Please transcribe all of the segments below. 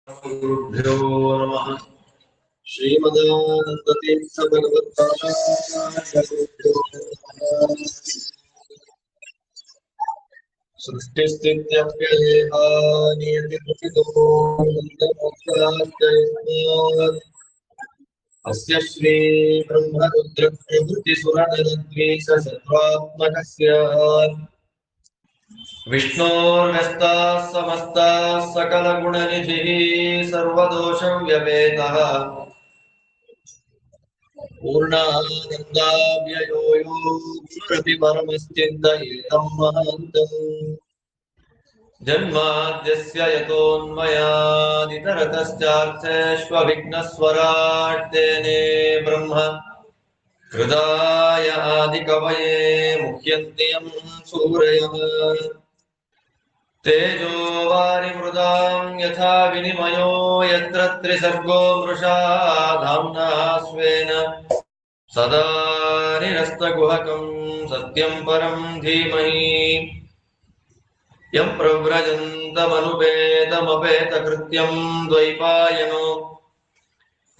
गुरुभ्यो नमः। श्रीमदानन्दतीर्थभगवत्पादाचार्यगुरुभ्यो नमः। सृष्टिस्थित्यप्ययेहा नियतिर्षितो नन्दमोक्षाश्रयस्मात् अस्य श्री ब्रह्मरुद्रप्रभृतिसुरनरद्वीषशत्रुत्मकस्य विष्णोर्व्यस्ताः समस्ताः सकलगुणनिधिः सर्वदोषं व्यपेतः पूर्णानन्दाव्ययो यो गुरुरपि परमश्चिन्तयेतं महान्तम् जन्माद्यस्य यतोऽन्वयादितरतश्चार्थेष्वभिघ्नस्वराट् तेने ब्रह्म हृदाय आदिकवये मुह्यन्ति यं सूरयः तेजो वारिमृदां यथा विनिमयो यत्र त्रिसर्गो मृषा धाम्ना स्वेन सदा निरस्तकुहकं सत्यं परं धीमहि यं प्रव्रजन्तमनुपेतमपेतकृत्यं द्वैपायनो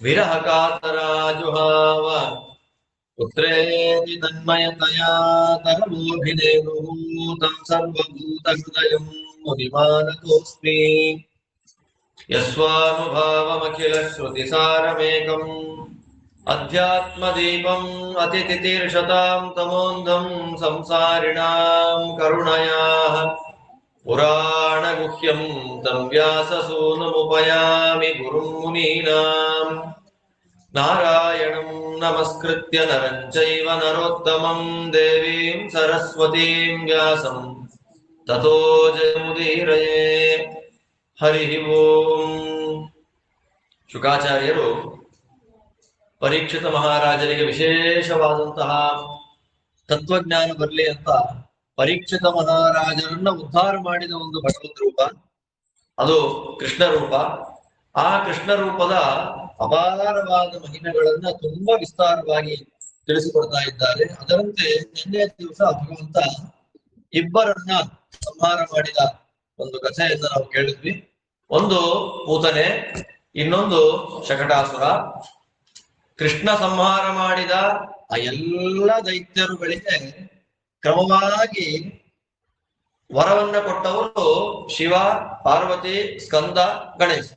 विरहकातराजुहाव पुत्रेति तन्मयतया तरवोऽभिनेदुः तं सर्वभूतहृदयं मुनिमानतोऽस्मि यस्वानुभावमखिलश्रुतिसारमेकम् अध्यात्मदीपम् अतितितीर्षतां तमोन्धं संसारिणां करुणयाः पुराणगुह्यं तं व्याससूनुमुपयामि गुरुं मुनीनाम् नारायणं नमस्कृत्य नरं चैव नरोत्तमं देवीं सरस्वतीं व्यासं ततो जयमुदीरये हरिः ओम् ಶುಕಾಚಾರ್ಯರು ಪರೀಕ್ಷಿತ ಮಹಾರಾಜರಿಗೆ ವಿಶೇಷವಾದಂತಹ ತತ್ವಜ್ಞಾನ ಬರಲಿ ಅಂತ ಪರೀಕ್ಷಿತ ಮಹಾರಾಜರನ್ನ ಉದ್ಧಾರ ಮಾಡಿದ ಒಂದು ಭಗವದ್ ರೂಪ ಅದು ಕೃಷ್ಣ ರೂಪ. ಆ ಕೃಷ್ಣ ರೂಪದ ಅಪಾರವಾದ ಮಹಿಮೆಗಳನ್ನ ತುಂಬಾ ವಿಸ್ತಾರವಾಗಿ ತಿಳಿಸಿಕೊಡ್ತಾ ಇದ್ದಾರೆ. ಅದರಂತೆ ನಿನ್ನೆ ದಿವಸ ಭಗವಂತ ಇಬ್ಬರನ್ನ ಸಂಹಾರ ಮಾಡಿದ ಒಂದು ಕಥೆಯನ್ನ ನಾವು ಕೇಳಿದ್ವಿ. ಒಂದು ಪೂತನೆ, ಇನ್ನೊಂದು ಶಕಟಾಸುರ. ಕೃಷ್ಣ ಸಂಹಾರ ಮಾಡಿದ ಆ ಎಲ್ಲ ದೈತ್ಯರುಗಳಿಗೆ ಕ್ರಮವಾಗಿ ವರವನ್ನ ಕೊಟ್ಟವರು ಶಿವ, ಪಾರ್ವತಿ, ಸ್ಕಂದ, ಗಣೇಶ.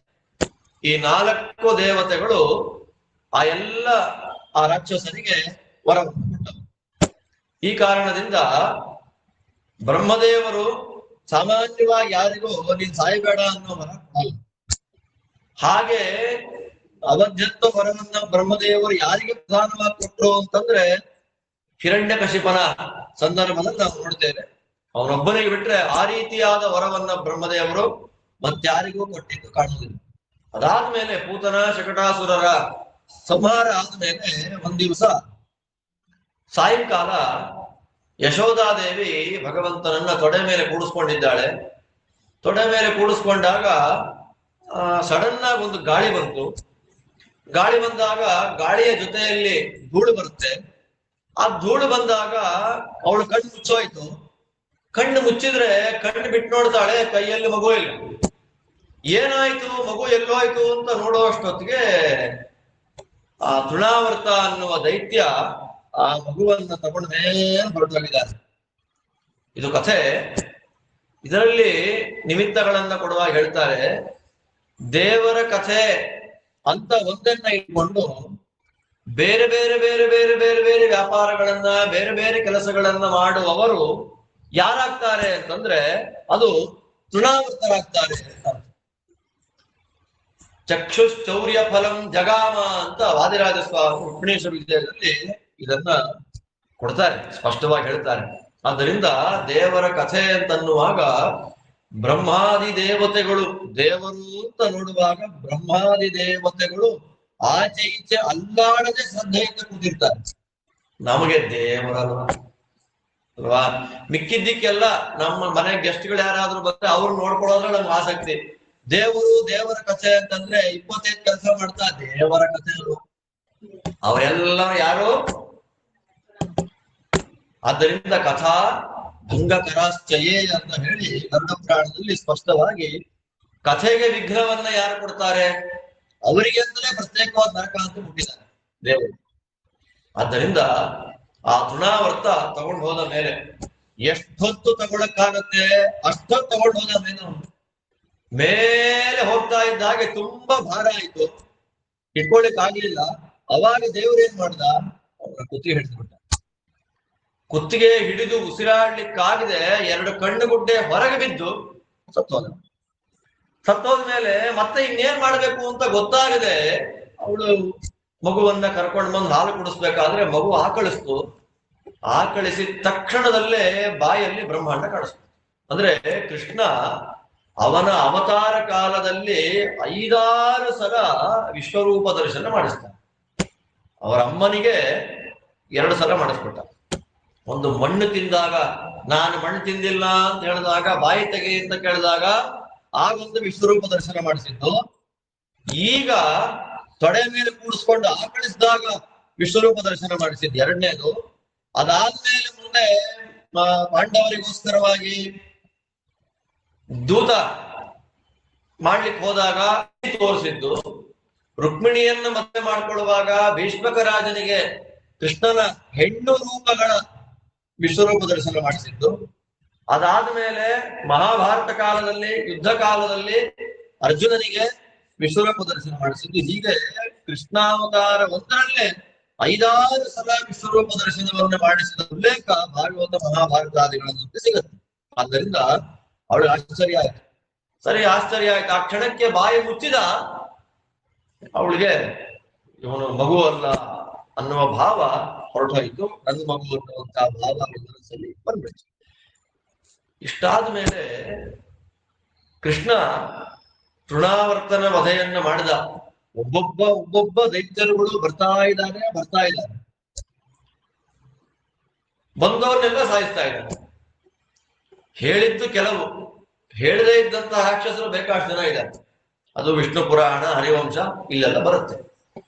ಈ 4 ದೇವತೆಗಳು ಆ ಎಲ್ಲ ಆ ರಾಕ್ಷಸರಿಗೆ ವರವನ್ನು ಕೊಟ್ಟರು. ಈ ಕಾರಣದಿಂದ ಬ್ರಹ್ಮದೇವರು ಸಾಮಾನ್ಯವಾಗಿ ಯಾರಿಗೂ ನೀನ್ ಸಾಯಬೇಡ ಅನ್ನೋ ವರ ಕೊಡಲ್ಲ. ಹಾಗೆ ಅವಧ್ಯತ್ವ ವರವನ್ನ ಬ್ರಹ್ಮದೇವರು ಯಾರಿಗೆ ಪ್ರಧಾನವಾಗಿ ಕೊಟ್ಟರು ಅಂತಂದ್ರೆ ಹಿರಣ್ಯಕಶಿಪನ ಸಂದರ್ಭದಲ್ಲಿ ನಾವು ನೋಡ್ತೇವೆ. ಅವನೊಬ್ಬನಿಗೆ ಬಿಟ್ರೆ ಆ ರೀತಿಯಾದ ವರವನ್ನ ಬ್ರಹ್ಮದೇವರು ಮತ್ತಾರಿಗೂ ಕೊಟ್ಟಿದ್ದು ಕಾಣುವುದಿಲ್ಲ. ಅದಾದ್ಮೇಲೆ ಪೂತನ ಶಕಟಾಸುರರ ಸಂಹಾರ ಆದ್ಮೇಲೆ ಒಂದ್ ದಿವಸ ಸಾಯಂಕಾಲ ಯಶೋಧಾದೇವಿ ಭಗವಂತನನ್ನ ತೊಡೆ ಮೇಲೆ ಕೂಡಿಸ್ಕೊಂಡಿದ್ದಾಳೆ. ತೊಡೆ ಮೇಲೆ ಕೂಡಿಸ್ಕೊಂಡಾಗ ಸಡನ್ ಆಗಿ ಒಂದು ಗಾಳಿ ಬಂತು. ಗಾಳಿ ಬಂದಾಗ ಗಾಳಿಯ ಜೊತೆಯಲ್ಲಿ ಧೂಳು ಬರುತ್ತೆ. ಆ ಧೂಳು ಬಂದಾಗ ಅವಳು ಕಣ್ಣು ಮುಚ್ಚೋಯ್ತು. ಕಣ್ಣು ಮುಚ್ಚಿದ್ರೆ ಕಣ್ಣು ಬಿಟ್ಟು ನೋಡ್ತಾಳೆ, ಕೈಯಲ್ಲಿ ಮಗು ಇಲ್ಲ. ಏನಾಯ್ತು, ಮಗು ಎಲ್ಲೋಯ್ತು ಅಂತ ನೋಡುವಷ್ಟೊತ್ತಿಗೆ ಆ ತೃಣಾವರ್ತ ಅನ್ನುವ ದೈತ್ಯ ಆ ಮಗುವನ್ನ ತಗೊಂಡ ಮೇಲೆ ಹೊರಟೋಗಿದ್ದಾರೆ. ಇದು ಕಥೆ. ಇದರಲ್ಲಿ ನಿಮಿತ್ತಗಳನ್ನ ಕೊಡುವಾಗ ಹೇಳ್ತಾರೆ, ದೇವರ ಕಥೆ ಅಂತ ಒಂದನ್ನ ಇಟ್ಕೊಂಡು ಬೇರೆ ಬೇರೆ ಬೇರೆ ಬೇರೆ ಬೇರೆ ಬೇರೆ ವ್ಯಾಪಾರಗಳನ್ನ, ಬೇರೆ ಬೇರೆ ಕೆಲಸಗಳನ್ನ ಮಾಡುವವರು ಯಾರಾಗ್ತಾರೆ ಅಂತಂದ್ರೆ ಅದು ತೃಣಾವರ್ತರಾಗ್ತಾರೆ ಅಂತ. ಚಕ್ಷುಶ್ಚೌರ್ಯ ಫಲಂ ಜಗಾಮ ಅಂತ ವಾದಿರಾಜ ಸ್ವಾಮಿ ಉಪನಿಷ ವಿದ್ಯೆಯಲ್ಲಿ ಇದನ್ನ ಕೊಡ್ತಾರೆ, ಸ್ಪಷ್ಟವಾಗಿ ಹೇಳ್ತಾರೆ. ಆದ್ದರಿಂದ ದೇವರ ಕಥೆ ಅಂತನ್ನುವಾಗ ಬ್ರಹ್ಮಾದಿ ದೇವತೆಗಳು, ದೇವರು ಅಂತ ನೋಡುವಾಗ ಬ್ರಹ್ಮಾದಿ ದೇವತೆಗಳು ಆಚೆ ಈಚೆ ಅಲ್ಲಾಡದೆ ಶ್ರದ್ಧೆಯಿಂದ ಕೂತಿರ್ತಾರೆ. ನಮಗೆ ದೇವರಲ್ವಾ ಅಲ್ವಾ? ಮಿಕ್ಕಿದ್ದಕ್ಕೆಲ್ಲ ನಮ್ಮ ಮನೆ ಗೆಸ್ಟ್ಗಳು ಯಾರಾದ್ರೂ ಬಂದ್ರೆ ಅವ್ರು ನೋಡ್ಕೊಳ್ಳೋದ್ರೆ ನಮ್ಗೆ ಆಸಕ್ತಿ. ದೇವರು, ದೇವರ ಕಥೆ ಅಂತಂದ್ರೆ 25 ಕೆಲಸ ಮಾಡ್ತಾ ದೇವರ ಕಥೆ ಅಲ್ವ, ಅವರೆಲ್ಲ ಯಾರು? ಆದ್ದರಿಂದ ಕಥಾ ಭಂಗಕರಾಶ್ಚಯೇ ಅಂತ ಹೇಳಿ ಗರುಡ ಪುರಾಣದಲ್ಲಿ ಸ್ಪಷ್ಟವಾಗಿ ಕಥೆಗೆ ವಿಘ್ನವನ್ನ ಯಾರು ಕೊಡ್ತಾರೆ ಅವರಿಗೆ ಅಂತಲೇ ಪ್ರತ್ಯೇಕವಾದ ನರಕ ಅಂತ ಮುಟ್ಟಿದ್ದಾರೆ ದೇವರು. ಆದ್ದರಿಂದ ಆ ತೃಣಾವರ್ತ ತಗೊಂಡು ಹೋದ ಮೇಲೆ ಎಷ್ಟೊತ್ತು ತಗೊಳಕ್ಕಾಗತ್ತೆ ಅಷ್ಟೊತ್ತು ತಗೊಂಡು ಹೋದ ಮೇಲೆ ಹೋಗ್ತಾ ಇದ್ದ ಹಾಗೆ ತುಂಬಾ ಭಾರ ಆಯ್ತು, ಇಟ್ಕೊಳಿಕ್ ಆಗ್ಲಿಲ್ಲ. ಅವಾಗ ದೇವ್ರು ಏನ್ ಮಾಡ್ದ, ಅವರ ಕುತ್ತಿಗೆ ಹಿಡಿದ್ಬಿಟ್ಟ. ಕುತ್ತಿಗೆ ಹಿಡಿದು ಉಸಿರಾಡ್ಲಿಕ್ಕಾಗದೆ 2 ಕಣ್ಣುಗುಡ್ಡೆ ಹೊರಗೆ ಬಿದ್ದು ಸತ್ತೋದ. ಸತ್ತೋದ್ಮೇಲೆ ಮತ್ತೆ ಇನ್ನೇನ್ ಮಾಡ್ಬೇಕು ಅಂತ ಗೊತ್ತಾಗದೆ ಅವಳು ಮಗುವನ್ನ ಕರ್ಕೊಂಡು ಬಂದು ಹಾಲು ಕುಡಿಸ್ಬೇಕಾದ್ರೆ ಮಗು ಆಕಳಿಸ್ತು. ಆಕಳಿಸಿದ ತಕ್ಷಣದಲ್ಲೇ ಬಾಯಲ್ಲಿ ಬ್ರಹ್ಮಾಂಡ ಕಾಣಿಸ್ತು. ಅಂದ್ರೆ ಕೃಷ್ಣ ಅವನ ಅವತಾರ ಕಾಲದಲ್ಲಿ 5-6 ಸಲ ವಿಶ್ವರೂಪ ದರ್ಶನ ಮಾಡಿಸ್ತಾನೆ. ಅವರ ಅಮ್ಮನಿಗೆ 2 ಸಲ ಮಾಡಿಸ್ಬಿಟ್ಟ. ಒಂದು ಮಣ್ಣು ತಿಂದಾಗ, ನಾನು ಮಣ್ಣು ತಿಂದಿಲ್ಲ ಅಂತ ಹೇಳಿದಾಗ, ಬಾಯಿ ತೆಗೆ ಅಂತ ಕೇಳಿದಾಗ ಆಗೊಂದು ವಿಶ್ವರೂಪ ದರ್ಶನ ಮಾಡಿಸಿದ್ದು. ಈಗ ತೊಡೆ ಮೇಲೆ ಕೂಡಿಸ್ಕೊಂಡು ಆಕಳಿಸಿದಾಗ ವಿಶ್ವರೂಪ ದರ್ಶನ ಮಾಡಿಸಿದ್ದು 2ನೇದು. ಅದಾದ್ಮೇಲೆ ಮುಂದೆ ಪಾಂಡವರಿಗೋಸ್ಕರವಾಗಿ ದೂತ ಮಾಡ್ಲಿಕ್ಕೆ ಹೋದಾಗ ತೋರಿಸಿದ್ದು. ರುಕ್ಮಿಣಿಯನ್ನ ಮತ್ತೆ ಮಾಡ್ಕೊಳ್ಳುವಾಗ ಭೀಷ್ಮಕ ರಾಜನಿಗೆ ಕೃಷ್ಣನ ಹೆಣ್ಣು ರೂಪಗಳ ವಿಶ್ವರೂಪ ದರ್ಶನ ಮಾಡಿಸಿದ್ದು. ಅದಾದ್ಮೇಲೆ ಮಹಾಭಾರತ ಕಾಲದಲ್ಲಿ, ಯುದ್ಧ ಕಾಲದಲ್ಲಿ ಅರ್ಜುನನಿಗೆ ವಿಶ್ವರೂಪ ದರ್ಶನ ಮಾಡಿಸಿದ್ದು. ಹೀಗೆ ಕೃಷ್ಣಾವತಾರ 1ರಲ್ಲೇ 5-6 ಸಲ ವಿಶ್ವರೂಪ ದರ್ಶನವನ್ನು ಮಾಡಿಸಿದ ಉಲ್ಲೇಖ ಭಾಗವತ ಮಹಾಭಾರತಾದಿಗಳಲ್ಲಿ ಸಿಗುತ್ತೆ. ಆದ್ದರಿಂದ ಅವಳು ಆಶ್ಚರ್ಯ ಆಯ್ತು. ಸರಿ, ಆಶ್ಚರ್ಯ ಆಯ್ತು. ಆ ಕ್ಷಣಕ್ಕೆ ಬಾಯಿ ಮುಚ್ಚಿದ ಅವಳಿಗೆ ಇವನು ಮಗು ಅಲ್ಲ ಅನ್ನುವ ಭಾವ ಹೊರಟೋಯ್ತು. ನನ್ನ ಮಗು ಅನ್ನುವಂತಹ ಭಾವ ಮನಸ್ಸಲ್ಲಿ ಬಂದ್ಬಿಡ್ತು. ಇಷ್ಟಾದ ಮೇಲೆ ಕೃಷ್ಣ ತೃಣಾವರ್ತನ ವಧೆಯನ್ನ ಮಾಡಿದ. ಒಬ್ಬೊಬ್ಬ ದೈತ್ಯರುಗಳು ಬರ್ತಾ ಇದ್ದಾರೆ. ಬಂದವನ್ನೆಲ್ಲ ಸಾಯಿಸ್ತಾ ಇದ್ದಾರೆ. ಹೇಳಿದ್ದು ಕೆಲವು, ಹೇಳದೇ ಇದ್ದಂತಹ ರಾಕ್ಷಸರು ಬೇಕಾಷ್ಟು ಜನ ಇದ್ದಾರೆ. ಅದು ವಿಷ್ಣು ಪುರಾಣ, ಹರಿವಂಶ ಇಲ್ಲೆಲ್ಲ ಬರುತ್ತೆ.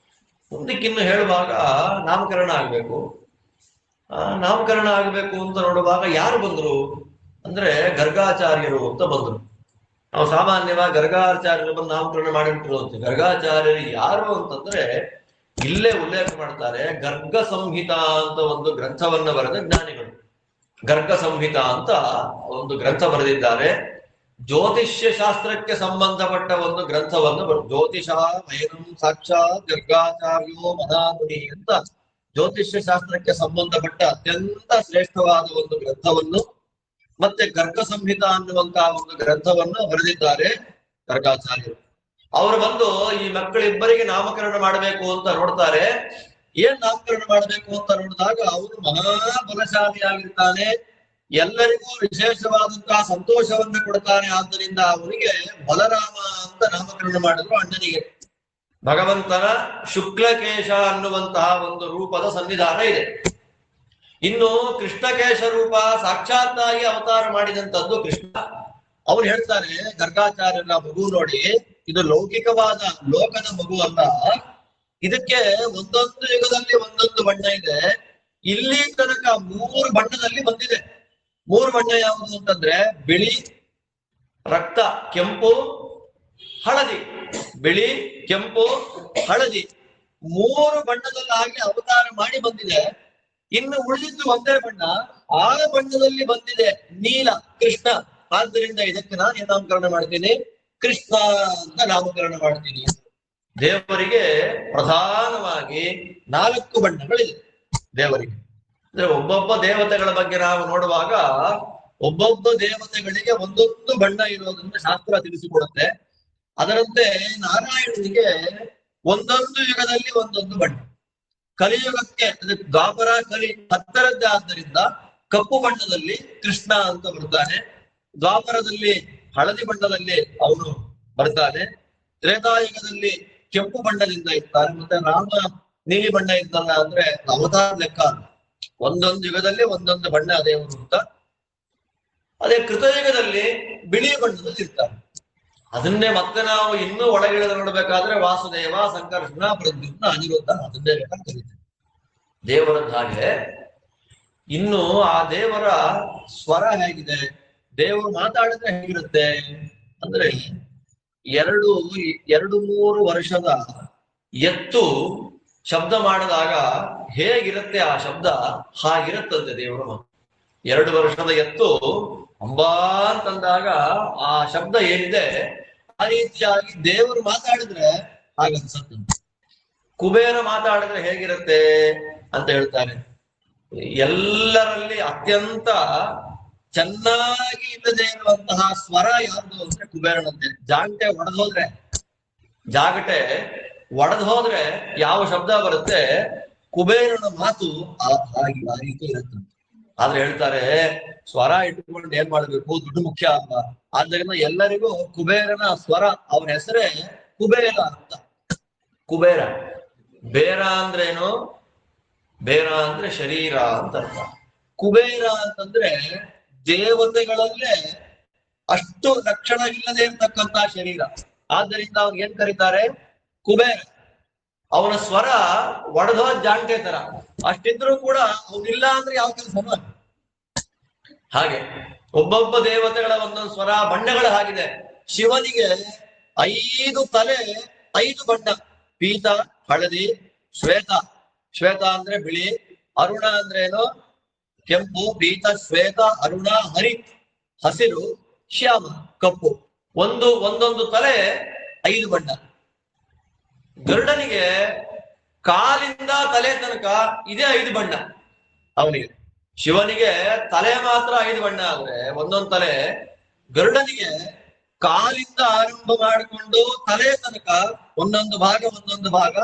ಮುಂದಕ್ಕಿನ್ನು ಹೇಳುವಾಗ ನಾಮಕರಣ ಆಗ್ಬೇಕು. ನಾಮಕರಣ ಆಗ್ಬೇಕು ಅಂತ ನೋಡುವಾಗ ಯಾರು ಬಂದ್ರು ಅಂದ್ರೆ ಗರ್ಗಾಚಾರ್ಯರು ಅಂತ ಬಂದ್ರು. ನಾವು ಸಾಮಾನ್ಯವಾಗಿ ಗರ್ಗಾಚಾರ್ಯರು ಬಂದು ನಾಮಕರಣ ಮಾಡಿಬಿಟ್ರು ಅಂತ. ಗರ್ಗಾಚಾರ್ಯರು ಯಾರು ಅಂತಂದ್ರೆ ಇಲ್ಲೇ ಉಲ್ಲೇಖ ಮಾಡ್ತಾರೆ. ಗರ್ಗ ಸಂಹಿತ ಅಂತ ಒಂದು ಗ್ರಂಥವನ್ನ ಬರೆದ ಜ್ಞಾನಿಗಳು. ಗರ್ಗ ಸಂಹಿತ ಅಂತ ಒಂದು ಗ್ರಂಥ ಬರೆದಿದ್ದಾರೆ. ಜ್ಯೋತಿಷ್ಯ ಶಾಸ್ತ್ರಕ್ಕೆ ಸಂಬಂಧಪಟ್ಟ ಒಂದು ಗ್ರಂಥವನ್ನು ಜ್ಯೋತಿಷ ವೈರಂ ಸಾಕ್ಷಾತ್ ಗರ್ಗಾಚಾರ್ಯೋ ಮಹಾಮುನಿ ಅಂತ ಜ್ಯೋತಿಷ್ಯ ಶಾಸ್ತ್ರಕ್ಕೆ ಸಂಬಂಧಪಟ್ಟ ಅತ್ಯಂತ ಶ್ರೇಷ್ಠವಾದ ಒಂದು ಗ್ರಂಥವನ್ನು, ಮತ್ತೆ ಗರ್ಗ ಸಂಹಿತ ಅನ್ನುವಂತಹ ಒಂದು ಗ್ರಂಥವನ್ನು ಬರೆದಿದ್ದಾರೆ ಗರ್ಗಾಚಾರ್ಯರು. ಅವರು ಬಂದು ಈ ಮಕ್ಕಳಿಬ್ಬರಿಗೆ ನಾಮಕರಣ ಮಾಡಬೇಕು ಅಂತ ನೋಡ್ತಾರೆ. ಏನ್ ನಾಮಕರಣ ಮಾಡಬೇಕು ಅಂತ ನೋಡಿದಾಗ ಅವನು ಮಹಾಬಲಶಾಲಿಯಾಗಿರ್ತಾನೆ, ಎಲ್ಲರಿಗೂ ವಿಶೇಷವಾದಂತಹ ಸಂತೋಷವನ್ನು ಕೊಡ್ತಾನೆ. ಆದ್ದರಿಂದ ಅವನಿಗೆ ಬಲರಾಮ ಅಂತ ನಾಮಕರಣ ಮಾಡಿದ್ರು ಅಣ್ಣನಿಗೆ. ಭಗವಂತನ ಶುಕ್ಲಕೇಶ ಅನ್ನುವಂತಹ ಒಂದು ರೂಪದ ಸನ್ನಿಧಾನ ಇದೆ. ಇನ್ನು ಕೃಷ್ಣಕೇಶ ರೂಪ ಸಾಕ್ಷಾತ್ತಾಗಿ ಅವತಾರ ಮಾಡಿದಂಥದ್ದು ಕೃಷ್ಣ. ಅವ್ರು ಹೇಳ್ತಾರೆ ಗರ್ಗಾಚಾರ್ಯರ ಮಗು ನೋಡಿ, ಇದು ಲೌಕಿಕವಾದ ಲೋಕದ ಮಗು ಅಲ್ಲ. ಇದಕ್ಕೆ ಒಂದೊಂದು ಯುಗದಲ್ಲಿ ಒಂದೊಂದು ಬಣ್ಣ ಇದೆ. ಇಲ್ಲಿ ತನಕ 3 ಬಣ್ಣದಲ್ಲಿ ಬಂದಿದೆ. 3 ಬಣ್ಣ ಯಾವುದು ಅಂತಂದ್ರೆ ಬಿಳಿ, ರಕ್ತ, ಕೆಂಪು, ಹಳದಿ. ಬಿಳಿ, ಕೆಂಪು, ಹಳದಿ 3 ಬಣ್ಣದಲ್ಲಾಗಿ ಅವತಾರ ಮಾಡಿ ಬಂದಿದೆ. ಇನ್ನು ಉಳಿದಿದ್ದು ಒಂದೇ ಬಣ್ಣ, ಆ ಬಣ್ಣದಲ್ಲಿ ಬಂದಿದೆ ನೀಲ, ಕೃಷ್ಣ. ಆದ್ದರಿಂದ ಇದಕ್ಕೆ ನಾನು ಏನ್ ನಾಮಕರಣ ಮಾಡ್ತೀನಿ, ಕೃಷ್ಣ ಅಂತ ನಾಮಕರಣ ಮಾಡ್ತೀನಿ. ದೇವರಿಗೆ ಪ್ರಧಾನವಾಗಿ 4 ಬಣ್ಣಗಳಿದೆ ದೇವರಿಗೆ. ಅಂದ್ರೆ ಒಬ್ಬೊಬ್ಬ ದೇವತೆಗಳ ಬಗ್ಗೆ ನಾವು ನೋಡುವಾಗ ಒಬ್ಬೊಬ್ಬ ದೇವತೆಗಳಿಗೆ ಒಂದೊಂದು ಬಣ್ಣ ಇರೋದನ್ನ ಶಾಸ್ತ್ರ ತಿಳಿಸಿಕೊಡುತ್ತೆ. ಅದರಂತೆ ನಾರಾಯಣನಿಗೆ ಒಂದೊಂದು ಯುಗದಲ್ಲಿ ಒಂದೊಂದು ಬಣ್ಣ. ಕಲಿಯುಗಕ್ಕೆ ದ್ವಾಪರ ಕಲಿ ಹತ್ತರದ್ದೇ ಆದ್ದರಿಂದ ಕಪ್ಪು ಬಣ್ಣದಲ್ಲಿ ಕೃಷ್ಣ ಅಂತ ಬರ್ತಾನೆ. ದ್ವಾಪರದಲ್ಲಿ ಹಳದಿ ಬಣ್ಣದಲ್ಲಿ ಅವನು ಬರ್ತಾನೆ. ತ್ರೇತಾಯುಗದಲ್ಲಿ ಕೆಂಪು ಬಣ್ಣದಿಂದ ಇರ್ತಾನೆ. ಮತ್ತೆ ರಾಮ ನೀಲಿ ಬಣ್ಣ ಇದ್ದಲ್ಲ ಅಂದ್ರೆ ಅವತಾರ ಲೆಕ್ಕ. ಒಂದೊಂದು ಯುಗದಲ್ಲಿ ಒಂದೊಂದು ಬಣ್ಣ ದೇವರು ಅಂತ. ಅದೇ ಕೃತಯುಗದಲ್ಲಿ ಬಿಳಿ ಬಣ್ಣದಲ್ಲಿ ಇರ್ತಾನೆ. ಅದನ್ನೇ ಮತ್ತೆ ನಾವು ಇನ್ನೂ ಒಳಗಿಳಿದ ನೋಡ್ಬೇಕಾದ್ರೆ ವಾಸುದೇವ, ಸಂಕರ್ಷಣ, ಪ್ರದ್ಯುಮ್ನ, ಅನಿರುದ್ಧ ಅದನ್ನೇ ಬೇಕಾಗ್ತದೆ ದೇವರದ್ದು. ಹಾಗೆ ಇನ್ನು ಆ ದೇವರ ಸ್ವರ ಹೇಗಿದೆ, ದೇವರು ಮಾತಾಡಿದ್ರೆ ಹೇಗಿರುತ್ತೆ ಅಂದ್ರೆ ಎರಡು 2-3 ವರ್ಷದ ಎತ್ತು ಶಬ್ದ ಮಾಡಿದಾಗ ಹೇಗಿರುತ್ತೆ ಆ ಶಬ್ದ, ಹಾಗಿರುತ್ತಂತೆ ದೇವರ ಮಾತು. 2 ವರ್ಷದ ಎತ್ತು ಅಂಬಾ ಅಂತಂದಾಗ ಆ ಶಬ್ದ ಏನಿದೆ ಆ ರೀತಿಯಾಗಿ ದೇವರು ಮಾತಾಡಿದ್ರೆ ಹಾಗನ್ಸತ್ತಂತೆ. ಕುಬೇರ ಮಾತಾಡಿದ್ರೆ ಹೇಗಿರುತ್ತೆ ಅಂತ ಹೇಳ್ತಾರೆ. ಎಲ್ಲರಲ್ಲಿ ಅತ್ಯಂತ ಚೆನ್ನಾಗಿ ಇಲ್ಲದೆ ಇರುವಂತಹ ಸ್ವರ ಯಾರ್ದು ಅಂದ್ರೆ ಕುಬೇರನಂತೆ. ಜಾಗಟೆ ಒಡೆದು ಹೋದ್ರೆ ಯಾವ ಶಬ್ದ ಬರುತ್ತೆ, ಕುಬೇರನ ಮಾತು ಆ ರೀತಿ ಇರುತ್ತೆ. ಆದ್ರೆ ಹೇಳ್ತಾರೆ ಸ್ವರ ಇಟ್ಕೊಂಡು ಏನ್ ಮಾಡ್ಬೇಕು, ದುಡ್ಡು ಮುಖ್ಯ ಅಲ್ವಾ. ಆದ್ದರಿಂದ ಎಲ್ಲರಿಗೂ ಕುಬೇರನ ಸ್ವರ, ಅವನ ಹೆಸರೇ ಕುಬೇರ ಅಂತ. ಕುಬೇರ. ಬೇರ ಅಂದ್ರೇನು? ಬೇರ ಅಂದ್ರೆ ಶರೀರ ಅಂತ ಅರ್ಥ. ಕುಬೇರ ಅಂತಂದ್ರೆ ದೇವತೆಗಳಲ್ಲೇ ಅಷ್ಟು ಲಕ್ಷಣ ಇಲ್ಲದೆ ಇರ್ತಕ್ಕಂತ ಶರೀರ. ಆದ್ದರಿಂದ ಅವ್ನ್ ಏನ್ ಕರೀತಾರೆ? ಕುಬೇರ. ಅವನ ಸ್ವರ ಒಡೆದೋ ಜಾಂಟೆ ತರ. ಅಷ್ಟಿದ್ರು ಕೂಡ ಅವನಿಲ್ಲ ಅಂದ್ರೆ ಯಾವ ಕೆಲಸ. ಹಾಗೆ ಒಬ್ಬೊಬ್ಬ ದೇವತೆಗಳ ಒಂದೊಂದು ಸ್ವರ ಬಣ್ಣಗಳ ಹಾಗಿದೆ. ಶಿವನಿಗೆ 5 ತಲೆ 5 ಬಣ್ಣ: ಪೀತ, ಹಳದಿ, ಶ್ವೇತ. ಶ್ವೇತ ಅಂದ್ರೆ ಬಿಳಿ, ಅರುಣ ಅಂದ್ರೆ ಏನು? ಕೆಂಪು, ಪೀತ, ಶ್ವೇತ, ಅರುಣ, ಹರಿತ್ ಹಸಿರು, ಶ್ಯಾಮ ಕಪ್ಪು. ಒಂದೊಂದು ತಲೆ 5 ಬಣ್ಣ. ಗರುಡನಿಗೆ ಕಾಲಿಂದ ತಲೆ ತನಕ ಇದೇ 5 ಬಣ್ಣ ಅವನಿಗೆ. ಶಿವನಿಗೆ ತಲೆ ಮಾತ್ರ 5 ಬಣ್ಣ ಆದ್ರೆ ಒಂದೊಂದು ತಲೆ. ಗರುಡನಿಗೆ ಕಾಲಿಂದ ಆರಂಭ ಮಾಡಿಕೊಂಡು ತಲೆ ತನಕ ಒಂದೊಂದು ಭಾಗ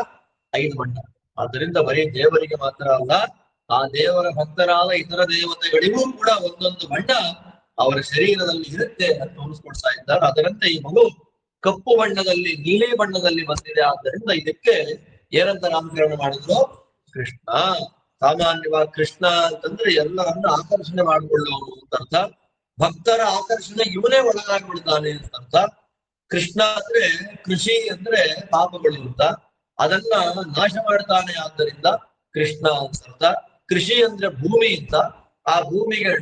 5 ಬಣ್ಣ. ಆದ್ದರಿಂದ ಬರೀ ದೇವರಿಗೆ ಮಾತ್ರ ಅಲ್ಲ, ಆ ದೇವರ ಭಕ್ತರಾದ ಇತರ ದೇವತೆಗಳಿಗೂ ಕೂಡ ಒಂದೊಂದು ಬಣ್ಣ ಅವರ ಶರೀರದಲ್ಲಿ ಇರುತ್ತೆ ಅಂತ ತೋರಿಸ್ಕೊಡ್ತಾ ಇದ್ದಾರೆ. ಅದರಂತೆ ಈ ಮಗು ಕಪ್ಪು ಬಣ್ಣದಲ್ಲಿ, ನೀಲಿ ಬಣ್ಣದಲ್ಲಿ ಬಂದಿದೆ. ಆದ್ದರಿಂದ ಇದಕ್ಕೆ ಏನಂತ ನಾಮಕರಣ ಮಾಡಿದ್ರು? ಕೃಷ್ಣ. ಸಾಮಾನ್ಯವಾಗಿ ಕೃಷ್ಣ ಅಂತಂದ್ರೆ ಎಲ್ಲರನ್ನ ಆಕರ್ಷಣೆ ಮಾಡಿಕೊಳ್ಳುವವರು ಅಂತ ಅರ್ಥ. ಭಕ್ತರ ಆಕರ್ಷಣೆ ಇವನೇ ಒಳಗಾಗ್ಬಿಡ್ತಾನೆ ಅಂತ ಅರ್ಥ. ಕೃಷ್ಣ ಅಂದ್ರೆ ಕೃಷಿ ಅಂದ್ರೆ ಪಾಪಗಳು ಅಂತ, ಅದನ್ನ ನಾಶ ಮಾಡ್ತಾನೆ. ಆದ್ದರಿಂದ ಕೃಷ್ಣ ಅಂತ ಅರ್ಥ. ಕೃಷಿ ಅಂದ್ರೆ ಭೂಮಿ ಅಂತ, ಆ ಭೂಮಿಗೆ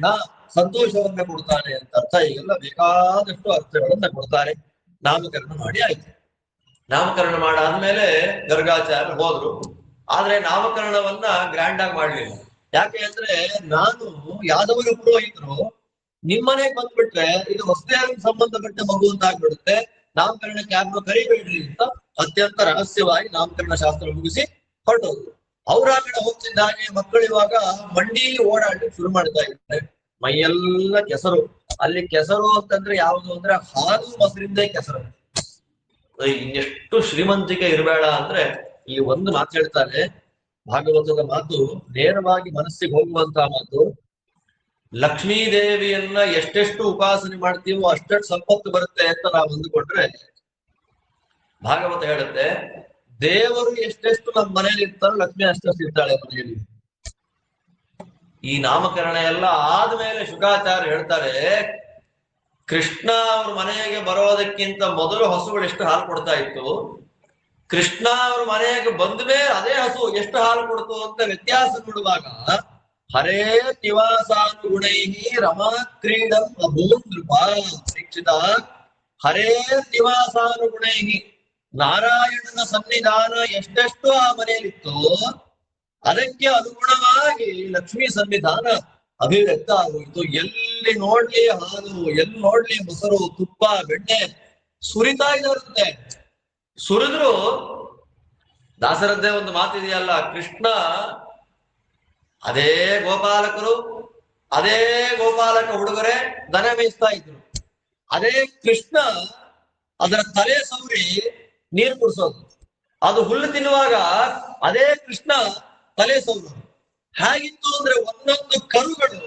ಸಂತೋಷವನ್ನ ಕೊಡ್ತಾನೆ ಅಂತ ಅರ್ಥ. ಈಗೆಲ್ಲ ಬೇಕಾದಷ್ಟು ಅರ್ಥಗಳನ್ನ ಕೊಡ್ತಾರೆ. ನಾಮಕರಣ ಮಾಡಿ ಆಯ್ತು. ನಾಮಕರಣ ಮಾಡಾದ್ಮೇಲೆ ಗರ್ಗಾಚಾರ್ಯ ಹೋದ್ರು. ಆದ್ರೆ ನಾಮಕರಣವನ್ನ ಗ್ರ್ಯಾಂಡ್ ಆಗಿ ಮಾಡ್ಲಿಲ್ಲ. ಯಾಕೆ ಅಂದ್ರೆ, ನಾನು ಯಾದವರ ಪುರೋಹಿತರು ನಿಮ್ಮನೆಗೆ ಬಂದ್ಬಿಟ್ರೆ ಇದು ಹೊಸದೇವರಿಗೆ ಸಂಬಂಧಪಟ್ಟ ಮಗು ಅಂತ ಆಗ್ಬಿಡುತ್ತೆ, ನಾಮಕರಣಕ್ಕೆ ಯಾರನ್ನೋ ಕರಿಬೇಡ್ರಿ ಅಂತ ಅತ್ಯಂತ ರಹಸ್ಯವಾಗಿ ನಾಮಕರಣ ಶಾಸ್ತ್ರ ಮುಗಿಸಿ ಹೊರಟೋದ್ರು. ಅವ್ರ ಆ ಕಡೆ ಹೋಗ್ತಿದ್ದ ಹಾಗೆ ಮಕ್ಕಳು ಇವಾಗ ಮಂಡಿಯಲ್ಲಿ ಓಡಾಡ್ಲಿಕ್ಕೆ ಶುರು ಮಾಡ್ತಾ ಇದ್ದಾರೆ. ಮೈಯೆಲ್ಲ ಕೆಸರು. ಅಲ್ಲಿ ಕೆಸರು ಅಂತಂದ್ರೆ ಯಾವುದು ಅಂದ್ರೆ ಹಾಲು ಮೊಸರಿಂದೇ ಕೆಸರು. ಇನ್ನೆಷ್ಟು ಶ್ರೀಮಂತಿಕೆ ಇರಬೇಡ ಅಂದ್ರೆ ಇಲ್ಲಿ ಒಂದು ಮಾತು ಹೇಳ್ತಾರೆ, ಭಾಗವತದ ಮಾತು, ನೇರವಾಗಿ ಮನಸ್ಸಿಗೆ ಹೋಗುವಂತಹ ಮಾತು. ಲಕ್ಷ್ಮೀ ದೇವಿಯನ್ನ ಎಷ್ಟೆಷ್ಟು ಉಪಾಸನೆ ಮಾಡ್ತೀವೋ ಅಷ್ಟೆಷ್ಟು ಸಂಪತ್ತು ಬರುತ್ತೆ ಅಂತ ನಾವು ಅಂದುಕೊಂಡ್ರೆ, ಭಾಗವತ ಹೇಳುತ್ತೆ ದೇವರು ಎಷ್ಟೆಷ್ಟು ನಮ್ಮ ಮನೇಲಿ ಇರ್ತಾರೋ ಲಕ್ಷ್ಮಿ ಅಷ್ಟೆಷ್ಟು ಇರ್ತಾಳೆ ಮನೆಯಲ್ಲಿ. ಈ ನಾಮಕರಣ ಎಲ್ಲ ಆದ್ಮೇಲೆ ಶುಕಾಚಾರ್ಯ ಹೇಳ್ತಾರೆ, ಕೃಷ್ಣ ಅವ್ರ ಮನೆಗೆ ಬರೋದಕ್ಕಿಂತ ಮೊದಲು ಹಸುಗಳು ಎಷ್ಟು ಹಾಲು ಕೊಡ್ತಾ ಇತ್ತು, ಕೃಷ್ಣ ಅವ್ರ ಮನೆಗೆ ಬಂದ ಮೇಲೆ ಅದೇ ಹಸು ಎಷ್ಟು ಹಾಲು ಕೊಡ್ತು ಅಂತ ವ್ಯತ್ಯಾಸ ನೋಡುವಾಗ, ಹರೇ ನಿವಾಸಾನುಗುಣೈ ರಮಾ ಕ್ರೀಡಂ ಅಭೂನ್ ನೃಪ ಶಿಕ್ಷಿತ. ಹರೇ ನಿವಾಸಾನುಗುಣೈ, ನಾರಾಯಣನ ಸನ್ನಿಧಾನ ಎಷ್ಟೆಷ್ಟು ಆ ಮನೆಯಲ್ಲಿತ್ತು ಅದಕ್ಕೆ ಅನುಗುಣವಾಗಿ ಲಕ್ಷ್ಮೀ ಸನ್ನಿಧಾನ ಅಭಿವ್ಯಕ್ತ ಆಗೋಯ್ತು. ಎಲ್ಲಿ ನೋಡ್ಲಿ ಹಾಲು, ಎಲ್ಲಿ ನೋಡ್ಲಿ ಮೊಸರು, ತುಪ್ಪ, ಬೆಣ್ಣೆ ಸುರಿತಾ ಇರುತ್ತೆ. ಸುರಿದ್ರು ದಾಸರದ್ದೇ ಒಂದು ಮಾತಿದೆಯಲ್ಲ, ಕೃಷ್ಣ ಅದೇ ಗೋಪಾಲಕರು, ಅದೇ ಗೋಪಾಲಕ ಹುಡುಗರೆ ದನ ಮೇಯಿಸ್ತಾ ಇದ್ರು. ಅದೇ ಕೃಷ್ಣ ಅದರ ತಲೆ ಸೌರಿ ನೀರು ಕುಡಿಸೋದು. ಅದು ಹುಲ್ಲು ತಿನ್ನುವಾಗ ಅದೇ ಕೃಷ್ಣ ತಲೆ ಸೌರು. ಹೇಗಿತ್ತು ಅಂದ್ರೆ ಒಂದೊಂದು ಕರುಗಳು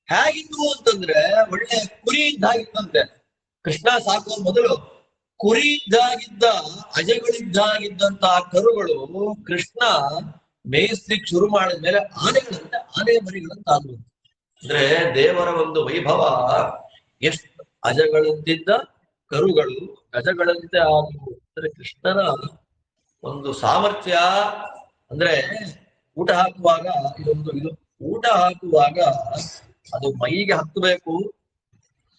ಹೇಗಿತ್ತು ಅಂತಂದ್ರೆ ಒಳ್ಳೆ ಕುರಿ ಇದ್ದಾಗಿತ್ತಂತೆ. ಕೃಷ್ಣ ಸಾಕುವ ಮೊದಲು ಕುರಿ ಇದ್ದಾಗಿದ್ದ, ಅಜಗಳಿದ್ದಾಗಿದ್ದಂತಹ ಕರುಗಳು ಕೃಷ್ಣ ಮೇಯಿಸ್ಲಿಕ್ಕೆ ಶುರು ಮಾಡಿದ್ಮೇಲೆ ಆನೆಗಳಂತೆ, ಆನೆ ಮರಿಗಳಂತ ಆದ್ವು. ಅಂದ್ರೆ ದೇವರ ಒಂದು ವೈಭವ ಎಷ್ಟು. ಅಜಗಳಂತಿದ್ದ ಕರುಗಳು ಗಜಗಳಂತೆ ಆದವು. ಅಂದ್ರೆ ಕೃಷ್ಣನ ಒಂದು ಸಾಮರ್ಥ್ಯ. ಅಂದ್ರೆ ಊಟ ಹಾಕುವಾಗ ಇದು ಊಟ ಹಾಕುವಾಗ ಅದು ಮೈಗೆ ಹತ್ತಬೇಕು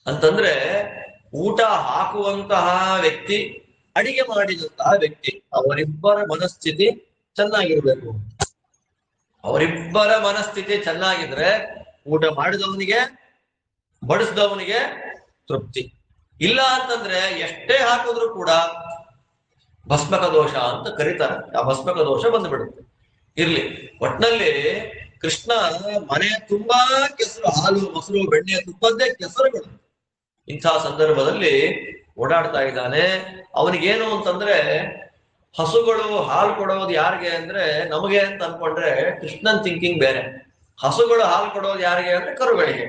ಅಂತಂದ್ರೆ ಊಟ ಹಾಕುವಂತಹ ವ್ಯಕ್ತಿ, ಅಡಿಗೆ ಮಾಡಿದಂತಹ ವ್ಯಕ್ತಿ, ಅವರಿಬ್ಬರ ಮನಸ್ಥಿತಿ ಚೆನ್ನಾಗಿರ್ಬೇಕು. ಅವರಿಬ್ಬರ ಮನಸ್ಥಿತಿ ಚೆನ್ನಾಗಿದ್ರೆ ಊಟ ಮಾಡಿದವನಿಗೆ ಬಡಿಸಿದವನಿಗೆ ತೃಪ್ತಿ. ಇಲ್ಲ ಅಂತಂದ್ರೆ ಎಷ್ಟೇ ಹಾಕಿದ್ರು ಕೂಡ ಭಸ್ಮಕ ದೋಷ ಅಂತ ಕರೀತಾರೆ. ಆ ಭಸ್ಮಕ ದೋಷ ಬಂದ್ಬಿಡುತ್ತೆ. ಇರ್ಲಿ, ಒಟ್ನಲ್ಲಿ ಕೃಷ್ಣ ಮನೆ ತುಂಬಾ ಕೆಸರು, ಹಾಲು ಮೊಸರು ಬೆಣ್ಣೆ ತುಪ್ಪದ್ದೇ ಕೆಸರುಗಳು. ಇಂಥ ಸಂದರ್ಭದಲ್ಲಿ ಓಡಾಡ್ತಾ ಇದ್ದಾನೆ. ಅವನಿಗೇನು ಅಂತಂದ್ರೆ, ಹಸುಗಳು ಹಾಲು ಕೊಡೋದು ಯಾರಿಗೆ ಅಂದ್ರೆ ನಮಗೆ ಅಂತ ಅನ್ಕೊಂಡ್ರೆ ಕೃಷ್ಣನ್ ಥಿಂಕಿಂಗ್ ಬೇರೆ. ಹಸುಗಳು ಹಾಲು ಕೊಡೋದು ಯಾರಿಗೆ ಅಂದ್ರೆ ಕರುಗಳಿಗೆ.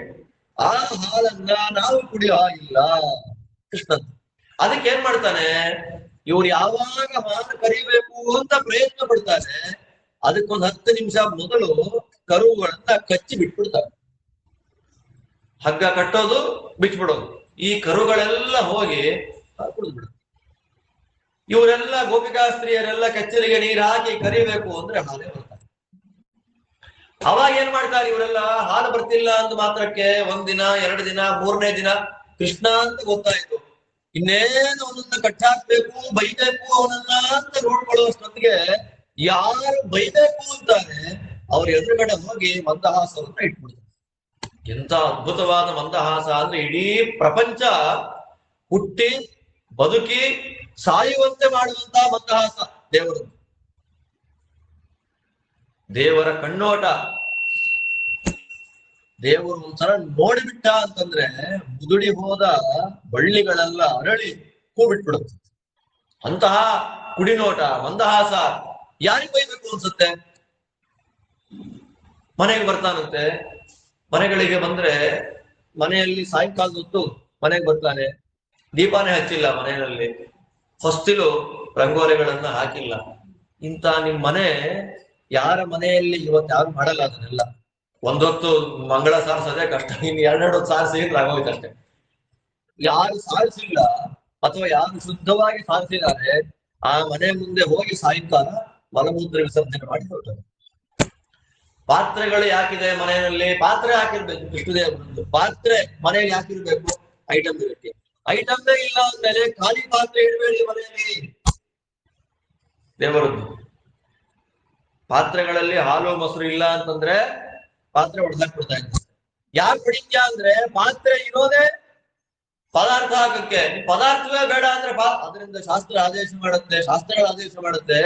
ಆ ಹಾಲನ್ನ ನಾವು ಕುಡಿಯೋ ಹಾಗಿಲ್ಲ ಕೃಷ್ಣನ್. ಅದಕ್ಕೆ ಏನ್ ಮಾಡ್ತಾನೆ, ಇವ್ರು ಯಾವಾಗ ಹಾಲು ಕರಿಬೇಕು ಅಂತ ಪ್ರಯತ್ನ ಪಡ್ತಾನೆ, ಅದಕ್ಕೊಂದು 10 ನಿಮಿಷ ಮೊದಲು ಕರುಗಳನ್ನ ಕಚ್ಚಿ ಬಿಟ್ಬಿಡ್ತಾರೆ. ಹಗ್ಗ ಕಟ್ಟೋದು, ಬಿಟ್ಬಿಡೋದು. ಈ ಕರುಗಳೆಲ್ಲ ಹೋಗಿ ಕುಡಿದ್ಬಿಡುತ್ತೆ. ಇವರೆಲ್ಲ ಗೋಪಿಕಾಸ್ತ್ರೀಯರೆಲ್ಲ ಕೆಚ್ಚಲಿಗೆ ನೀರು ಹಾಕಿ ಕರಿಬೇಕು ಅಂದ್ರೆ ಹಾಲೇ ಬರ್ತಾರೆ. ಅವಾಗ ಏನ್ ಮಾಡ್ತಾರೆ ಇವರೆಲ್ಲ, ಹಾಲು ಬರ್ತಿಲ್ಲ ಅಂತ ಮಾತ್ರಕ್ಕೆ 1 ದಿನ 2 ದಿನ 3ನೇ ದಿನ ಕೃಷ್ಣ ಅಂತ ಗೊತ್ತಾಯ್ತು, ಇನ್ನೇನು ಅವನನ್ನ ಕಟ್ಟಾಕ್ಬೇಕು, ಬೈಬೇಕು ಅವನನ್ನ ಅಂತ ನೋಡ್ಕೊಳ್ಳುವಷ್ಟೊತ್ತಿಗೆ ಯಾರು ಬೈಬೇಕು ಅಂತಾನೆ ಅವ್ರ ಎದುರುಗಡೆ ಹೋಗಿ ಮಂದಹಾಸವನ್ನ ಇಟ್ಬಿಡ್ತಾರೆ. ಎಂತ ಅದ್ಭುತವಾದ ಮಂದಹಾಸ ಅಂದ್ರೆ, ಇಡೀ ಪ್ರಪಂಚ ಹುಟ್ಟಿ ಬದುಕಿ ಸಾಯುವಂತೆ ಮಾಡುವಂತಹ ಮಂದಹಾಸ ದೇವರು. ದೇವರ ಕಣ್ಣೋಟ. ದೇವರು ಒಂಥರ ನೋಡಿಬಿಟ್ಟ ಅಂತಂದ್ರೆ ಮುದುಡಿ ಹೋದ ಬಳ್ಳಿಗಳೆಲ್ಲ ಅರಳಿ ಹೂ ಬಿಟ್ಬಿಡುತ್ತೆ. ಅಂತಹ ಕುಡಿನೋಟ, ಮಂದಹಾಸ ಯಾರಿಗೆ ಬೈಬೇಕು ಅನ್ಸುತ್ತೆ? ಮನೆಗೆ ಬರ್ತಾನಂತೆ. ಮನೆಗಳಿಗೆ ಬಂದ್ರೆ ಮನೆಯಲ್ಲಿ ಸಾಯಂಕಾಲದ ಹೊತ್ತು ಮನೆಗೆ ಬರ್ತಾನೆ, ದೀಪಾನೇ ಹಚ್ಚಿಲ್ಲ ಮನೆಯಲ್ಲಿ, ಹೊಸ್ತಿಲು ರಂಗೋಲಿಗಳನ್ನ ಹಾಕಿಲ್ಲ. ಇಂತ ನಿಮ್ ಮನೆ ಯಾರ ಮನೆಯಲ್ಲಿ ಇವತ್ತು ಯಾರು ಮಾಡಲ್ಲ ಅದನ್ನೆಲ್ಲ. ಒಂದೊತ್ತು ಮಂಗಳ ಸಾರಿಸೋದೇ ಕಷ್ಟ, ಇನ್ನು 2 ಹೊತ್ತು ಸಾರಿಸಿದ್ರೆ ಆಗೋಯ್ತಷ್ಟೇ. ಯಾರು ಸಾರಿಸಿಲ್ಲ ಅಥವಾ ಯಾರು ಶುದ್ಧವಾಗಿ ಸಾರಿಸಿದ್ದಾರೆ ಆ ಮನೆ ಮುಂದೆ ಹೋಗಿ ಸಾಯಂಕಾಲ ಮಲಮೂತ್ರ ವಿಸರ್ಜನೆ ಮಾಡಿ ಹೊರಟರು. ಪಾತ್ರೆಗಳು ಯಾಕಿದೆ ಮನೆಯಲ್ಲಿ? ಪಾತ್ರೆ ಹಾಕಿರ್ಬೇಕು. ಕೃಷ್ಣದೇವರದ್ದು ಪಾತ್ರೆ ಮನೆಯಲ್ಲಿ ಯಾಕಿರ್ಬೇಕು? ಐಟಮ್ ಇರುತ್ತೆ. ಐಟಮ್ನೇ ಇಲ್ಲ ಅಂದ್ಮೇಲೆ ಖಾಲಿ ಪಾತ್ರೆ ಇಡಬೇಡಿ ಮನೆಯಲ್ಲಿ. ದೇವರದ್ದು ಪಾತ್ರೆಗಳಲ್ಲಿ ಹಾಲು ಮೊಸರು ಇಲ್ಲ ಅಂತಂದ್ರೆ ಪಾತ್ರೆ ಹೊಡೆದಾಕ್ಬಿಡ್ತಾ ಇದ್ದಾರೆ. ಯಾಕೆ ಹೊಡಿತ್ಯಾ ಅಂದ್ರೆ ಪಾತ್ರೆ ಇರೋದೇ ಪದಾರ್ಥ ಹಾಕಕ್ಕೆ. ಪದಾರ್ಥವೇ ಬೇಡ ಅಂದ್ರೆ ಅದರಿಂದ ಶಾಸ್ತ್ರಗಳ ಆದೇಶ ಮಾಡುತ್ತೆ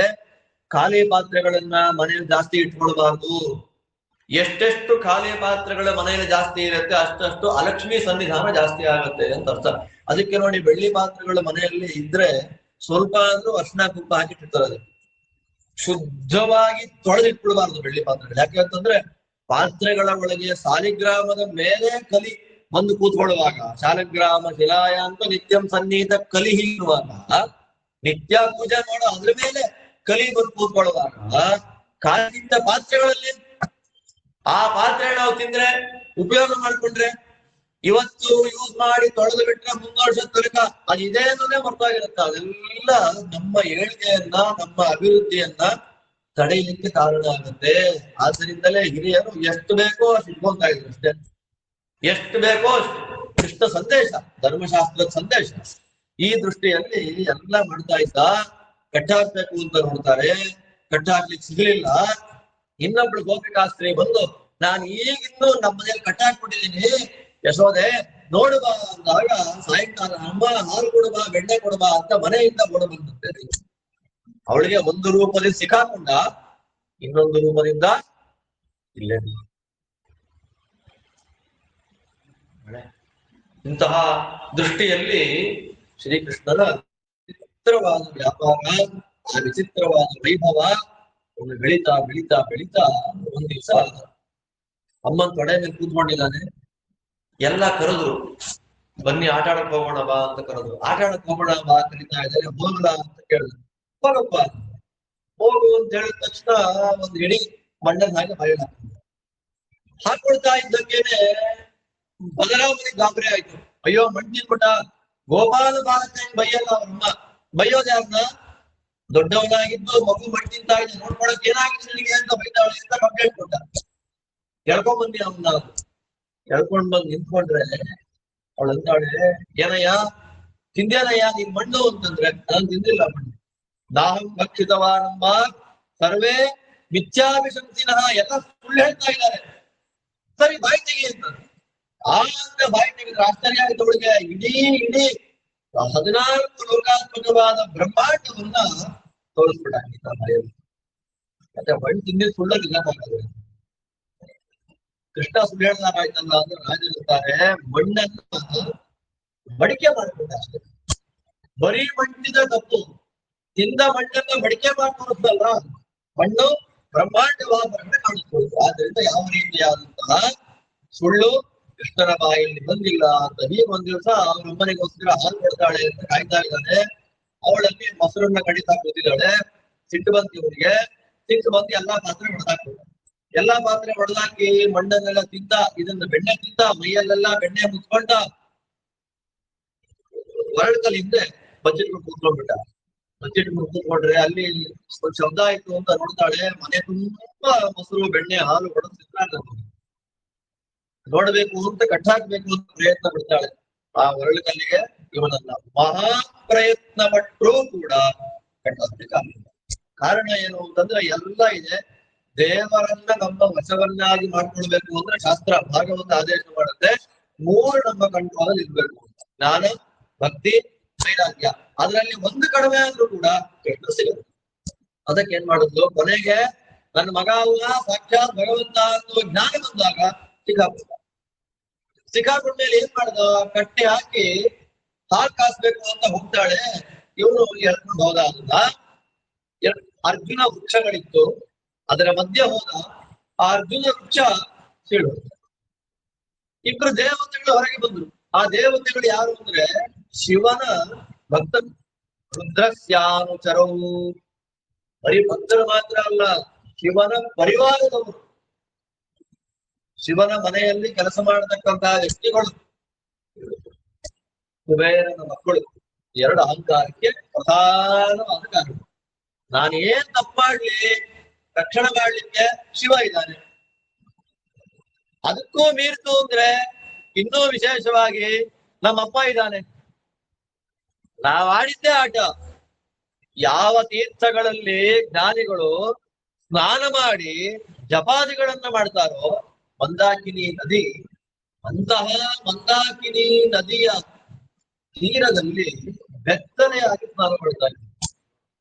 ಖಾಲಿ ಪಾತ್ರೆಗಳನ್ನ ಮನೆಯಲ್ಲಿ ಜಾಸ್ತಿ ಇಟ್ಕೊಳ್ಬಾರ್ದು. ಎಷ್ಟೆಷ್ಟು ಖಾಲಿ ಪಾತ್ರೆಗಳ ಮನೆಯಲ್ಲಿ ಜಾಸ್ತಿ ಇರುತ್ತೆ ಅಷ್ಟಷ್ಟು ಅಲಕ್ಷ್ಮಿ ಸನ್ನಿಧಾನ ಜಾಸ್ತಿ ಆಗುತ್ತೆ ಅಂತ ಅರ್ಥ. ಅದಕ್ಕೆ ನೋಡಿ, ಬೆಳ್ಳಿ ಪಾತ್ರೆಗಳ ಮನೆಯಲ್ಲಿ ಇದ್ರೆ ಸ್ವಲ್ಪ ಅಂದ್ರೂ ಅರ್ಶಿನ ಕುಂಕುಮ ಹಾಕಿಟ್ಟಿರ್ತಾರೆ. ಅದಕ್ಕೆ ಶುದ್ಧವಾಗಿ ತೊಳೆದಿಟ್ಬಿಡಬಾರ್ದು ಬೆಳ್ಳಿ ಪಾತ್ರೆಗಳು. ಯಾಕೆ ಅಂತಂದ್ರೆ ಪಾತ್ರೆಗಳ ಒಳಗೆ ಸಾಲಿಗ್ರಾಮದ ಮೇಲೆ ಕಲಿ ಬಂದು ಕೂತ್ಕೊಳ್ಳುವಾಗ, ಶಾಲಗ್ರಾಮ ಶಿಲಾಯ ಅಂತ ನಿತ್ಯಂ ಸನ್ನಿಹಿತ ಕಲಿ ಇರುವಾಗ, ನಿತ್ಯ ಪೂಜೆ ಮಾಡೋ ಅದ್ರ ಮೇಲೆ ಕಲಿ ಬಂದು ಕೂತ್ಕೊಳ್ಳುವಾಗ ಖಾಲಿದ್ದ ಪಾತ್ರೆಗಳಲ್ಲಿ ಆ ಪಾತ್ರೆ ನಾವು ತಿಂದ್ರೆ ಉಪಯೋಗ ಮಾಡ್ಕೊಂಡ್ರೆ ಇವತ್ತು ಯೂಸ್ ಮಾಡಿ ತೊಳೆದು ಬಿಟ್ರೆ 3 ವರ್ಷದ ತನಕ ಅದಿದೆ ಅನ್ನೋದೇ ಮರ್ತಾಗಿರುತ್ತೆ. ಅದೆಲ್ಲ ನಮ್ಮ ಏಳಿಗೆಯನ್ನ, ನಮ್ಮ ಅಭಿವೃದ್ಧಿಯನ್ನ ತಡೆಯಲಿಕ್ಕೆ ಕಾರಣ ಆಗುತ್ತೆ. ಆದ್ದರಿಂದಲೇ ಹಿರಿಯರು ಎಷ್ಟು ಬೇಕೋ ಅಷ್ಟು ಇಟ್ಕೊಂತಾ ಇದ್ರು ಅಷ್ಟೇ. ಎಷ್ಟು ಬೇಕೋ ಅಷ್ಟು. ಕೃಷ್ಣ ಸಂದೇಶ, ಧರ್ಮಶಾಸ್ತ್ರದ ಸಂದೇಶ. ಈ ದೃಷ್ಟಿಯಲ್ಲಿ ಎಲ್ಲ ಮಾಡ್ತಾ ಇದ್ದ. ಕಟ್ಟಾಕ್ಬೇಕು ಅಂತ ನೋಡ್ತಾರೆ, ಕಟ್ಟಾಕ್ಲಿಕ್ಕೆ ಸಿಗಲಿಲ್ಲ. ಇನ್ನೊಬ್ಳು ಗೋಪಿಕಾಸ್ತ್ರೀ ಬಂದು, ನಾನು ಈಗಿನ್ನೂ ನಮ್ಮ ಮನೇಲಿ ಕಟ್ಟಾಕ್ಬಿಟ್ಟಿದ್ದೀನಿ, ಯಶೋದೆ ನೋಡುವ ಅಂದಾಗ ಸಾಯಂಕಾಲ ಅಮ್ಮ ಹಾಲು ಕೊಡುವ ಬೆಣ್ಣೆ ಕೊಡುವ ಅಂತ ಮನೆಯಿಂದ ಓಡ ಬಂದಂತೆ. ಅವಳಿಗೆ ಒಂದು ರೂಪದಿಂದ ಸಿಕ್ಕಾಕೊಂಡ, ಇನ್ನೊಂದು ರೂಪದಿಂದ ಇಲ್ಲೇ. ಇಂತಹ ದೃಷ್ಟಿಯಲ್ಲಿ ಶ್ರೀಕೃಷ್ಣನ ವಿಚಿತ್ರವಾದ ವ್ಯಾಪಾರ, ಆ ವಿಚಿತ್ರವಾದ ವೈಭವ ಒಂದು ಬೆಳೀತಾ ಬೆಳೀತಾ ಬೆಳೀತಾ ಒಂದ್ ದಿವಸ ಅಮ್ಮನ ತೊಡೆ ಮೇಲೆ ಕೂತ್ಕೊಂಡಿದ್ದಾನೆ. ಎಲ್ಲ ಕರೆದ್ರು, ಬನ್ನಿ ಆಟ ಆಡಕ್ ಹೋಗೋಣ ಬಾ ಅಂತ ಕರೆದ್ರು. ಆಟ ಆಡಕ್ ಹೋಗೋಣ ಬಾ ಕರೀತಾ ಇದ್ದಾರೆ. ಹೋಗಲ್ಲ ಅಂತ ಕೇಳಿದ್ರು. ಹೋಗಪ್ಪ, ಹೋಗು ಅಂತ ಹೇಳಿದ ತಕ್ಷಣ ಒಂದ್ ಇಡೀ ಮಣ್ಣದ ಹಾಗೆ ಮಳೆ ಹಾಕೊಳ್ತಾ ಇದ್ದಕ್ಕೇನೆ ಬಲರಾಮನಿಗೆ ಗಾಬರಿ ಆಯ್ತು. ಅಯ್ಯೋ ಮಣ್ಣು ತಿನ್ಬಿಟ್ಟ, ಗೋಪಾಲ ಬಾಲಕ ಬೈಯಲ್ಲ ಅವ್ರಮ್ಮ, ಬೈಯೋದ್ ಯಾರನ್ನ? ದೊಡ್ಡವನಾಗಿದ್ದು ಮಗು ಮಣ್ಣು ತಿಂತಾ ಇದ್ದ, ನೋಡ್ಕೊಳಕ್ ಏನಾಗಿದೆ ನಿನಗೆ ಅಂತ ಬೈತಾವಳಿ ಅಂತ ಕಂಪ್ಲೇಂಟ್ ಕೊಟ್ಟ. ಎಳ್ಕೊಂಡ್ ಬಂದಿ ಅವನ್ನ. ಎಳ್ಕೊಂಡ್ ಬಂದು ನಿಂತ್ಕೊಂಡ್ರೆ ಅವಳಂತಾಳೆ, ಏನಯ್ಯ ತಿಂದೇನಯ್ಯ ನೀನ್ ಮಣ್ಣು ಅಂತಂದ್ರೆ, ನಾನು ತಿಂದಿಲ್ಲ ಮಣ್ಣು. ನಾಹಂ ಭಕ್ಷಿತವಾನಮ್ಮ ಸರ್ವೇ ಮಿಥ್ಯಾಭಿಶಂಸಿನಃ, ಎಲ್ಲ ಸುಳ್ಳು ಹೇಳ್ತಾ ಇದ್ದಾರೆ. ಸರಿ ಬಾಯಿ ತೆಗಿ ಅಂತ. ಆಗ ಬಾಯಿ ತೆಗೆದ್ರೆ ಆಶ್ಚರ್ಯ ಆಯ್ತು ಅವಳಿಗೆ. ಇಡೀ ಇಡೀ 14 ಲೋಕಾತ್ಮಕವಾದ ಬ್ರಹ್ಮಾಂಡವನ್ನ ತೋರಿಸ್ಬಿಟ್ಟಾಗಿದ್ದ ಬಾಯಲ್ಲಿ. ಮತ್ತೆ ಮಣ್ಣು ತಿಂದಿದ್ದು ಸುಳ್ಳಲ್ಲಿ ಇಲ್ಲದಾಗದು. ಕೃಷ್ಣ ಸುಳ್ಳು ಹೇಳ್ದಾಗಾಯ್ತಲ್ಲ ಅಂದ್ರೆ ರಾಜರಿರ್ತಾರೆ, ಮಣ್ಣನ್ನ ಮಡಿಕೆ ಮಾಡ್ಬಿಟ್ಟ ಅಷ್ಟೇ. ಬರೀ ಮಣ್ಣಿದ ತಪ್ಪು, ತಿಂದ ಮಣ್ಣನ್ನ ಮಡಿಕೆ ಮಾಡಿ ತೋರಿಸ್ದಲ್ಲ. ಮಣ್ಣು ಬ್ರಹ್ಮಾಂಡವಾದ ಕಾಣಿಸ್ಕೊಳ್ತು. ಆದ್ರಿಂದ ಯಾವ ರೀತಿಯಾದಂತಹ ಸುಳ್ಳು ಕೃಷ್ಣನ ಬಾಯಲ್ಲಿ ಬಂದಿಲ್ಲ ಅಂತ. ಈಗ ಒಂದ್ ದಿವಸ ಅವ್ರ ಅಮ್ಮನಿಗೋಸ್ಕರ ಹಾಲು ಕೊಡ್ತಾಳೆ ಅಂತ ಕಾಯ್ತಾ ಇದ್ದಾನೆ. ಅವಳಲ್ಲಿ ಮೊಸರನ್ನ ಕಡಿತಾ ಕೂತಿದ್ದಾಳೆ. ಸಿಟ್ಟು ಬಂತು ಇವರಿಗೆ. ಸಿಟ್ಟು ಬಂದು ಎಲ್ಲಾ ಪಾತ್ರೆ ಹೊಡೆದಾಕ್ಬಿಟ್ಟ. ಎಲ್ಲಾ ಪಾತ್ರೆ ಹೊಡೆದಾಕಿ ಮಣ್ಣನ್ನೆಲ್ಲ ತಿಂದ, ಇದನ್ನ ಬೆಣ್ಣೆ ತಿಂದ, ಮೈಯಲ್ಲೆಲ್ಲ ಬೆಣ್ಣೆ ಮುಚ್ಕೊಂಡ ಹೊರಡ್ಕಲ್ ಹಿಂದೆ ಬಚ್ಚಿಟ್ಕೊಂಡು ಕೂತ್ಕೊಂಡ್ಬಿಟ್ಟ. ಬಚ್ಚಿಟ್ಕೊಂಡು ಕೂತ್ಕೊಂಡ್ರೆ ಅಲ್ಲಿ ಒಂದ್ ಶಬ್ದ ಆಯ್ತು ಅಂತ ನೋಡ್ತಾಳೆ. ಮನೆ ತುಂಬಾ ಮೊಸರು ಬೆಣ್ಣೆ ಹಾಲು ಹೊಡೆದಿರ್ತಾರೆ. ನೋಡ್ಬೇಕು ಅಂತ ಕಟ್ಟಾಕ್ಬೇಕು ಅಂತ ಪ್ರಯತ್ನ ಬಿಡ್ತಾಳೆ. ಆ ಹೊರಳುಕಲ್ಲಿಗೆ ಇವನನ್ನ ಮಹಾ ಪ್ರಯತ್ನ ಪಟ್ಟರೂ ಕೂಡ ಕಟ್ಟಾಕ್ಬೇಕಾಗಿಲ್ಲ. ಕಾರಣ ಏನು ಅಂತಂದ್ರೆ ಎಲ್ಲ ಇದೆ. ದೇವರನ್ನ ನಮ್ಮ ವಶವನ್ನಾಗಿ ಮಾಡ್ಕೊಳ್ಬೇಕು ಅಂದ್ರೆ ಶಾಸ್ತ್ರ ಭಾಗವತ ಆದೇಶ ಮಾಡುತ್ತೆ, 3 ನಮ್ಮ ಕಂಟ್ರೋಲ್ ಇರ್ಬೇಕು ಅಂತ. ಜ್ಞಾನ, ಭಕ್ತಿ, ವೈರಾಗ್ಯ. ಅದರಲ್ಲಿ ಒಂದು ಕಡಿಮೆ ಆದ್ರೂ ಕೂಡ ಕೃಷ್ಣ ಸಿಗುತ್ತೆ. ಅದಕ್ಕೆ ಏನ್ ಮಾಡಿದ್ಲು, ಕೊನೆಗೆ ನನ್ನ ಮಗ ಅಲ್ಲ ಸಾಕ್ಷಾತ್ ಭಗವಂತ ಅನ್ನುವ ಜ್ಞಾನ ಬಂದಾಗ ಸಿಕ್ಕಾಕೊಂಡ್ಮೇಲೆ ಏನ್ ಮಾಡ್ದ, ಕಟ್ಟೆ ಹಾಕಿ ಹಾಲು ಕಾಸ್ಬೇಕು ಅಂತ ಹೋಗ್ತಾಳೆ. ಇವನು ಎಳ್ಕೊಂಡು ಹೋದ. ಅದನ್ನ ಅರ್ಜುನ ವೃಕ್ಷಗಳಿತ್ತು, ಅದರ ಮಧ್ಯೆ ಹೋದ. ಆ ಅರ್ಜುನ ವೃಕ್ಷ ಸೀಳು. ಇಬ್ರು ದೇವತೆಗಳು ಹೊರಗೆ ಬಂದ್ರು. ಆ ದೇವತೆಗಳು ಯಾರು ಅಂದ್ರೆ ಶಿವನ ಭಕ್ತರು, ರುದ್ರಸ್ಯಾನುಚರವು. ಬರೀ ಭಕ್ತರು ಮಾತ್ರ ಅಲ್ಲ, ಶಿವನ ಪರಿವಾರದವರು, ಶಿವನ ಮನೆಯಲ್ಲಿ ಕೆಲಸ ಮಾಡತಕ್ಕಂತಹ ವ್ಯಕ್ತಿಗಳು, ಕುಬೇರನ ಮಕ್ಕಳು. 2 ಅಹಂಕಾರಕ್ಕೆ ಪ್ರಧಾನವಾದ ಕಾರಣ. ನಾನೇನ್ ತಪ್ಪು ಮಾಡ್ಲಿ, ರಕ್ಷಣೆ ಮಾಡ್ಲಿಕ್ಕೆ ಶಿವ ಇದ್ದಾನೆ. ಅದಕ್ಕೂ ಮೀರ್ತು ಅಂದ್ರೆ ಇನ್ನೂ ವಿಶೇಷವಾಗಿ ನಮ್ಮಪ್ಪ ಇದ್ದಾನೆ. ನಾವ್ ಆಡಿದ್ದೇ ಆಟ. ಯಾವ ತೀರ್ಥಗಳಲ್ಲಿ ಜ್ಞಾನಿಗಳು ಸ್ನಾನ ಮಾಡಿ ಜಪಾದಿಗಳನ್ನ ಮಾಡ್ತಾರೋ, ಮಂದಾಕಿನಿ ನದಿ, ಅಂತಹ ಮಂದಾಕಿನಿ ನದಿಯ ತೀರದಲ್ಲಿ ಬೆತ್ತಲೆಯಾಗಿ ಸ್ನಾನ ಮಾಡ್ತಾರೆ.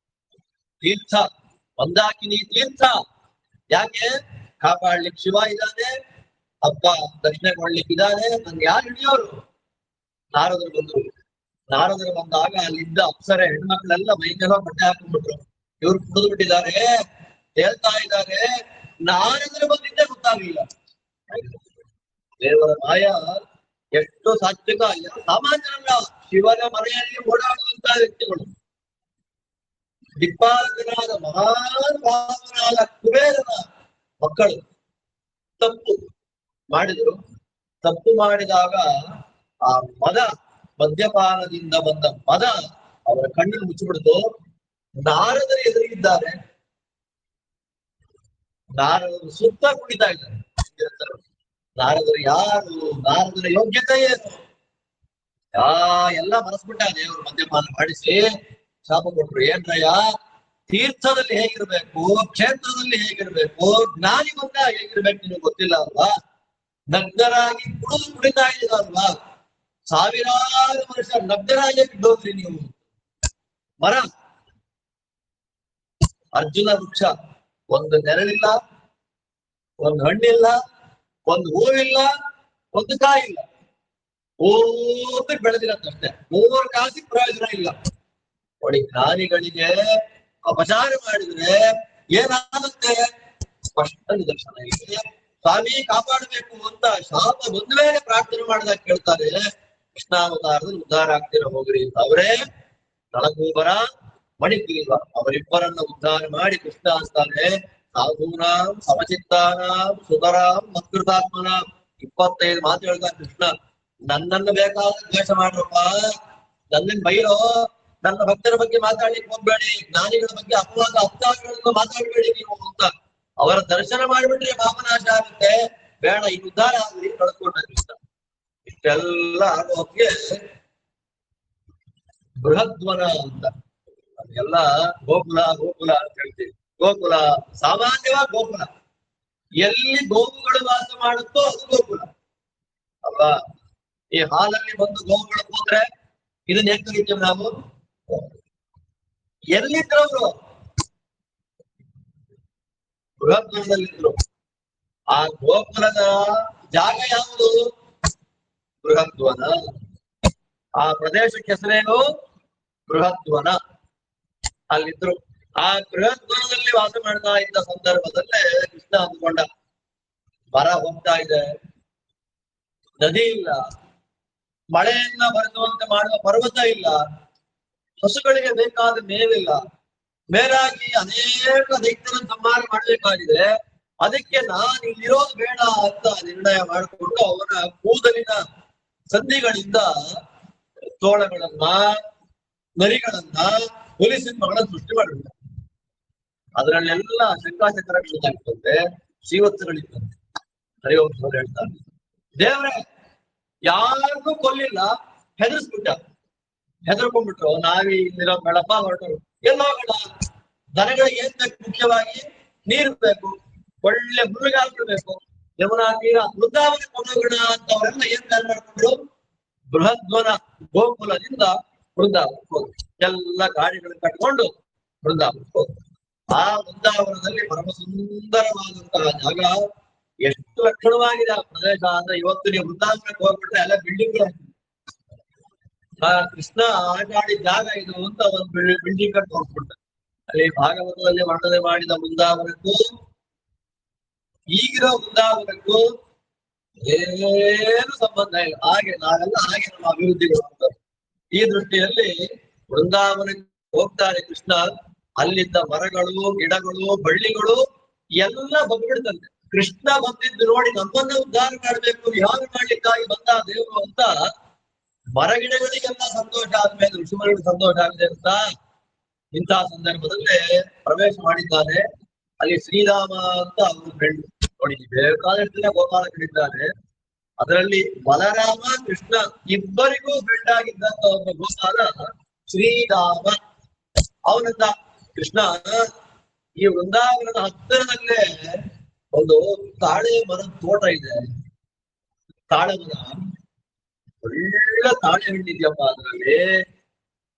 ತೀರ್ಥ ಮಂದಾಕಿನಿ ತೀರ್ಥ. ಯಾಕೆ? ಕಾಪಾಡ್ಲಿಕ್ಕೆ ಶಿವ ಇದ್ದಾನೆ, ಹಬ್ಬ ದಕ್ಷಿಣೆ ಕೊಡ್ಲಿಕ್ಕಿದ್ದಾನೆ. ನನ್ಗೆ ಯಾರು ಹಿಡಿಯೋರು? ನಾರದರು ಬಂದ್ರು. ನಾರದರು ಬಂದಾಗ ಅಲ್ಲಿದ್ದ ಅಪ್ಸರೆ ಹೆಣ್ಮಕ್ಳೆಲ್ಲ ಮೈಗೆಲ್ಲ ಬಟ್ಟೆ ಹಾಕೊಂಡ್ಬಿಟ್ರು. ಇವ್ರು ಕುಡಿದು ಬಿಟ್ಟಿದ್ದಾರೆ, ಹೇಳ್ತಾ ಇದ್ದಾರೆ. ನಾರದರು ಬಂದಿದ್ದೇ ಗೊತ್ತಾಗ್ಲಿಲ್ಲ. ದೇವರ ಮಾಯ ಎಷ್ಟು ಸಾತ್ವಿಕ, ಸಾಮಾನ್ಯರಲ್ಲ. ಶಿವನ ಮನೆಯಲ್ಲಿ ಓಡಾಡುವಂತಹ ವ್ಯಕ್ತಿಗಳು, ದಿಕ್ಪಾಲಕನಾದ ಮಹಾನ್ ಭಾವನಾದ ಕುಬೇರನ ಮಕ್ಕಳು ತಪ್ಪು ಮಾಡಿದ್ರು. ತಪ್ಪು ಮಾಡಿದಾಗ ಆ ಮದ, ಮದ್ಯಪಾನದಿಂದ ಬಂದ ಮದ ಅವರ ಕಣ್ಣನ್ನು ಮುಚ್ಚಿಬಿಡ್ತು. ನಾರದರು ಎದುರಿಗಿದ್ದಾರೆ. ನಾರದರು ಸುತ್ತ ಕುಣಿತಾ ಇದ್ದಾರೆ. ನಾರದರು ಯಾರು, ನಾರದರ ಯೋಗ್ಯತೆ ಏನು, ಎಲ್ಲ ಮನಸ್ಬಿಟ್ಟ ದೇವರು ಮದ್ಯಪಾನ ಮಾಡಿಸಿ ಶಾಪ ಕೊಟ್ರು. ಏನ್ರಯ್ಯ, ತೀರ್ಥದಲ್ಲಿ ಹೇಗಿರ್ಬೇಕು, ಕ್ಷೇತ್ರದಲ್ಲಿ ಹೇಗಿರ್ಬೇಕು, ಜ್ಞಾನಿ ಬಂದ ಹೇಗಿರ್ಬೇಕು ನಿಮಗೆ ಗೊತ್ತಿಲ್ಲ ಅಲ್ವಾ? ನಗ್ನರಾಗಿ ಕುಡಿತಾ ಇದ್ದೀರಲ್ವಾ? 1000 ವರ್ಷ ನಗ್ನರಾಗಿ ಬಿದ್ದೋಗ್ರಿ ನೀವು. ಮರ ಅರ್ಜುನ ವೃಕ್ಷ, ಒಂದು ನೆರಳಿಲ್ಲ, ಒಂದು ಹಣ್ಣಿಲ್ಲ, ಒಂದು ಹೂವಿಲ್ಲ, ಒಂದು ಕಾಯಿಲ್ಲ. ಹೋಗ್ಬಿಟ್ಟು ಬೆಳೆದಿರತ್ತಷ್ಟೇ. 3 ಕಾಸಿಗೆ ಪ್ರಯೋಜನ ಇಲ್ಲ. ನೋಡಿ, ಜ್ಞಾನಿಗಳಿಗೆ ಅಪಚಾರ ಮಾಡಿದ್ರೆ ಏನಾಗುತ್ತೆ? ಸ್ಪಷ್ಟ ನಿದರ್ಶನ ಇದೆ. ಸ್ವಾಮಿ ಕಾಪಾಡಬೇಕು ಅಂತ ಶಾಪ ಬಂದ ಮೇಲೆ ಪ್ರಾರ್ಥನೆ ಮಾಡಿದಾಗ ಕೇಳ್ತಾರೆ, ಕೃಷ್ಣಾವತಾರದಲ್ಲಿ ಉದ್ಧಾರ ಆಗ್ತೀರ ಹೋಗ್ರಿ ಅಂತ. ಅವರೇ ನಳಕೂಬರ, ಮಣಿಗ್ರೀವ, ಅವರಿಬ್ಬರನ್ನ ಉದ್ಧಾರ ಮಾಡಿ ಕೃಷ್ಣ ಅಂತಾನೆ ಸಾಧೂನಾಂ ಸಮಚಿತ್ತಾನಾಂ ಸುತರಾಂ ಮತ್ಕೃತಾತ್ಮನಾಂ. 25 ಮಾತು ಹೇಳ್ತಾನೆ ಕೃಷ್ಣ. ನನ್ನನ್ನು ಬೇಕಾದ ದ್ವೇಷ ಮಾಡ್ರಪ್ಪ, ನನ್ನನ್ನು ಬೈರೋ, ನನ್ನ ಭಕ್ತರ ಬಗ್ಗೆ ಮಾತಾಡ್ಲಿಕ್ಕೆ ಹೋಗ್ಬೇಡಿ, ಜ್ಞಾನಿಗಳ ಬಗ್ಗೆ ಅಪವಾದ ಅಪಚಾರಗಳನ್ನು ಮಾತಾಡ್ಬೇಡಿ ನೀವು ಅಂತ. ಅವರ ದರ್ಶನ ಮಾಡಿಬಿಟ್ರೆ ಪಾಪನಾಶ ಆಗುತ್ತೆ. ಬೇಡ, ಈ ಉದ್ಧಾರ ಆಗಲಿ ಕಳ್ಕೊಂಡ ಕೃಷ್ಣ. ಇಷ್ಟೆಲ್ಲ ಆಗೋ ಹೊತ್ತಿಗೆ ಬೃಹದ್ವನ ಅಂತ ಅದೆಲ್ಲ ಗೋಕುಲ ಗೋಕುಲ ಅಂತ ಹೇಳ್ತೀವಿ. ಗೋಕುಲ ಸಾಮಾನ್ಯವಾಗಿ ಗೋಕುಲ ಎಲ್ಲಿ ಗೋವುಗಳು ವಾಸ ಮಾಡುತ್ತೋ ಅದು ಗೋಕುಲ ಅಲ್ವಾ. ಈ ಹಾಲಲ್ಲಿ ಬಂದು ಗೋವುಗಳು ಹೋದ್ರೆ ಇದನ್ನ ಹೇಗ್ ಕರಿತೀವಿ ನಾವು? ಎಲ್ಲಿದ್ರು ಬೃಹದ್ವನದಲ್ಲಿದ್ರು. ಆ ಗೋಕುಲದ ಜಾಗ ಯಾವುದು? ಬೃಹದ್ವನ. ಆ ಪ್ರದೇಶಕ್ಕೆ ಹೆಸರೇನು? ಬೃಹದ್ವನ. ಅಲ್ಲಿದ್ರು. ಆ ಬೃಹದ್ವನದಲ್ಲಿ ವಾಸ ಮಾಡ್ತಾ ಇದ್ದ ಸಂದರ್ಭದಲ್ಲೇ ಕೃಷ್ಣ ಅಂದ್ಕೊಂಡ, ಮರ ಹೋಗ್ತಾ ಇದೆ, ನದಿ ಇಲ್ಲ, ಮಳೆಯನ್ನ ಬರೆಸುವಂತೆ ಮಾಡುವ ಪರ್ವತ ಇಲ್ಲ, ಹಸುಗಳಿಗೆ ಬೇಕಾದ ಮೇವಿಲ್ಲ, ಮೇಲಾಗಿ ಅನೇಕ ದೈತ್ಯರನ್ನು ಸಂಹಾರ ಮಾಡಬೇಕಾಗಿದೆ. ಅದಕ್ಕೆ ನಾನು ಇಲ್ಲಿರೋದು ಬೇಡ ಅಂತ ನಿರ್ಣಯ ಮಾಡಿಕೊಂಡು ಅವನ ಕೂದಲಿನ ಸಂಧಿಗಳಿಂದ ತೋಳಗಳನ್ನ, ನರಿಗಳನ್ನ, ಹುಲಿಸಿಂಹಗಳನ್ನ ಸೃಷ್ಟಿ ಮಾಡಿಬಿಟ್ಟ. ಅದರಲ್ಲೆಲ್ಲ ಶಂಕಾಚಕ್ರಗಳಿದ್ದಾಗ್ತಂತೆ, ಜೀವತ್ಸಗಳಿದ್ದಂತೆ. ಹರಿವಂಶರು ಹೇಳ್ತಾರೆ, ದೇವ್ರೆ ಯಾರಿಗೂ ಕೊಲ್ಲಿಲ್ಲ, ಹೆದರ್ಸ್ಬಿಟ್ಟ. ಹೆದರ್ಕೊಂಡ್ಬಿಟ್ರು. ನಾವಿ ಇಲ್ಲಿರೋ ಬೆಳಪ ಹೊರಟರು. ಎಲ್ಲೋಗೋಣ? ದನಗಳಿಗೆ ಏನ್ ಬೇಕು? ಮುಖ್ಯವಾಗಿ ನೀರು ಬೇಕು, ಒಳ್ಳೆ ಹುಲ್ಲುಗಾಲು ಬೇಕು, ಯಮುನಾ ತೀರ ವೃಂದಾವನ ಕೊಂಡೋಗೋಣ ಅಂತ ಅವರೆಲ್ಲ ಏನ್ ಪ್ಲಾನ್ ಮಾಡ್ಕೊಂಡ್ರು? ಬೃಹದ್ವನ ಗೋಕುಲದಿಂದ ವೃಂದಾವನಕ್ಕೆ ಹೋದ್ರು. ಎಲ್ಲ ಗಾಡಿಗಳನ್ನು ಕಟ್ಕೊಂಡು ವೃಂದಾವನಕ್ಕೆ ಹೋದ್ರು. ಆ ವೃಂದಾವನದಲ್ಲಿ ಪರಮ ಸುಂದರವಾದಂತಹ ಜಾಗ. ಎಷ್ಟು ಲಕ್ಷಣವಾಗಿದೆ ಆ ಪ್ರದೇಶ ಅಂದ್ರೆ, ಇವತ್ತು ನೀವು ವೃಂದಾವನಕ್ಕೆ ಹೋಗ್ಬಿಟ್ರೆ ಎಲ್ಲ ಬಿಲ್ಡಿಂಗ್ಗಳು. ಆ ಕೃಷ್ಣ ಆಟ ಆಡಿದ ಜಾಗ ಇದು ಅಂತ ಒಂದು ಬಿಲ್ಡಿಂಗ್ ಕಟ್ಟಿ ಹೋಗ್ಬಿಡ್ತಾರೆ. ಅಲ್ಲಿ ಭಾಗವತದಲ್ಲಿ ವರ್ಣನೆ ಮಾಡಿದ ವೃಂದಾವನಕ್ಕೂ ಈಗಿರೋ ವೃಂದಾವನಕ್ಕೂ ಏನು ಸಂಬಂಧ ಇಲ್ಲ. ಹಾಗೆ ನಾವೆಲ್ಲ ಹಾಗೆ ನಮ್ಮ ಅಭಿವೃದ್ಧಿಗಳು ಆಗ್ತವೆ. ಈ ದೃಷ್ಟಿಯಲ್ಲಿ ವೃಂದಾವನಕ್ಕೆ ಹೋಗ್ತಾರೆ ಕೃಷ್ಣ. ಅಲ್ಲಿದ್ದ ಮರಗಳು, ಗಿಡಗಳು, ಬಳ್ಳಿಗಳು ಎಲ್ಲ ಬಂದ್ಬಿಡ್ತಂತೆ. ಕೃಷ್ಣ ಬಂದಿದ್ದು ನೋಡಿ ನಮ್ಮನ್ನ ಉದ್ಧಾರ ಮಾಡಬೇಕು, ವಿಹಾರ ಮಾಡ್ಲಿಕ್ಕಾಗಿ ಬಂದ ದೇವರು ಅಂತ ಮರಗಿಡಗಳಿಗೆಲ್ಲ ಸಂತೋಷ ಆದ್ಮೇಲೆ ಋಷಿಮಗಳಿಗೆ ಸಂತೋಷ ಆಗಿದೆ ಅಂತ ಇಂತಹ ಸಂದರ್ಭದಲ್ಲೇ ಪ್ರವೇಶ ಮಾಡಿದ್ದಾನೆ. ಅಲ್ಲಿ ಶ್ರೀರಾಮ ಅಂತ ಅವನು ಫ್ರೆಂಡ್ ನೋಡಿ, ಬೇಕಾದಷ್ಟು ಗೋಪಾಲಕರಿದ್ದಾರೆ. ಅದರಲ್ಲಿ ಬಲರಾಮ ಕೃಷ್ಣ ಇಬ್ಬರಿಗೂ ಫ್ರೆಂಡ್ ಆಗಿದ್ದಂತ ಒಬ್ಬ ಗೋಪಾಲ ಶ್ರೀರಾಮ. ಅವನಂದ, ಕೃಷ್ಣ ಈ ವೃಂದಾವನದ ಹತ್ತಿರದಲ್ಲೇ ಒಂದು ತಾಳೆ ಮರದ ತೋಟ ಇದೆ. ತಾಳೆ ಮರ, ಒಳ್ಳೆ ತಾಳೆ ಹಣ್ಣಿದ್ಯಪ್ಪ, ಅದರಲ್ಲಿ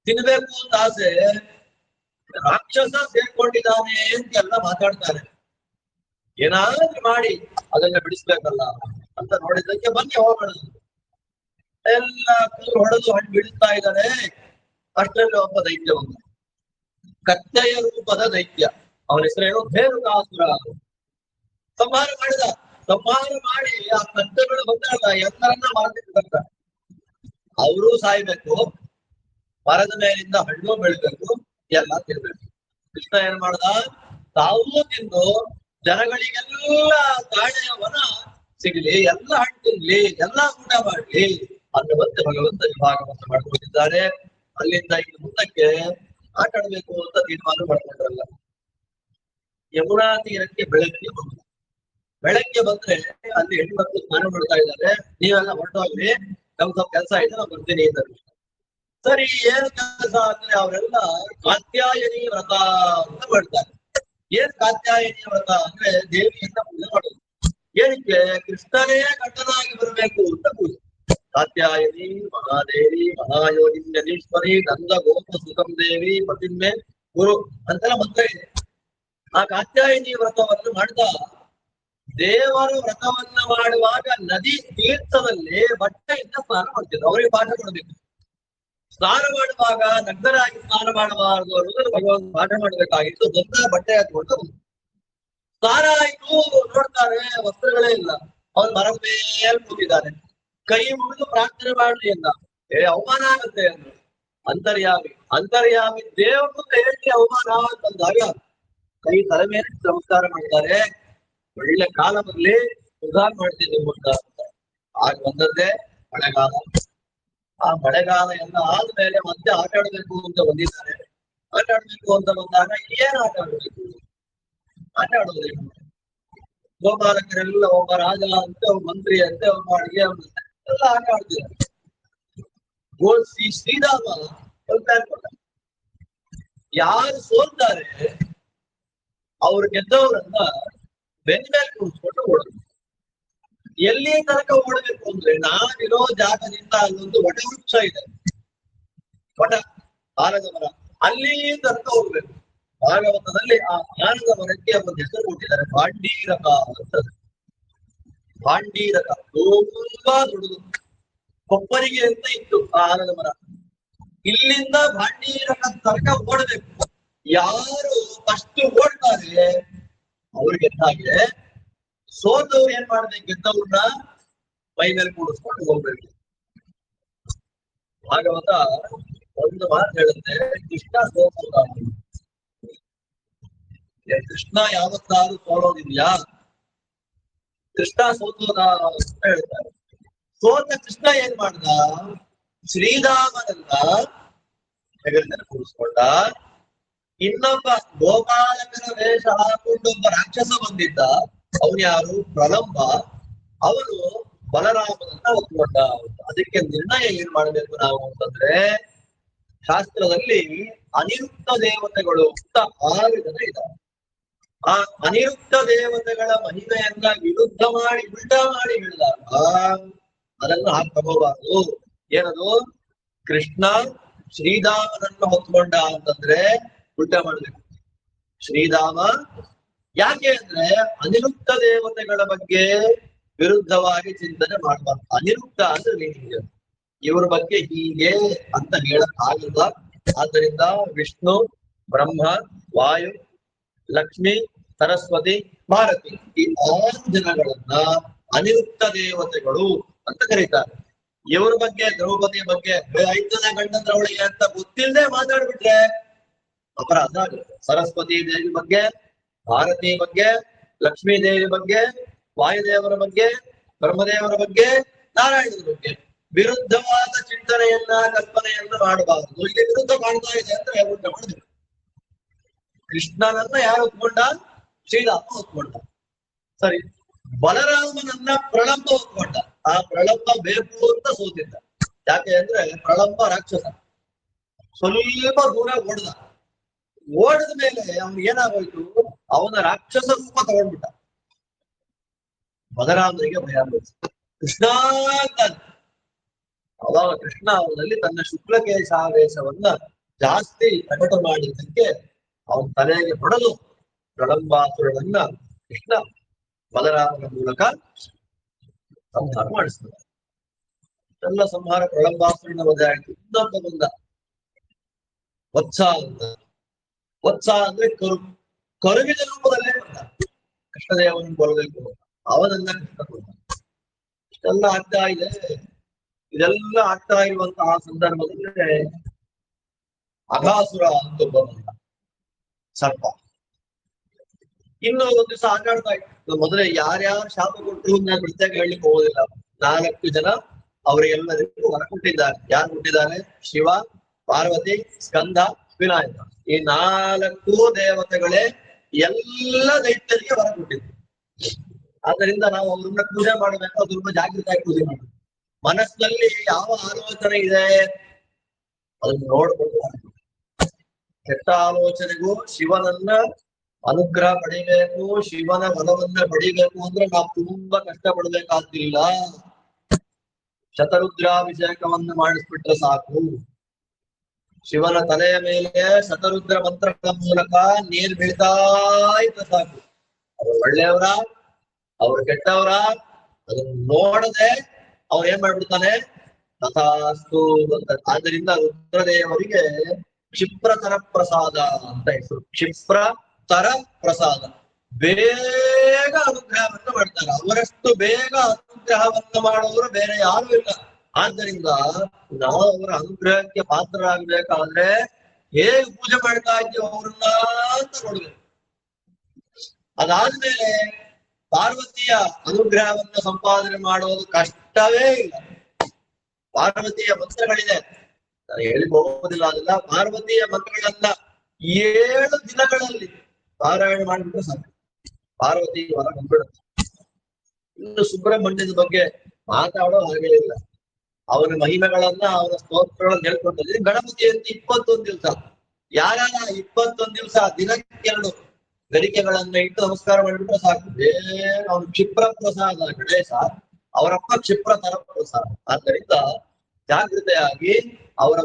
ತಿನ್ಬೇಕು ಅಂತ ಆಸೆ. ರಾಕ್ಷಸ ಸೇರ್ಕೊಂಡಿದ್ದಾನೆ ಅಂತ ಎಲ್ಲ ಮಾತಾಡ್ತಾರೆ. ಏನಾದ್ರೂ ಮಾಡಿ ಅದನ್ನ ಬಿಡಿಸ್ಬೇಕಲ್ಲ ಅಂತ ನೋಡಿದ್ದಕ್ಕೆ ಬನ್ನಿ ಹೋಗೋಣ. ಎಲ್ಲ ಕಲ್ಲು ಹೊಡೆದು ಹಣ್ಣು ಬಿಡಿಸ್ತಾ ಇದ್ದಾರೆ. ಅಷ್ಟರಲ್ಲಿ ಒಬ್ಬ ದೈತ್ಯ ಬಂದ, ಕತ್ತೆಯ ರೂಪದ ದೈತ್ಯ. ಅವನ ಹೆಸರೇನು? ಭೇರುಕಾಸುರ. ಸಂಹಾರ ಮಾಡಿದ. ಸಂಹಾರ ಮಾಡಿ ಆ ಕತ್ತೆಗಳು ಬಂದಾಗ ಎಲ್ಲರನ್ನ ಮಾರ್ತಿರ್ತಾರೆ. ಅವರು ಸಾಯ್ಬೇಕು, ಮರದ ಮೇಲಿಂದ ಹಣ್ಣು ಬೆಳಿಬೇಕು, ಎಲ್ಲ ತಿನ್ಬೇಕು. ಕೃಷ್ಣ ಏನ್ ಮಾಡ್ದ? ತಾವೂ ತಿಂದು ಜನಗಳಿಗೆಲ್ಲ ತಾಳೆಯ ವನ ಸಿಗಲಿ, ಎಲ್ಲ ಹಣ್ಣು ತಿನ್ಲಿ, ಎಲ್ಲ ಊಟ ಮಾಡ್ಲಿ ಅನ್ನುವಂತೆ ಭಗವಂತ ವಿಭಾಗವನ್ನು ಮಾಡ್ಕೊಂಡಿದ್ದಾರೆ. ಅಲ್ಲಿಂದ ಇನ್ನು ಮುಂದಕ್ಕೆ ಆಟ ಆಡ್ಬೇಕು ಅಂತ ತೀರ್ಮಾನ ಮಾಡ್ಕೊಂಡ್ರಲ್ಲ. ಯಮುನಾ ತೀರಕ್ಕೆ ಬೆಳಗ್ಗೆ ಬಂದ್ರೆ ಅಲ್ಲಿ ಹೆಣ್ಮಕ್ಳು ಸ್ನಾನ ಮಾಡ್ತಾ ಇದ್ದಾರೆ. ನೀವೆಲ್ಲ ಹೊರಟೋಗ್ಲಿ, ನಮ್ ಸ್ವಲ್ಪ ಕೆಲಸ ಇದೆ, ನಾವು ಬರ್ತೀನಿ ಅಂತ. ಸರಿ, ಏನ್ ಕೆಲಸ ಅಂದ್ರೆ ಅವರೆಲ್ಲ ಕಾತ್ಯಾಯನಿ ವ್ರತ ಅಂತ ಮಾಡ್ತಾರೆ. ಏನ್ ಕಾತ್ಯಾಯನಿ ವ್ರತ ಅಂದ್ರೆ ದೇವಿಯನ್ನ ಪೂಜೆ ಮಾಡೋದು. ಏನಕ್ಕೆ? ಕೃಷ್ಣನೇ ಗಂಡನಾಗಿ ಬರಬೇಕು ಅಂತ ಪೂಜೆ. ಕಾತ್ಯಾಯನಿ ಮಹಾದೇವಿ ಮಹಾಯೋಗಿನ್ಯದೀಶ್ವರಿ ನಂದ ಗೋಪ ಸುಖಂ ದೇವಿ ಪತಿನ್ಮೆ ಗುರು ಅಂತೆಲ್ಲ ಮಂತ್ರ ಇದೆ. ಆ ಕಾತ್ಯಾಯನಿ ವ್ರತವನ್ನು ಮಾಡ್ತಾ ದೇವರ ವ್ರತವನ್ನ ಮಾಡುವಾಗ ನದಿ ತೀರ್ಥದಲ್ಲಿ ಬಟ್ಟೆಯಿಂದ ಸ್ನಾನ ಮಾಡ್ತಿದ್ರು. ಅವರಿಗೆ ಪಾಠ ಕೊಡಬೇಕು. ಸ್ನಾನ ಮಾಡುವಾಗ ನಗ್ನರಾಗಿ ಸ್ನಾನ ಮಾಡಬಾರದು ಅನ್ನೋದನ್ನು ಭಗವಂತ ಪಾಠ ಮಾಡಬೇಕಾಗಿತ್ತು. ದೊಡ್ಡ ಬಟ್ಟೆ ಹಾಕೊಂಡು ಸ್ನಾನ ಆಯ್ತು, ನೋಡ್ತಾರೆ ವಸ್ತ್ರಗಳೇ ಇಲ್ಲ. ಅವನು ಮರದ ಮೇಲೆ ಕೂತಿದ್ದಾನೆ. ಕೈ ಮುಗಿದು ಪ್ರಾರ್ಥನೆ ಮಾಡ್ಲಿ ಎಂದ. ಅವಮಾನ ಆಗುತ್ತೆ ಅಂದ್ರು. ಅಂತರ್ಯಾಮಿ ದೇವರು ಹೇಳಿ ಅವಮಾನ ಅಂತಂದಾಗ ಕೈ ತಲೆ ಮೇಲೆ ನಮಸ್ಕಾರ ಮಾಡ್ತಾರೆ. ಒಳ್ಳೆ ಕಾಲ ಬರ್ಲಿ, ಉದ್ಧಾರ ಮಾಡ್ತೀನಿ ಅಂತ. ಆಗ ಬಂದದ್ದೇ ಮಳೆಗಾಲ. ಆ ಮಳೆಗಾಲ ಎಲ್ಲ ಆದ್ಮೇಲೆ ಮತ್ತೆ ಆಟ ಆಡ್ಬೇಕು ಅಂತ ಬಂದಿದ್ದಾರೆ. ಆಟ ಆಡ್ಬೇಕು ಅಂತ ಬಂದಾಗ ಏನ್ ಆಟ ಆಡ್ಬೇಕು? ಆಟ ಆಡೋದೇನು? ಗೋಪಾಲಕರೆಲ್ಲ ಒಬ್ಬ ರಾಜ ಅಂತೆ, ಒಬ್ಬ ಮಂತ್ರಿ ಅಂತೆ, ಒಬ್ಬ ಅಡಿಗೆ ಅಂತೆ ಎಲ್ಲ ಆಟ ಆಡ್ತಿದ್ದಾರೆ. ಶ್ರೀರಾಮ ಪ್ಲಾನ್ ಕೊಟ್ಟ, ಯಾರು ಸೋಲ್ತಾರೆ ಅವ್ರು ಗೆದ್ದವರನ್ನ ಬೆನ್ನ ಮೇಲೆ ಕೂರಿಸ್ಕೊಂಡು ಓಡಬೇಕು. ಎಲ್ಲಿ ತನಕ ಓಡಬೇಕು ಅಂದ್ರೆ ನಾನಿರೋ ಜಾಗದಿಂದ ಅಲ್ಲೊಂದು ವಟ ವೃಕ್ಷ ಇದೆ, ವಟ ಆಲದ ಮರ, ಅಲ್ಲಿ ತನಕ ಹೋಗ್ಬೇಕು. ಭಾಗವತದಲ್ಲಿ ಆ ಆಲದ ಮರಕ್ಕೆ ಒಂದು ಹೆಸರು ಕೊಟ್ಟಿದ್ದಾರೆ, ಭಾಂಡೀರಕ ಅಂತ. ಭಾಂಡೀರಕ ತುಂಬಾ ದೊಡ್ಡದು, ಕೊಪ್ಪರಿಗೆ ಅಂತ ಇತ್ತು ಆ ಆಲದ ಮರ. ಇಲ್ಲಿಂದ ಭಾಂಡೀರಕ ತನಕ ಓಡಬೇಕು. ಯಾರು ಅಷ್ಟು ಓಡ್ತಾರೆ ಅವ್ರಿಗೆ ಹಾಗೆ. ಸೋತವ್ರು ಏನ್ ಮಾಡ್ಬೇಕು, ಗೆದ್ದವ್ರನ್ನ ಮೈ ಮೇಲೆ ಕೂಡಿಸ್ಕೊಂಡು ಹೋಗ್ಬೇಕು. ಭಾಗವತ ಒಂದು ಮಾತು ಹೇಳುತ್ತೆ, ಕೃಷ್ಣ ಸೋತೋದ. ಕೃಷ್ಣ ಯಾವತ್ತಾರು ಸೋಲೋದಿದ್ಯಾ? ಕೃಷ್ಣ ಸೋತೋದ ಅಂತ ಹೇಳ್ತಾರೆ. ಸೋತ ಕೃಷ್ಣ ಏನ್ ಮಾಡ್ದ, ಶ್ರೀರಾಮನನ್ನ ಹೆಗಲಿನಲ್ಲಿ ಕೂರಿಸ್ಕೊಂಡ. ಇನ್ನೊಬ್ಬ ಗೋಪಾಲಕರ ವೇಷ ಹಾಕೊಂಡು ಒಬ್ಬ ರಾಕ್ಷಸ ಬಂದಿದ್ದ, ಅವನು ಯಾರು, ಪ್ರಲಂಬ. ಅವನು ಬಲರಾಮನನ್ನ ಒತ್ಕೊಂಡ. ಅದಕ್ಕೆ ನಿರ್ಣಯ ಏನ್ ಮಾಡ್ಬೇಕು ನಾವು ಅಂತಂದ್ರೆ, ಶಾಸ್ತ್ರದಲ್ಲಿ ಅನಿರುಕ್ತ ದೇವತೆಗಳು ಅಂತ 6 ಜನ ಇದ್ದಾರೆ. ಆ ಅನಿರುಕ್ತ ದೇವತೆಗಳ ಮಹಿಮೆಯನ್ನ ವಿರುದ್ಧ ಮಾಡಿ ಉಲ್ಟಾ ಮಾಡಿ ಹೇಳಿದಾಗ ಅದನ್ನು ಹಾಕಿ ತಗೋಬಾರ್ದು. ಏನದು, ಕೃಷ್ಣ ಶ್ರೀರಾಮನನ್ನು ಹೊತ್ಕೊಂಡ ಅಂತಂದ್ರೆ ಉಲ್ಟಾ ಮಾಡ್ಬೇಕು. ಶ್ರೀರಾಮ ಯಾಕೆ ಅಂದ್ರೆ ಅನಿರುಕ್ತ ದೇವತೆಗಳ ಬಗ್ಗೆ ವಿರುದ್ಧವಾಗಿ ಚಿಂತನೆ ಮಾಡಬಾರ್ದು. ಅನಿರುಕ್ತ ಅಂದ್ರೆ ಇವ್ರ ಬಗ್ಗೆ ಹೀಗೆ ಅಂತ ಹೇಳಕ್ ಆಗಲ್ಲ. ಆದ್ದರಿಂದ ವಿಷ್ಣು, ಬ್ರಹ್ಮ, ವಾಯು, ಲಕ್ಷ್ಮಿ, ಸರಸ್ವತಿ, ಭಾರತಿ ಈ 6 ಜನಗಳನ್ನ ಅನಿರುಕ್ತ ದೇವತೆಗಳು ಅಂತ ಕರೀತಾರೆ. ಇವ್ರ ಬಗ್ಗೆ, ದ್ರೌಪದಿಯ ಬಗ್ಗೆ 5 ಜನ ಗಂಡಂದ್ರವಳಿಗೆ ಅಂತ ಗೊತ್ತಿಲ್ಲದೆ ಮಾತಾಡ್ಬಿಟ್ರೆ ಅಪರಾಧ ಆಗುತ್ತೆ. ಸರಸ್ವತಿ ದೇವಿ ಬಗ್ಗೆ, ಭಾರತಿ ಬಗ್ಗೆ, ಲಕ್ಷ್ಮೀ ದೇವಿ ಬಗ್ಗೆ, ವಾಯುದೇವರ ಬಗ್ಗೆ, ಬ್ರಹ್ಮದೇವರ ಬಗ್ಗೆ, ನಾರಾಯಣನ ಬಗ್ಗೆ ವಿರುದ್ಧವಾದ ಚಿಂತನೆಯನ್ನ, ಕಲ್ಪನೆಯನ್ನ ಮಾಡಬಾರದು. ಇಲ್ಲಿ ವಿರುದ್ಧ ಮಾಡ್ತಾ ಇದೆ ಅಂದ್ರೆ ಉಲ್ಟ ಮಾಡಬೇಕು. ಕೃಷ್ಣನನ್ನ ಯಾರು ಒತ್ಕೊಂಡ, ಶ್ರೀರಾಮ ಒತ್ಕೊಂಡ. ಸರಿ, ಬಲರಾಮನನ್ನ ಪ್ರಳಂಬ ಒತ್ಕೊಂಡ. ಆ ಪ್ರಳಂಬ ಬೇಕು ಅಂತ ಸೋತಿದ್ದ. ಯಾಕೆ ಅಂದ್ರೆ ಪ್ರಳಂಬ ರಾಕ್ಷಸ. ಸ್ವಲ್ಪ ದೂರ ಓಡದ ಮೇಲೆ ಅವ್ನಿಗೆ ಏನಾಗೋಯ್ತು, ಅವನ ರಾಕ್ಷಸ ರೂಪ ತಗೊಂಡ್ಬಿಟ್ಟ. ಬಲರಾಮನಿಗೆ ಭಯ ಆಗೋಯ್ತು. ಕೃಷ್ಣ ಅಂತ ಅವಾಗ ಕೃಷ್ಣ ಅವನಲ್ಲಿ ತನ್ನ ಶುಕ್ಲಕೇಶಾವೇಶವನ್ನ ಜಾಸ್ತಿ ಪ್ರಕಟ ಮಾಡಿದ್ದಕ್ಕೆ ಅವನ ತಲೆಗೆ ಹೊಡೆದು ಪ್ರಳಂಬಾಸುರನನ್ನ ಕೃಷ್ಣ ಬಲರಾಮನ ಮೂಲಕ ಸಂಹಾರ ಮಾಡಿಸ್ತಾರೆ. ಎಲ್ಲ ಸಂಹಾರ ಪ್ರಳಂಬಾಸುರನ ವಧೆ ಆಯ್ತು. ಇನ್ನೊಬ್ಬ ಬಂದ, ವತ್ಸ ಅಂತ. ವತ್ಸ ಅಂದ್ರೆ ಕರುವಿನ ರೂಪದಲ್ಲೇ ಬಂದ, ಕೃಷ್ಣದೇವನ ಕೊಲ್ಲಬೇಕು. ಅವನನ್ನ ಕೃಷ್ಣ ಕೊಂದ. ಇಷ್ಟೆಲ್ಲ ಆಗ್ತಾ ಇದೆ. ಇದೆಲ್ಲ ಆಗ್ತಾ ಇರುವಂತಹ ಸಂದರ್ಭದಲ್ಲಿ ಅಘಾಸುರ ಅಂತ ಒಬ್ಬ ಬಂದ, ಸರ್ಪ. ಇನ್ನು ಒಂದ್ ದಿವಸ ಆಟ ಆಡ್ತಾ ಇತ್ತು. ಮೊದಲೇ ಯಾರ್ಯಾರು ಶಾಪ ಕೊಟ್ಟರು ನಾನು ಪ್ರತ್ಯೇಕ ಹೇಳಲಿಕ್ಕೆ ಹೋಗೋದಿಲ್ಲ. 4 ಜನ ಅವರಿಗೆಲ್ಲರಿಗೂ ವರ ಕೊಟ್ಟಿದ್ದಾರೆ. ಯಾರು ಕೊಟ್ಟಿದ್ದಾರೆ? ಶಿವ, ಪಾರ್ವತಿ, ಸ್ಕಂದ, ವಿನಾಯಕ. ಈ 4 ದೇವತೆಗಳೇ ಎಲ್ಲ ದೈತ್ಯರಿಗೆ ವರ ಕೊಟ್ಟಿದ್ರು. ಆದ್ದರಿಂದ ನಾವು ಅವ್ರನ್ನ ಪೂಜೆ ಮಾಡಬೇಕು, ಅದ್ರನ್ನ ಜಾಗೃತಿಯಾಗಿ ಪೂಜೆ ಮಾಡಬೇಕು. ಮನಸ್ಸಿನಲ್ಲಿ ಯಾವ ಆಲೋಚನೆ ಇದೆ ಅದನ್ನು ನೋಡ್ಕೊಂಡು, ಕೆಟ್ಟ ಆಲೋಚನೆಗೂ ಶಿವನನ್ನ ಅನುಗ್ರಹ ಪಡಿಬೇಕು, ಶಿವನ ವರವನ್ನ ಪಡಿಬೇಕು ಅಂದ್ರೆ ನಾವು ತುಂಬಾ ಕಷ್ಟ ಪಡ್ಬೇಕಾಗ್ತಿಲ್ಲ. ಶತರುದ್ರಾಭಿಷೇಕವನ್ನು ಮಾಡಿಸ್ಬಿಟ್ರೆ ಸಾಕು. ಶಿವನ ತಲೆಯ ಮೇಲೆ ಶತರುದ್ರ ಮಂತ್ರಗಳ ಮೂಲಕ ನೀರು ಬೀಳ್ತಾ ಇದ್ರೆ ಸಾಕು. ಅವ್ರು ಒಳ್ಳೆಯವರ, ಅವ್ರು ಕೆಟ್ಟವರ ಅದನ್ನು ನೋಡದೆ ಅವ್ರು ಏನ್ ಮಾಡ್ಬಿಡ್ತಾನೆ, ತಥಾಸ್ತು ಅಂತ. ಆದ್ದರಿಂದ ರುದ್ರದೇವರಿಗೆ ಕ್ಷಿಪ್ರತರ ಪ್ರಸಾದ ಅಂತ ಹೆಸರು. ಕ್ಷಿಪ್ರತರ ಪ್ರಸಾದ, ಬೇಗ ಅನುಗ್ರಹವನ್ನು ಮಾಡ್ತಾರೆ. ಅವರಷ್ಟು ಬೇಗ ಅನುಗ್ರಹವನ್ನು ಮಾಡೋರು ಬೇರೆ ಯಾರು ಇಲ್ಲ. ಆದ್ದರಿಂದ ನಾವು ಅವರ ಅನುಗ್ರಹಕ್ಕೆ ಪಾತ್ರರಾಗಬೇಕಾದ್ರೆ ಹೇಗೆ ಪೂಜೆ ಮಾಡ್ತಾ ಇದ್ದೀವಿ ಅವ್ರನ್ನ ಅಂತ ನೋಡ್ಬೇಕು. ಅದಾದ್ಮೇಲೆ ಪಾರ್ವತಿಯ ಅನುಗ್ರಹವನ್ನು ಸಂಪಾದನೆ ಮಾಡೋದು ಕಷ್ಟವೇ ಇಲ್ಲ. ಪಾರ್ವತಿಯ ಮಂತ್ರಗಳಿದೆ, ನಾನು ಹೇಳಿ ಹೋಗೋದಿಲ್ಲ. ಅದೆಲ್ಲ ಪಾರ್ವತಿಯ ಮಂತ್ರಗಳನ್ನ 7 ದಿನಗಳಲ್ಲಿ ಪಾರಾಯಣ ಮಾಡಿಬಿಟ್ರೆ ಸಾಕು, ಪಾರ್ವತಿ ವರ ಬಂದ್ಬಿಡುತ್ತೆ. ಇನ್ನು ಸುಬ್ರಹ್ಮಣ್ಯದ ಬಗ್ಗೆ ಮಾತಾಡೋ ಹಾಗೆ ಇಲ್ಲ. ಅವನ ಮಹಿಮೆಗಳನ್ನ ಅವನ ಸ್ತೋತ್ರಗಳನ್ನ ಹೇಳ್ಕೊಟ್ಟಿದ್ವಿ. ಗಣಪತಿ ಅಂತ 21 ದಿವಸ, ಯಾರ್ಯಾರ 21 ದಿವಸ ದಿನಕ್ಕೆರಡು ಗರಿಕೆಗಳನ್ನ ಇಟ್ಟು ನಮಸ್ಕಾರ ಮಾಡಿಬಿಟ್ರೆ ಸಾಕು. ಅವನು ಕ್ಷಿಪ್ರ ಪ್ರಸಾದ ಗಣೇಶ, ಅವರಪ್ಪ ಕ್ಷಿಪ್ರ ತರ ಪ್ರಸಾದ. ಆದ್ದರಿಂದ ಜಾಗೃತೆಯಾಗಿ ಅವರ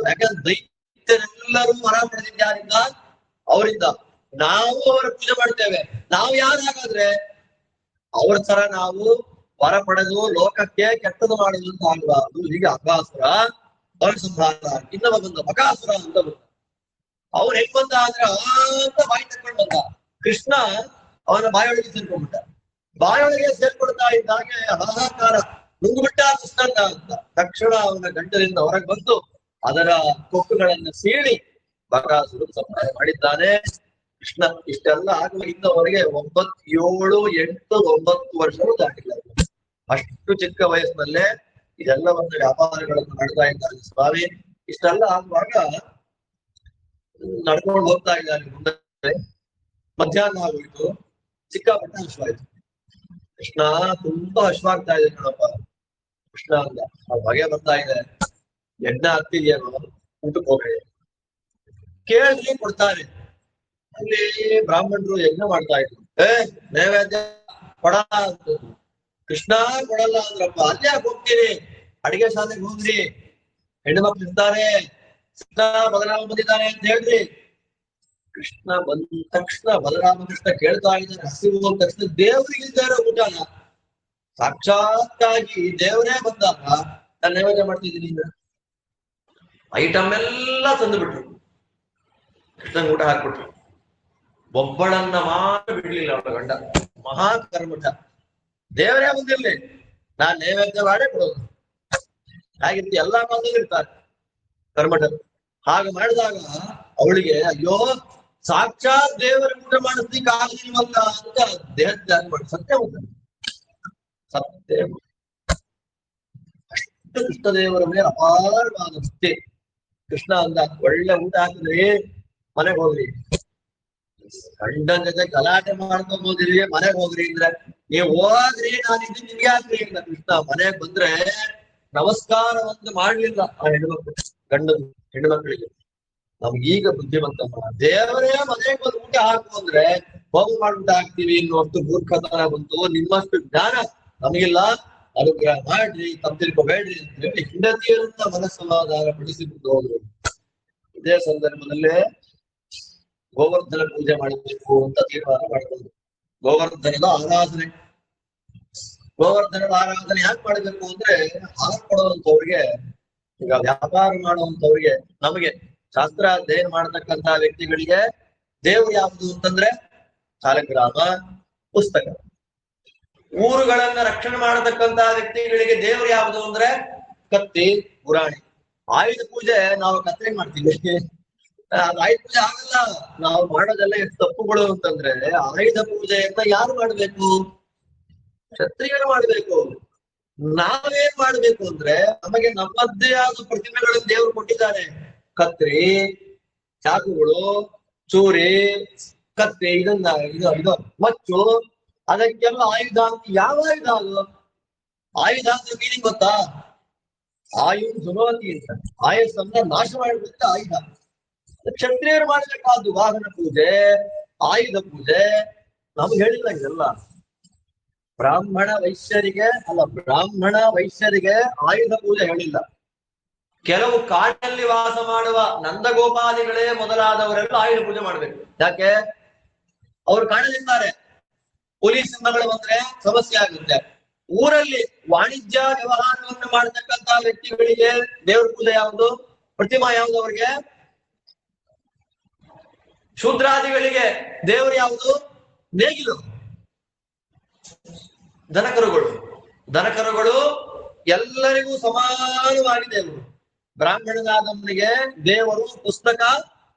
ದೈತ್ಯರೆಲ್ಲರೂ ಹೊರ ಪಡೆದಿದ್ದಾರಿಂದ ಅವರಿಂದ ನಾವು ಅವರ ಪೂಜೆ ಮಾಡ್ತೇವೆ. ನಾವು ಯಾರು ಹಾಗಾದ್ರೆ ಅವ್ರ ತರ ನಾವು ವರ ಪಡೆದು ಲೋಕಕ್ಕೆ ಕೆಟ್ಟದು ಮಾಡುವುದು ಅಂತ ಆಗಬಾರದು. ಹೀಗೆ ಅಕಾಸುರ ಅವನ ಸಂಹಾರ, ಇನ್ನೊಬ್ಬ ಬಂದ ಬಕಾಸುರ ಅಂತ ಬಂದ. ಅವ್ರು ಹೆಂಗ್ ಬಂದ ಆದ್ರೆ ಅಂತ ಬಾಯಿ ತಕೊಂಡ್ ಬಂದ. ಕೃಷ್ಣ ಅವನ ಬಾಯೊಳಗೆ ಸೇರ್ಕೊಂಡ್ಬಿಟ್ಟ. ಬಾಯೊಳಗೆ ಸೇರ್ಕೊಳ್ತಾ ಇದ್ದಾಗೆ ಹಾಹಾಕಾರ, ನುಂಗ್ಬಿಟ್ಟ ಕೃಷ್ಣನ ಅಂತ. ತಕ್ಷಣ ಅವನ ಗಂಟಲಿಂದ ಹೊರಗೆ ಬಂದು ಅದರ ಕೊಕ್ಕುಗಳನ್ನು ಸೀಳಿ ಬಕಾಸುರ ಸಂಹಾರ ಮಾಡಿದ್ದಾನೆ. ಕೃಷ್ಣ ಇಷ್ಟೆಲ್ಲ ಆಗುವ ಇನ್ನವರೆಗೆ 9, 7, 8, 9 ವರ್ಷಗಳು ದಾಟಿಲ್ಲ. ಅಷ್ಟು ಚಿಕ್ಕ ವಯಸ್ಸಿನಲ್ಲೇ ಇದೆಲ್ಲವನ್ನು ವ್ಯಾಪಾರಗಳನ್ನು ಮಾಡ್ತಾ ಇದ್ದಾನೆ ಸ್ವಾಮಿ. ಇಷ್ಟೆಲ್ಲ ಆಗುವಾಗ ನಡ್ಕೊಂಡು ಹೋಗ್ತಾ ಇದ್ದಾನೆ. ಮುಂದೆ ಮಧ್ಯಾಹ್ನ ಆಗೋಯ್ತು, ಸಿಕ್ಕಾಪಟ್ಟೆ ಹಶ್ವಾಯ್ತು. ಕೃಷ್ಣ ತುಂಬಾ ಹಶ್ವಾಗ್ತಾ ಇದೆ ಕಣಪ್ಪ ಕೃಷ್ಣ ಅಂದ. ಆ ಬಗೆ ಬರ್ತಾ ಇದೆ, ಯಜ್ಞ ಆಗ್ತಿದ್ಯೇನೋ, ಊಟಕ್ಕೆ ಹೋಗ್ಬೇಡಿ ಕೇಳಿ ಕೊಡ್ತಾರೆ. ಅಲ್ಲಿ ಬ್ರಾಹ್ಮಣರು ಯಜ್ಞ ಮಾಡ್ತಾ ಇದ್ರು. ನೈವೇದ್ಯ ಕೊಡ ಅಂತ ಕೃಷ್ಣ ಕೊಡಲ್ಲ ಅಂದ್ರಪ್ಪ. ಅಲ್ಲೇ ಯಾಕೆ ಹೋಗ್ತೀರಿ, ಅಡಿಗೆ ಶಾಲೆಗೆ ಹೋಗ್ರಿ, ಹೆಣ್ಣು ಮಕ್ಳು ಇರ್ತಾರೆ, ಕೃಷ್ಣ ಬಲರಾಮ ಬಂದಿದ್ದಾರೆ ಅಂತ ಹೇಳ್ರಿ. ಕೃಷ್ಣ ಬಂದ ತಕ್ಷಣ ಬಲರಾಮ ಕೃಷ್ಣ ಕೇಳ್ತಾ ಇದ್ದಾರೆ. ಹಸಿವು ಹೋದ ತಕ್ಷಣ ದೇವರಿಗೆ ಇದ್ದಾರೆ ಊಟನ. ಸಾಕ್ಷಾತ್ತಾಗಿ ದೇವರೇ ಬಂದಾಗ ನಾನು ನೈವೇದ್ಯ ಮಾಡ್ತಿದ್ದೀನಿ. ಐಟಮ್ ಎಲ್ಲ ತಂದು ಬಿಟ್ರು, ಕೃಷ್ಣನ್ ಊಟ ಹಾಕ್ಬಿಟ್ರು. ಒಬ್ಬಳನ್ನ ಮಾತ್ರ ಬಿಡ್ಲಿಲ್ಲ ಅವಳ ಗಂಡ. ಮಹಾಕರ್ಮಠ, ದೇವರೇ ಬಂದಿರ್ಲಿ ನಾನ್ ನೈವೇದ್ಯ ಮಾಡೇ ಕೊಡೋದು. ಹಾಗಿರ್ತಿ ಎಲ್ಲಾ ಕಾಲದಲ್ಲೂ ಇರ್ತಾರೆ ಕರ್ಮಠ. ಹಾಗೆ ಮಾಡಿದಾಗ ಅವಳಿಗೆ ಅಯ್ಯೋ ಸಾಕ್ಷಾತ್ ದೇವರ ಊಟ ಮಾಡಿಸ್ಲಿಕ್ಕೆ ಆಗಲಿಲ್ವಲ್ಲ ಅಂತ ದೇಹ ತ್ಯಾಗ ಮಾಡಿ ಸತ್ಯ ಹೋಗ್ತಾನೆ. ಸತ್ಯ ಅಷ್ಟು ಕೃಷ್ಣದೇವರ ಮೇಲೆ ಅಪಾರವಾದ ಭಕ್ತಿ. ಕೃಷ್ಣ ಅಂದ, ಒಳ್ಳೆ ಊಟ ಹಾಕಿದ್ರಿ, ಮನೆಗೆ ಹೋಗ್ರಿ. ಗಂಡನ ಜೊತೆ ಗಲಾಟೆ ಮಾಡ್ಕೊಂಬೋದಿರಿ, ಮನೆಗೆ ಹೋಗ್ರಿ ಅಂದ್ರೆ ನೀವು ಹೋಗ್ರಿ, ನಾನು ಇದು ನಿಮ್ಗೆ ಹಾಕ್ರಿ ಅಂತ. ಕೃಷ್ಣ ಮನೆಗೆ ಬಂದ್ರೆ ನಮಸ್ಕಾರವನ್ನು ಮಾಡ್ಲಿಲ್ಲ ಆ ಹೆಣ್ಮಕ್ಳು, ಹೆಣ್ಮಕ್ಳಿಗೆ. ನಮ್ಗೀಗ ಬುದ್ಧಿವಂತ ದೇವರೇ ಮನೆಗೆ ಬಂದು ಊಟ ಹಾಕು ಅಂದ್ರೆ ಹೋಗಿ ಮಾಡ್ಬಿಟ್ಟು ಹಾಕ್ತಿವಿ ಅನ್ನೋಷ್ಟು ಮೂರ್ಖತನ ಬಂತು. ನಿಮ್ಮಷ್ಟು ಜ್ಞಾನ ನಮಗಿಲ್ಲ, ಅನುಗ್ರಹ ಮಾಡ್ರಿ, ತಪ್ಪು ತಿಳ್ಕೊಬೇಡ್ರಿ ಅಂತ ಹೇಳಿ ಹೆಂಡತಿಯರನ್ನ ಮನಸ್ಸಮಾಧಾನ ಪಡಿಸಿಬಿಟ್ಟು ಹೋದ್ರು. ಇದೇ ಸಂದರ್ಭದಲ್ಲೇ ಗೋವರ್ಧನ ಪೂಜೆ ಮಾಡಬೇಕು ಅಂತ ತೀರ್ಮಾನ ಮಾಡಿದ್ರು. ಗೋವರ್ಧನದ ಆರಾಧನೆ. ಗೋವರ್ಧನದ ಆರಾಧನೆ ಯಾಕೆ ಮಾಡಬೇಕು ಅಂದ್ರೆ, ಆಹಾರ ಕೊಡುವಂತವ್ರಿಗೆ, ಈಗ ವ್ಯಾಪಾರ ಮಾಡುವಂತವ್ರಿಗೆ, ನಮಗೆ ಶಾಸ್ತ್ರ ಅಧ್ಯಯನ ಮಾಡತಕ್ಕಂತ ವ್ಯಕ್ತಿಗಳಿಗೆ ದೇವ್ರು ಯಾವುದು ಅಂತಂದ್ರೆ ಸಾಲಗ್ರಾಮ, ಪುಸ್ತಕ. ಊರುಗಳನ್ನ ರಕ್ಷಣೆ ಮಾಡತಕ್ಕಂತ ವ್ಯಕ್ತಿಗಳಿಗೆ ದೇವ್ರು ಯಾವುದು ಅಂದ್ರೆ ಕತ್ತಿ, ಪುರಾಣಿ. ಆಯುಧ ಪೂಜೆ ನಾವು ಕತ್ತರಿ ಮಾಡ್ತೀವಿ, ಆಯುಧ ಪೂಜೆ ಆಗಲ್ಲ. ನಾವು ಮಾಡೋದೆಲ್ಲ ಎಷ್ಟು ತಪ್ಪುಗಳು ಅಂತಂದ್ರೆ, ಆಯುಧ ಪೂಜೆಯನ್ನ ಯಾರು ಮಾಡ್ಬೇಕು? ಕ್ಷತ್ರಿಯರು ಮಾಡ್ಬೇಕು. ನಾವೇನ್ ಮಾಡ್ಬೇಕು ಅಂದ್ರೆ, ನಮಗೆ ನಮ್ಮದ್ದೇ ಆದ ಪ್ರತಿಮೆಗಳನ್ನು ದೇವರು ಕೊಟ್ಟಿದ್ದಾರೆ. ಕತ್ರಿ, ಚಾಕುಗಳು, ಚೂರಿ, ಕತ್ತಿ, ಇದು ಮಚ್ಚು, ಅದಕ್ಕೆಲ್ಲ ಆಯುಧ ಅಂತ. ಯಾವ ಆಯುಧ ಅದು? ಆಯುಧ ಅಂದ್ರೆ ಮೀನಿಂಗ್ ಗೊತ್ತಾ? ಆಯುಧ ಸುನೋತಿ ಅಂತ. ಆಯುಧನ್ನ ನಾಶ ಮಾಡಿಬಿಡುತ್ತೆ ಆಯುಧ. ಕ್ಷತ್ರಿಯರು ಮಾಡಬೇಕಾದ್ದು ವಾಹನ ಪೂಜೆ, ಆಯುಧ ಪೂಜೆ. ನಮ್ಗೆ ಹೇಳಿಲ್ಲ ಇದೆಲ್ಲ. ಬ್ರಾಹ್ಮಣ ವೈಶ್ಯರಿಗೆ ಆಯುಧ ಪೂಜೆ ಹೇಳಿಲ್ಲ. ಕೆಲವು ಕಾಡಲ್ಲಿ ವಾಸ ಮಾಡುವ ನಂದಗೋಪಾಲಿಗಳೇ ಮೊದಲಾದವರೆಲ್ಲ ಆಯುಧ ಪೂಜೆ ಮಾಡ್ಬೇಕು. ಯಾಕೆ? ಅವ್ರು ಕಾಡಲಿದ್ದಾರೆ, ಹುಲಿ ಸಿಂಹಗಳು ಬಂದ್ರೆ ಸಮಸ್ಯೆ ಆಗುತ್ತೆ. ಊರಲ್ಲಿ ವಾಣಿಜ್ಯ ವ್ಯವಹಾರವನ್ನು ಮಾಡತಕ್ಕಂತ ವ್ಯಕ್ತಿಗಳಿಗೆ ದೇವ್ರ ಪೂಜೆ ಯಾವುದು? ಪ್ರತಿಮಾ ಯಾವುದು ಅವ್ರಿಗೆ? ಶೂದ್ರಾದಿಗಳಿಗೆ ದೇವರು ಯಾವುದು? ನೇಗಿಲು. ದನಕರುಗಳು ಎಲ್ಲರಿಗೂ ಸಮಾನವಾಗಿ ದೇವರು. ಬ್ರಾಹ್ಮಣನಾದವನಿಗೆ ದೇವರು ಪುಸ್ತಕ,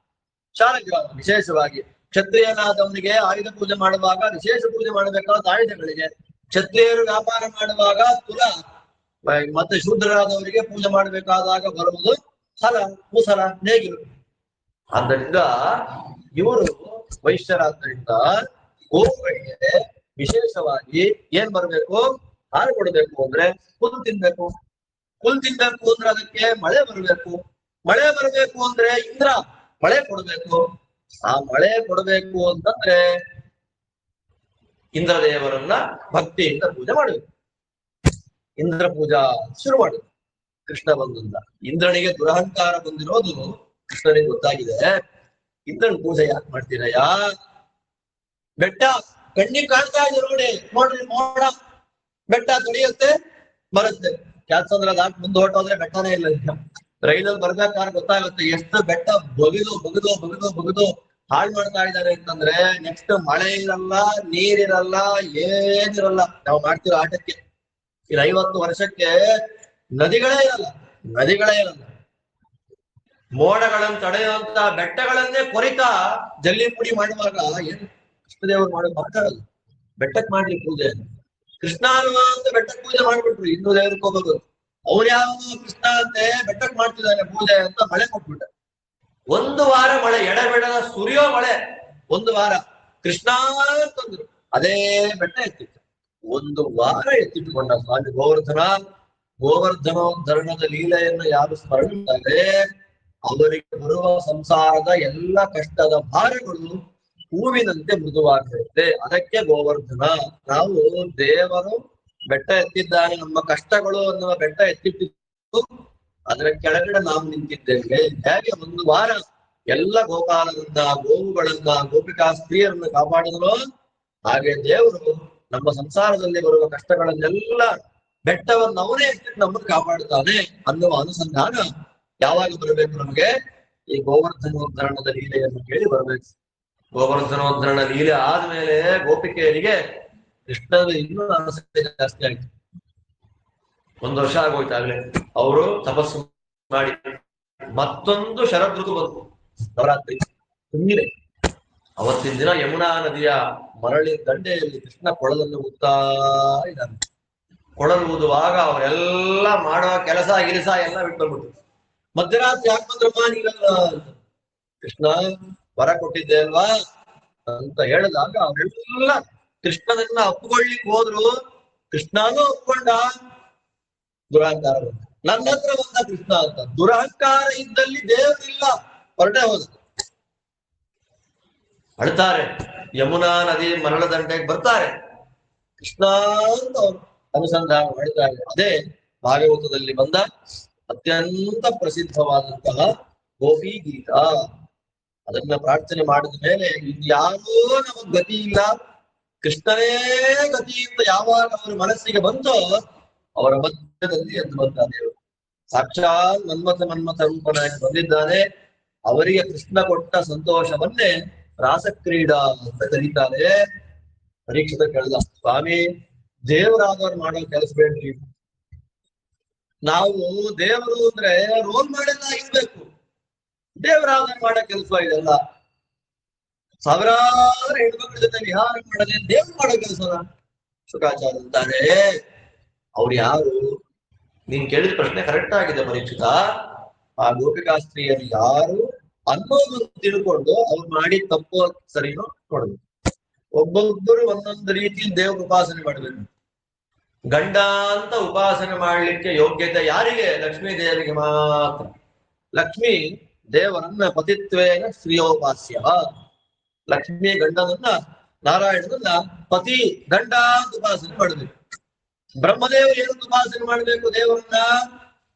ಶಾಲಗ್ರಾಮ. ವಿಶೇಷವಾಗಿ ಕ್ಷತ್ರಿಯನಾದವನಿಗೆ ಆಯುಧ ಪೂಜೆ ಮಾಡುವಾಗ ವಿಶೇಷ ಪೂಜೆ ಮಾಡಬೇಕಾದ ಆಯುಧಗಳಿಗೆ. ಕ್ಷತ್ರಿಯರು ವ್ಯಾಪಾರ ಮಾಡುವಾಗ ತುಲ, ಮತ್ತೆ ಶೂದ್ರರಾದವರಿಗೆ ಪೂಜೆ ಮಾಡಬೇಕಾದಾಗ ಬರುವುದು ಹಲ, ಮುಸಲ, ನೇಗಿಲು. ಆದ್ದರಿಂದ ಇವರು ವೈಶ್ಯರಾದ್ರಿಂದ ಗೋವುಗಳಿಗೆ ವಿಶೇಷವಾಗಿ ಏನ್ ಬರಬೇಕು? ಹಾಲು ಕೊಡ್ಬೇಕು ಅಂದ್ರೆ ಹುಲ್ ತಿನ್ಬೇಕು. ಹುಲ್ ತಿನ್ಬೇಕು ಅಂದ್ರೆ ಅದಕ್ಕೆ ಮಳೆ ಬರಬೇಕು. ಮಳೆ ಬರಬೇಕು ಅಂದ್ರೆ ಇಂದ್ರ ಮಳೆ ಕೊಡ್ಬೇಕು. ಆ ಮಳೆ ಕೊಡಬೇಕು ಅಂತಂದ್ರೆ ಇಂದ್ರ ದೇವರನ್ನ ಭಕ್ತಿಯಿಂದ ಪೂಜೆ ಮಾಡಬೇಕು. ಇಂದ್ರ ಪೂಜಾ ಶುರು ಮಾಡುದು ಕೃಷ್ಣ ಬಂದಿಂದ. ಇಂದ್ರನಿಗೆ ದುರಹಂಕಾರ ಬಂದಿರೋದು ಕೃಷ್ಣನಿಗೆ ಗೊತ್ತಾಗಿದೆ. ಇಂದ್ರನ ಪೂಜೆ ಯಾಕೆ ಮಾಡ್ತೀರಯ್ಯ? ಬೆಟ್ಟ ಕಣ್ಣಿಗೆ ಕಾಣ್ತಾ ಇದೆ ನೋಡಿ, ನೋಡ್ರಿ ಮೋಡ, ಬೆಟ್ಟ ತೊಳೆಯುತ್ತೆ ಬರುತ್ತೆ. ಕ್ಯಾತ್ಸಂದ್ರ ದಾಟ್ ಮುಂದೆ ಹೊರಟೋದ್ರೆ ಬೆಟ್ಟನೇ ಇಲ್ಲ. ರೈಲಲ್ಲಿ ಬರ್ಬೇಕಾದ್ರೆ ಗೊತ್ತಾಗುತ್ತೆ ಎಷ್ಟು ಬೆಟ್ಟ ಬಗಿದು ಬಗಿದು ಬಗಿದು ಬಗಿದು ಹಾಳು ಮಾಡ್ತಾ ಇದ್ದಾರೆ ಅಂತಂದ್ರೆ. ನೆಕ್ಸ್ಟ್ ಮಳೆ ಇರಲ್ಲ, ನೀರಿರಲ್ಲ, ಏನಿರಲ್ಲ. ನಾವು ಮಾಡ್ತಿರೋ ಆಟಕ್ಕೆ ಈ 50 ವರ್ಷಕ್ಕೆ ನದಿಗಳೇ ಇರಲ್ಲ, ನದಿಗಳೇ ಇರಲ್ಲ. ಮೋಡಗಳನ್ನು ತಡೆಯುವಂತ ಬೆಟ್ಟಗಳನ್ನೇ ಕೊರಿತಾ ಜಲ್ಲಿ ಪುಡಿ ಮಾಡುವಾಗ ಏನು ಕೃಷ್ಣದೇವರು ಮಾಡೋದು ಮಾತಾಡಲ್ಲ. ಬೆಟ್ಟಕ್ಕೆ ಮಾಡ್ಲಿ ಪೂಜೆ, ಕೃಷ್ಣ ಅಲ್ವಾ ಅಂತ ಬೆಟ್ಟಕ್ಕೆ ಪೂಜೆ ಮಾಡ್ಬಿಟ್ರು. ಹಿಂದೂ ದೇವ್ರಿಗೆ ಹೋಗೋದು ಅವ್ರು ಯಾವ ಕೃಷ್ಣ ಅಂತೆ ಬೆಟ್ಟಕ್ಕೆ ಮಾಡ್ತಿದ್ದಾನೆ ಪೂಜೆ ಅಂತ ಮಳೆ ಕೊಟ್ಬಿಟ್ಟ. 1 ವಾರ ಮಳೆ, ಎಡಬಿಡದ ಸುರಿಯೋ ಮಳೆ. 1 ವಾರ ಕೃಷ್ಣ ಅಂತಂದ್ರು, ಅದೇ ಬೆಟ್ಟ ಎತ್ತಿತ್ತು. 1 ವಾರ ಎತ್ತಿಟ್ಟುಕೊಂಡ ಸ್ವಾಮಿ ಗೋವರ್ಧನ. ಗೋವರ್ಧನೋದ್ಧರಣದ ಲೀಲೆಯನ್ನು ಯಾರು ಸ್ಮರಣೆ ಅವರಿಗೆ ಬರುವ ಸಂಸಾರದ ಎಲ್ಲ ಕಷ್ಟದ ಭಾರಗಳು ಹೂವಿನಂತೆ ಮೃದುವಾಗಿರುತ್ತೆ. ಅದಕ್ಕೆ ಗೋವರ್ಧನ. ನಾವು ದೇವರು ಬೆಟ್ಟ ಎತ್ತಿದ್ದಾನೆ, ನಮ್ಮ ಕಷ್ಟಗಳು ಅನ್ನುವ ಬೆಟ್ಟ ಎತ್ತಿಟ್ಟಿದ್ದು, ಅದರ ಕೆಳಗಡೆ ನಾವು ನಿಂತಿದ್ದೇವೆ. ಹೇಗೆ 1 ವಾರ ಎಲ್ಲ ಗೋಪಾಲರನ್ನ, ಗೋವುಗಳನ್ನ, ಗೋಪಿಕಾ ಸ್ತ್ರೀಯರನ್ನ ಕಾಪಾಡಿದ್ರು, ಹಾಗೆ ದೇವರು ನಮ್ಮ ಸಂಸಾರದಲ್ಲಿ ಬರುವ ಕಷ್ಟಗಳನ್ನೆಲ್ಲ ಬೆಟ್ಟವನ್ನು ಅವನೇ ಎತ್ತಿಟ್ಟು ನಮ್ಮನ್ನು ಕಾಪಾಡುತ್ತಾನೆ ಅನ್ನುವ ಅನುಸಂಧಾನ ಯಾವಾಗ ಬರಬೇಕು ನಮಗೆ? ಈ ಗೋವರ್ಧನೋದ್ಧರಣದ ಲೀಲೆಯನ್ನು ಕೇಳಿ ಬರಬೇಕು. ಗೋವರ್ಧನೋದ್ಧರಣ ಲೀಲೆ ಆದ್ಮೇಲೆ ಗೋಪಿಕೆಯರಿಗೆ ಕೃಷ್ಣದ ಇನ್ನೂ ಆಸಕ್ತಿ ಜಾಸ್ತಿ ಆಯ್ತು. 1 ವರ್ಷ ಆಗೋಯ್ತಾಗ್ಲೇ ಅವರು ತಪಸ್ಸು ಮಾಡಿ ಮತ್ತೊಂದು ಶರದ್ ಋತು ಬಂತು, ನವರಾತ್ರಿ ತುಂಬಿದೆ. ಅವತ್ತಿನ ದಿನ ಯಮುನಾ ನದಿಯ ಮರಳಿ ದಂಡೆಯಲ್ಲಿ ಕೃಷ್ಣ ಕೊಳಲನ್ನು ಊದ್ತಾ ಇದ್ದಾನೆ. ಕೊಳಲು ಊದುವಾಗ ಅವರೆಲ್ಲ ಮಾಡುವ ಕೆಲಸ ಗಿಲಸ ಎಲ್ಲ ಬಿಟ್ಕೊಂಡ್ಬಿಟ್ರು. ಮಧ್ಯರಾತ್ರಿ ಯಾಕೆ ಬಂದ್ರಮ್ಮ ನೀವೆಲ್ಲ? ಕೃಷ್ಣ ವರ ಕೊಟ್ಟಿದ್ದೆ ಅಲ್ವಾ ಅಂತ ಹೇಳಿದಾಗ ಅವರೆಲ್ಲ ಕೃಷ್ಣನನ್ನ ಒಪ್ಪಿಕೊಳ್ಳಿಕ್ ಹೋದ್ರು. ಕೃಷ್ಣನೂ ಒಪ್ಕೊಂಡ. ದುರಹಂಕಾರ ಬಂದ, ನನ್ನ ಹತ್ರ ಬಂದ ಕೃಷ್ಣ ಅಂತ. ದುರಹಂಕಾರ ಇದ್ದಲ್ಲಿ ದೇವರಿಲ್ಲ, ಹೊರಟೆ ಹೋದ. ಅಳ್ತಾರೆ, ಯಮುನಾ ನದಿ ಮರಳ ದಂಡೆಗೆ ಬರ್ತಾರೆ, ಕೃಷ್ಣ ಅಂತ ಅವರು ಅನುಸಂಧಾನ ಮಾಡ್ತಾರೆ. ಅದೇ ಭಾಗವತದಲ್ಲಿ ಬಂದ ಅತ್ಯಂತ ಪ್ರಸಿದ್ಧವಾದಂತಹ ಗೋಪಿ ಗೀತ. ಅದನ್ನ ಪ್ರಾರ್ಥನೆ ಮಾಡಿದ ಮೇಲೆ ಇನ್ಯಾರೂ ನಮಗ್ ಗತಿ ಇಲ್ಲ, ಕೃಷ್ಣನೇ ಗತಿ ಅಂತ ಯಾವಾಗ ಅವರ ಮನಸ್ಸಿಗೆ ಬಂತೋ ಅವರ ಮಧ್ಯದಲ್ಲಿ ಎದ್ದು ಬಂದ ದೇವರು. ಸಾಕ್ಷಾತ್ ಮನ್ಮಥ ರೂಪನಾಗಿ ಬಂದಿದ್ದಾನೆ. ಅವರಿಗೆ ಕೃಷ್ಣ ಕೊಟ್ಟ ಸಂತೋಷವನ್ನೇ ರಾಸಕ್ರೀಡಾ ಅಂತ ಕರೀತಾರೆ. ಪರೀಕ್ಷಿತ ಕೇಳಿದ, ಸ್ವಾಮಿ ದೇವರಾದವ್ರು ಮಾಡೋ ಕೆಲಸ ಬೇಡ್ರಿ, ನಾವು ದೇವರು ಅಂದ್ರೆ ರೋಲ್ ಮಾಡೆಲ್ಲ ಇರ್ಬೇಕು, ದೇವರಾದವ್ರು ಮಾಡೋ ಕೆಲಸ ಇದೆಲ್ಲ. ಸಾವಿರಾರು ಹೆಣ್ಮಕ್ಳ ಜೊತೆ ವಿಹಾರ ಮಾಡದೆ ದೇವ್ರು ಮಾಡೋ ಕೆಲಸನ? ಶುಕಾಚಾರ್ಯ ಅಂತಾರೆ, ಅವ್ರು ಯಾರು? ನೀನ್ ಕೇಳಿದ ಪ್ರಶ್ನೆ ಕರೆಕ್ಟ್ ಆಗಿದೆ ಪರೀಕ್ಷಿತ. ಆ ಗೋಪಿಕಾಸ್ತ್ರೀಯರು ಯಾರು ಅನ್ನೋದನ್ನು ತಿಳ್ಕೊಂಡು ಅವ್ರು ಮಾಡಿ ತಪ್ಪು ಸರಿನೋ ನೋಡ್ಬೇಕು. ಒಬ್ಬೊಬ್ಬರು ಒಂದೊಂದು ರೀತಿಯಲ್ಲಿ ದೇವ್ರ ಉಪಾಸನೆ ಮಾಡ್ಬೇಕು. ಗಂಡ ಅಂತ ಉಪಾಸನೆ ಮಾಡ್ಲಿಕ್ಕೆ ಯೋಗ್ಯತೆ ಯಾರಿಗೆ? ಲಕ್ಷ್ಮೀ ದೇವಿಗೆ ಮಾತ್ರ. ಲಕ್ಷ್ಮಿ ದೇವರನ್ನ ಪತಿತ್ವೇನ ಶ್ರೀಯೋಪಾಸ್ಯ. ಲಕ್ಷ್ಮಿ ಗಂಡನನ್ನ, ನಾರಾಯಣನನ್ನ ಪತಿ ಗಂಡ ಅಂತ ಉಪಾಸನೆ ಮಾಡ್ಬೇಕು. ಬ್ರಹ್ಮದೇವರು ಏನಂತ ಉಪಾಸನೆ ಮಾಡ್ಬೇಕು? ದೇವರನ್ನ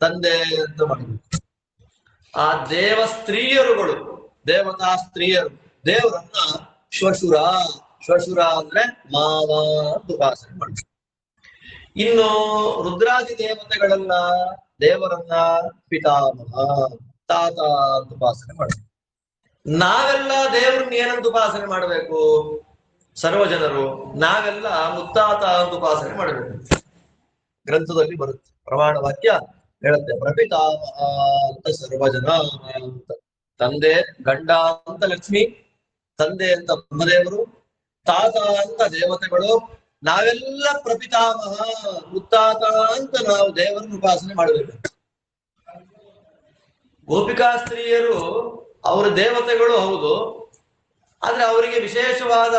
ತಂದೆ ಅಂತ ಮಾಡ್ಬೇಕು. ಆ ದೇವ ಸ್ತ್ರೀಯರುಗಳು, ದೇವತಾ ಸ್ತ್ರೀಯರು ದೇವರನ್ನ ಶ್ವಶುರ, ಶ್ವಶುರ ಅಂದ್ರೆ ಮಾವ ಅಂತ ಉಪಾಸನೆ ಮಾಡ್ಬೇಕು. ಇನ್ನು ರುದ್ರಾದಿ ದೇವತೆಗಳೆಲ್ಲ ದೇವರನ್ನ ಪಿತಾಮಹ, ತಾತ ಅಂತ ಉಪಾಸನೆ ಮಾಡ್ಬೇಕು. ನಾವೆಲ್ಲ ದೇವ್ರನ್ನ ಏನಂತ ಉಪಾಸನೆ ಮಾಡ್ಬೇಕು? ಸರ್ವ ಜನರು ನಾವೆಲ್ಲ ಮುತ್ತಾತ ಅಂತ ಉಪಾಸನೆ ಮಾಡ್ಬೇಕು. ಗ್ರಂಥದಲ್ಲಿ ಬರುತ್ತೆ, ಪ್ರಮಾಣ ವಾಕ್ಯ ಹೇಳುತ್ತೆ, ಪ್ರಪಿತಾಮಹ ಅಂತ ಸರ್ವಜನ ಅಂತ. ತಂದೆ ಗಂಡ ಅಂತ ಲಕ್ಷ್ಮಿ, ತಂದೆ ಅಂತ ಬ್ರಹ್ಮದೇವರು, ತಾತ ಅಂತ ದೇವತೆಗಳು, ನಾವೆಲ್ಲ ಪ್ರಪಿತಾಮಹ ಮುತ್ತಾತ ಅಂತ ನಾವು ದೇವರನ್ನು ಉಪಾಸನೆ ಮಾಡಬೇಕು. ಗೋಪಿಕಾ ಸ್ತ್ರೀಯರು ಅವರ ದೇವತೆಗಳು ಹೌದು, ಆದ್ರೆ ಅವರಿಗೆ ವಿಶೇಷವಾದ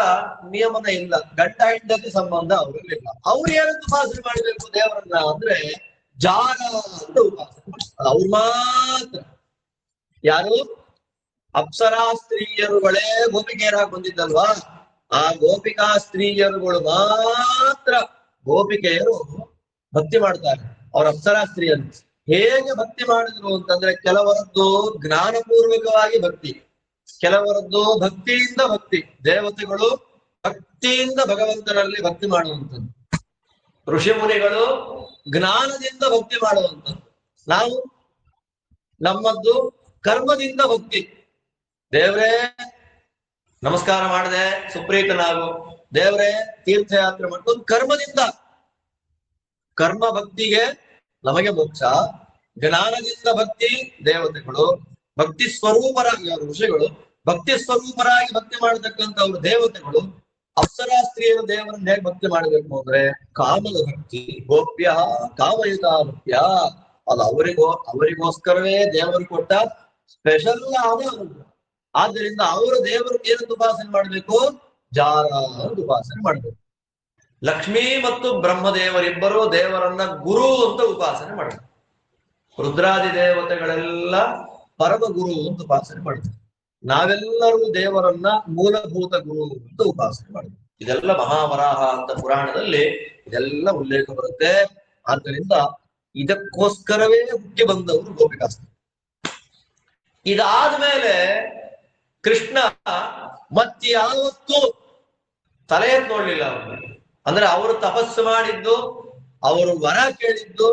ನಿಯಮನ ಇಲ್ಲ, ಗಂಡ ಹೆಂಡತಿ ಸಂಬಂಧ ಅವರಲ್ಲಿಲ್ಲ. ಅವ್ರು ಏನಂತ ಉಪಾಸನೆ ಮಾಡ್ಬೇಕು ದೇವರನ್ನ ಅಂದ್ರೆ ಜಾರ ಅಂತ ಉಪಾಸನೆ ಮಾಡ್ತಾರೆ ಅವ್ರು ಮಾತ್ರ. ಯಾರು? ಅಪ್ಸರಾ ಸ್ತ್ರೀಯರುಗಳೇ ಗೋಪಿಕೆಯರಾಗಿ ಬಂದಿದ್ದಲ್ವಾ, ಆ ಗೋಪಿಕಾ ಸ್ತ್ರೀಯರುಗಳು ಮಾತ್ರ ಗೋಪಿಕೆಯರು ಭಕ್ತಿ ಮಾಡ್ತಾರೆ ಅವ್ರ ಅಪ್ಸರಾ ಸ್ತ್ರೀಯರು. ಹೇಗೆ ಭಕ್ತಿ ಮಾಡಿದ್ರು ಅಂತಂದ್ರೆ ಕೆಲವರದ್ದು ಜ್ಞಾನಪೂರ್ವಕವಾಗಿ ಭಕ್ತಿ, ಕೆಲವರದ್ದು ಭಕ್ತಿಯಿಂದ ಭಕ್ತಿ. ದೇವತೆಗಳು ಭಕ್ತಿಯಿಂದ ಭಗವಂತನಲ್ಲಿ ಭಕ್ತಿ ಮಾಡುವಂಥದ್ದು, ಋಷಿ ಮುನಿಗಳು ಜ್ಞಾನದಿಂದ ಭಕ್ತಿ ಮಾಡುವಂಥದ್ದು. ನಾವು ನಮ್ಮದ್ದು ಕರ್ಮದಿಂದ ಭಕ್ತಿ. ದೇವರೇ ನಮಸ್ಕಾರ ಮಾಡದೆ ಸುಪ್ರೀತನಾಗು, ದೇವರೇ ತೀರ್ಥಯಾತ್ರೆ ಮಾಡ್ಕೊಂಡು ಕರ್ಮದಿಂದ. ಕರ್ಮ ಭಕ್ತಿಗೆ ನಮಗೆ ಮೋಕ್ಷ, ಜ್ಞಾನದಿಂದ ಭಕ್ತಿ ದೇವತೆಗಳು, ಭಕ್ತಿ ಸ್ವರೂಪರಾಗಿ ಋಷಿಗಳು, ಭಕ್ತಿ ಸ್ವರೂಪರಾಗಿ ಭಕ್ತಿ ಮಾಡತಕ್ಕಂಥವ್ರು ದೇವತೆಗಳು. ಅಪ್ಸರಾ ಸ್ತ್ರೀಯರು ದೇವರನ್ನ ಹೇಗೆ ಭಕ್ತಿ ಮಾಡಬೇಕು ಅಂದ್ರೆ ಕಾಮದ ಭಕ್ತಿ. ಗೋಪ್ಯ ಕಾಮಯುತ ಭಕ್ತ್ಯ, ಅದು ಅವರಿಗೋಸ್ಕರವೇ ದೇವರು ಕೊಟ್ಟ ಸ್ಪೆಷಲ್ ಆದ ಅನುಗ್ರಹ. ಆದ್ದರಿಂದ ಅವರು ದೇವರಿಗೆ ಏನಂತ ಉಪಾಸನೆ ಮಾಡ್ಬೇಕು? ಜಾರ ಅಂತ ಉಪಾಸನೆ ಮಾಡ್ಬೇಕು. ಲಕ್ಷ್ಮೀ ಮತ್ತು ಬ್ರಹ್ಮದೇವರಿಬ್ಬರು ದೇವರನ್ನ ಗುರು ಅಂತ ಉಪಾಸನೆ ಮಾಡ್ಬೇಕು. ರುದ್ರಾದಿ ದೇವತೆಗಳೆಲ್ಲ ಪರಮ ಗುರು ಅಂತ ಉಪಾಸನೆ ಮಾಡ್ತಾರೆ. ನಾವೆಲ್ಲರೂ ದೇವರನ್ನ ಮೂಲಭೂತ ಗುರು ಅಂತ ಉಪಾಸನೆ ಮಾಡ್ಬೇಕು. ಇದೆಲ್ಲ ಮಹಾವರಾಹ ಅಂತ ಪುರಾಣದಲ್ಲಿ ಇದೆಲ್ಲ ಉಲ್ಲೇಖ ಬರುತ್ತೆ. ಆದ್ದರಿಂದ ಇದಕ್ಕೋಸ್ಕರವೇ ಹುಟ್ಟಿ ಬಂದವರು ಗೋಪಿಕಾಸ್ತ್ರೀ. ಇದಾದ್ಮೇಲೆ ಕೃಷ್ಣ ಮತ್ಯಾವತ್ತೂ ತಲೆ ಎತ್ತಿ ನೋಡ್ಲಿಲ್ಲ ಅವ್ರನ್ನ. ಅಂದ್ರೆ ಅವರು ತಪಸ್ಸು ಮಾಡಿದ್ದು, ಅವರು ವರ ಕೇಳಿದ್ದು,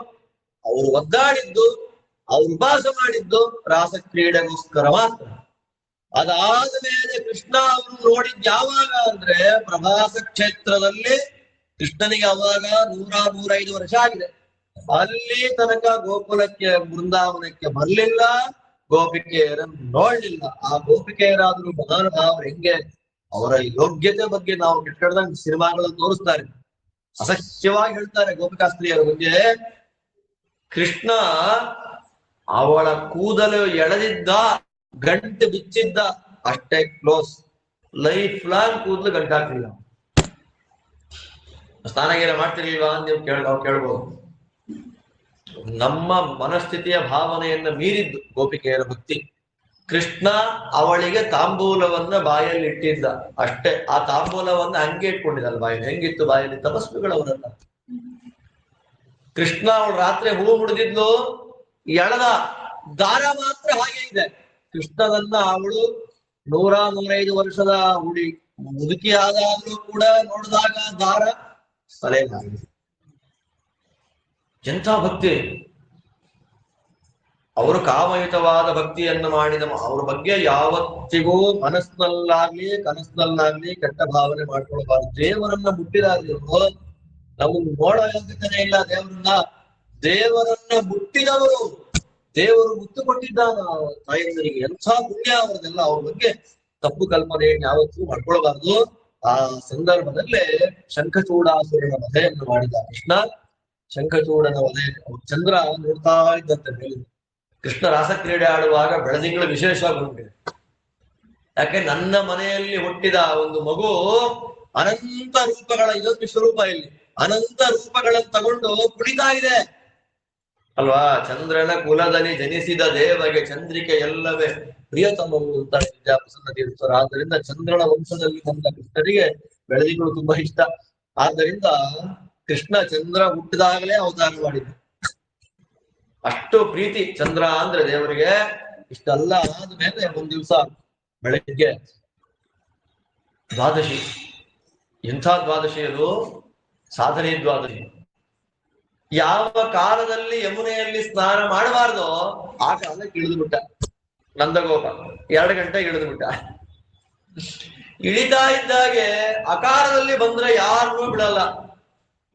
ಅವರು ಒದ್ದಾಡಿದ್ದು, ಅವರು ಉಪವಾಸ ಮಾಡಿದ್ದು ರಾಸ ಕ್ರೀಡೆಗೋಸ್ಕರ ಮಾತ್ರ. ಅದಾದ ಮೇಲೆ ಕೃಷ್ಣ ಅವರು ನೋಡಿದ್ ಯಾವಾಗ ಅಂದ್ರೆ ಪ್ರಭಾಸ ಕ್ಷೇತ್ರದಲ್ಲಿ. ಕೃಷ್ಣನಿಗೆ ಅವಾಗ 105 ವರ್ಷ ಆಗಿದೆ. ಅಲ್ಲಿ ತನಕ ಗೋಕುಲಕ್ಕೆ ಬೃಂದಾವನಕ್ಕೆ ಬರ್ಲಿಲ್ಲ, ಗೋಪಿಕೆಯರನ್ನು ನೋಡ್ಲಿಲ್ಲ. ಆ ಗೋಪಿಕೆಯರಾದ್ರೂ ಮಹಾನುಭಾವರು ಹೆಂಗೆ ಅವರ ಯೋಗ್ಯತೆ ಬಗ್ಗೆ ನಾವು ಕೆಟ್ಟದಂಗೆ ಸಿನಿಮಾಗಳನ್ನು ತೋರಿಸ್ತಾರೆ, ಅಸಹ್ಯವಾಗಿ ಹೇಳ್ತಾರೆ ಗೋಪಿಕಾಸ್ತ್ರೀಯರ ಬಗ್ಗೆ. ಕೃಷ್ಣ ಅವಳ ಕೂದಲು ಎಳೆದಿದ್ದ, ಗಂಟು ಬಿಚ್ಚಿದ್ದ, ಅಷ್ಟೇ ಕ್ಲೋಸ್. ಲೈಫ್ ಲಾಂಗ್ ಕೂದಲು ಗಂಟಾಗ್ಲಿಲ್ಲ. ಸ್ನಾನಗೀನ ಮಾಡ್ತಿರ್ಲಿಲ್ವಾ ಅಂತ ನೀವು ಕೇಳ್ಬೋದು. ನಮ್ಮ ಮನಸ್ಥಿತಿಯ ಭಾವನೆಯನ್ನ ಮೀರಿದ್ದು ಗೋಪಿಕೆಯರ ಭಕ್ತಿ. ಕೃಷ್ಣ ಅವಳಿಗೆ ತಾಂಬೂಲವನ್ನ ಬಾಯಲ್ಲಿ ಇಟ್ಟಿದ್ದ ಅಷ್ಟೇ. ಆ ತಾಂಬೂಲವನ್ನ ಹಂಗೆ ಇಟ್ಕೊಂಡಿದ್ದಲ್ಲ ಬಾಯಲ್ಲಿ. ಹೆಂಗಿತ್ತು ಬಾಯಲ್ಲಿ? ತಪಸ್ವಿಗಳವರಲ್ಲ. ಕೃಷ್ಣ ಅವಳು ರಾತ್ರಿ ಹೂ ಮುಡಿದಿದ್ಲು, ಎಳೆದ ದಾರ ಮಾತ್ರ ಹಾಗೆ ಇದೆ. ಕೃಷ್ಣನನ್ನ ಅವಳು 105 ವರ್ಷದ ಮುದುಕಿ ಆದಾಗ್ಲೂ ಕೂಡ ನೋಡಿದಾಗ ದಾರ ತಲೆಗಾಗಿದೆ. ಎಂಥ ಭಕ್ತಿ! ಅವರು ಕಾಮಯುತವಾದ ಭಕ್ತಿಯನ್ನು ಮಾಡಿದ ಅವ್ರ ಬಗ್ಗೆ ಯಾವತ್ತಿಗೂ ಮನಸ್ಸಿನಲ್ಲಾಗ್ಲಿ ಕನಸಿನಲ್ಲಾಗ್ಲಿ ಕೆಟ್ಟ ಭಾವನೆ ಮಾಡ್ಕೊಳ್ಬಾರ್ದು. ದೇವರನ್ನ ಮುಟ್ಟಿದಾದ್ರು ನಮಗೆ ನೋಡೋ ಯೋಗ್ಯತೆನೇ ಇಲ್ಲ ದೇವರನ್ನ. ದೇವರನ್ನ ಮುಟ್ಟಿದವರು ದೇವರು ಮುತ್ತು ಕೊಟ್ಟಿದ್ದಾನ ತಾಯಂದರಿಗೆ. ಎಂಥ ಪುಣ್ಯ ಅವರದೆಲ್ಲ. ಅವ್ರ ಬಗ್ಗೆ ತಪ್ಪು ಕಲ್ಪನೆ ಯಾವತ್ತೂ ಮಾಡ್ಕೊಳ್ಬಾರ್ದು. ಆ ಸಂದರ್ಭದಲ್ಲೇ ಶಂಖಚೂಡಾಸುರನ ವಧೆಯನ್ನು ಮಾಡಿದ ಕೃಷ್ಣ. ಶಂಖಚೂಡನ ವಧೆ ಚಂದ್ರ ನೋಡ್ತಾ ಇದ್ದಂತೆ ಮೇಲೆ. ಕೃಷ್ಣ ರಾಸಕ್ರೀಡೆ ಆಡುವಾಗ ಬೆಳದಿಂಗಳು ವಿಶೇಷವಾಗಿ ಬಂದಿದೆ. ಯಾಕೆ? ನನ್ನ ಮನೆಯಲ್ಲಿ ಹುಟ್ಟಿದ ಒಂದು ಮಗು ಅನಂತ ರೂಪಗಳ, ಇದೊಂದು ವಿಶ್ವರೂಪ, ಇಲ್ಲಿ ಅನಂತ ರೂಪಗಳನ್ನು ತಗೊಂಡು ಕುಣಿತಾ ಇದೆ ಅಲ್ವಾ. ಚಂದ್ರನ ಕುಲದಲ್ಲಿ ಜನಿಸಿದ ದೇವಗೆ ಚಂದ್ರಿಕೆ ಎಲ್ಲವೇ ಪ್ರಿಯತಮವು ಅಂತ ವಿದ್ಯಾಪ್ರಸನ್ನ ತೀರ್ಥರು. ಆದ್ದರಿಂದ ಚಂದ್ರನ ವಂಶದಲ್ಲಿ ಬಂದ ಕೃಷ್ಣನಿಗೆ ಬೆಳದಿಂಗಳು ತುಂಬಾ ಇಷ್ಟ. ಆದ್ದರಿಂದ ಕೃಷ್ಣ ಚಂದ್ರ ಹುಟ್ಟಿದಾಗಲೇ ಅವತಾರ ಮಾಡಿದ. ಅಷ್ಟು ಪ್ರೀತಿ ಚಂದ್ರ ಅಂದ್ರೆ ದೇವರಿಗೆ. ಇಷ್ಟೆಲ್ಲ ಆದ್ಮೇಲೆ ಒಂದ್ ದಿವಸ ಬೆಳಗ್ಗೆ ದ್ವಾದಶಿ. ಎಂಥ ದ್ವಾದಶಿ ಅದು? ಸಾಧನೆ ದ್ವಾದಶಿ. ಯಾವ ಕಾಲದಲ್ಲಿ ಯಮುನೆಯಲ್ಲಿ ಸ್ನಾನ ಮಾಡಬಾರ್ದೋ ಆ ಕಾಲಕ್ಕೆ ಇಳಿದು ಬಿಟ್ಟ ನಂದಗೋಪ. 2 ಗಂಟೆಗೆ ಇಳಿದು ಬಿಟ್ಟ. ಇಳಿತಾ ಇದ್ದಾಗೆ ಅಕಾರದಲ್ಲಿ ಬಂದ್ರೆ ಯಾರನ್ನೂ ಬಿಡಲ್ಲ.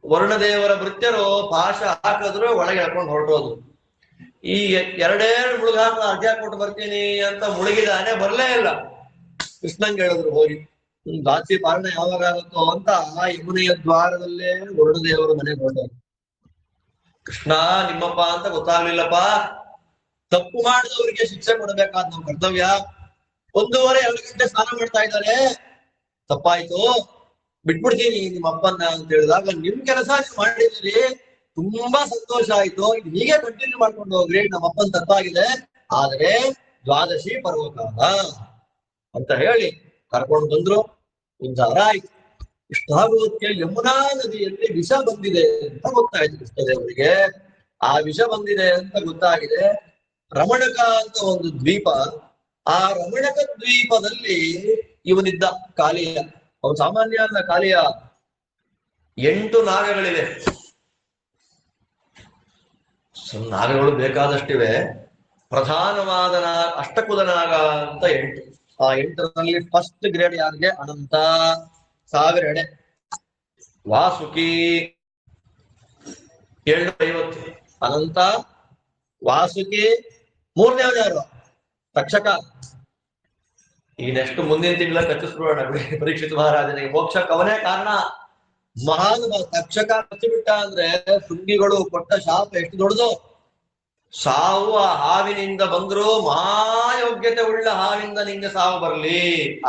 ವರುಣದೇವರ ಭೃತ್ಯರು ಪಾಶ ಹಾಕಿದ್ರು ಒಳಗೆ ಎಳ್ಕೊಂಡು ಹೊರಟೋದು. ಈ 2 ಮುಳುಗಾಕ ಅರ್ಘ್ಯ ಕೊಟ್ಟು ಬರ್ತೀನಿ ಅಂತ ಮುಳುಗಿದಾನೆ, ಬರ್ಲೇ ಇಲ್ಲ. ಕೃಷ್ಣಂಗೆ ಹೇಳಿದ್ರು ಹೋಗಿ ದ್ವಾದಶಿ ಪಾಲನ ಯಾವಾಗ ಆಗುತ್ತೋ ಅಂತ ಯಮುನೆಯ ದ್ವಾರದಲ್ಲೇ ವರುಣದೇವರ ಮನೆಗೆ ಹೊರಟೋದು. ಕೃಷ್ಣ ನಿಮ್ಮಪ್ಪ ಅಂತ ಗೊತ್ತಾಗ್ಲಿಲ್ಲಪ್ಪ. ತಪ್ಪು ಮಾಡಿದವರಿಗೆ ಶಿಕ್ಷೆ ಕೊಡಬೇಕಾದ ನಮ್ಮ ಕರ್ತವ್ಯ. 1:30-2 ಗಂಟೆ ಸ್ನಾನ ಮಾಡ್ತಾ ಇದ್ದಾರೆ, ತಪ್ಪಾಯ್ತು, ಬಿಟ್ಬಿಡ್ತೀನಿ ನಿಮ್ಮ ಅಪ್ಪನ್ನ ಅಂತ ಹೇಳಿದಾಗ, ನಿಮ್ ಕೆಲಸ ನೀವು ಮಾಡಿದಿರಿ, ತುಂಬಾ ಸಂತೋಷ ಆಯ್ತು, ಹೀಗೆ ಕಂಟಿನ್ಯೂ ಮಾಡ್ಕೊಂಡು ಹೋಗ್ರಿ, ನಮ್ಮ ಅಪ್ಪನ್ ತಪ್ಪಾಗಿದೆ, ಆದ್ರೆ ದ್ವಾದಶಿ ಪರ್ವಕಾಲ ಅಂತ ಹೇಳಿ ಕರ್ಕೊಂಡು ಬಂದ್ರು. ಉದ್ಧಾರ ಆಯ್ತು. ಇಷ್ಟಾಗೋದಕ್ಕೆ ಯಮುನಾ ನದಿಯಲ್ಲಿ ವಿಷ ಬಂದಿದೆ ಅಂತ ಗೊತ್ತಾಯ್ತು ಕೃಷ್ಣದೇವರಿಗೆ. ಆ ವಿಷ ಬಂದಿದೆ ಅಂತ ಗೊತ್ತಾಗಿದೆ. ರಮಣಕ ಅಂತ ಒಂದು ದ್ವೀಪ, ಆ ರಮಣಕ ದ್ವೀಪದಲ್ಲಿ ಇವನಿದ್ದ ಕಾಲಿಯ. ಅವನು ಸಾಮಾನ್ಯ ಅಲ್ಲ ಕಾಲಿಯ. 8 ನಾಗಗಳಿವೆ. ನಾಗಗಳು ಬೇಕಾದಷ್ಟಿವೆ. ಪ್ರಧಾನವಾದ ಅಷ್ಟಕುಲ ನಾಗ ಅಂತ 8. ಆ 8ರಲ್ಲಿ ಫಸ್ಟ್ ಗ್ರೇಡ್ ಯಾರಿಗೆ? ಅನಂತ, 1000 ಎಡೆ. ವಾಸುಕಿ 750. ಅನಂತ, ವಾಸುಕಿ, 3ನೇವನು ಯಾರು? ತಕ್ಷಕ. ಈ ನೆಕ್ಸ್ಟ್ ಮುಂದಿನ ತಿಂಗಳ ಕಚ್ಚಿಸ್ಬಿಡೋಣ ಪರೀಕ್ಷಿತ ಮಹಾರಾಜನಿಗೆ. ಮೋಕ್ಷಕ್ಕೆ ಅವನೇ ಕಾರಣ. ಮಹಾನ್ ತಕ್ಷಕ ಕಚ್ಚಿಬಿಟ್ಟ ಅಂದ್ರೆ ಶೃಂಗಿಗಳು ಕೊಟ್ಟ ಶಾಪ ಎಷ್ಟು ದೊಡ್ಡದು. ಸಾವು ಆ ಹಾವಿನಿಂದ ಬಂದ್ರು, ಮಹಾಯೋಗ್ಯತೆ ಉಳ್ಳ ಹಾವಿಂದ ನಿಂಗೆ ಸಾವು ಬರಲಿ.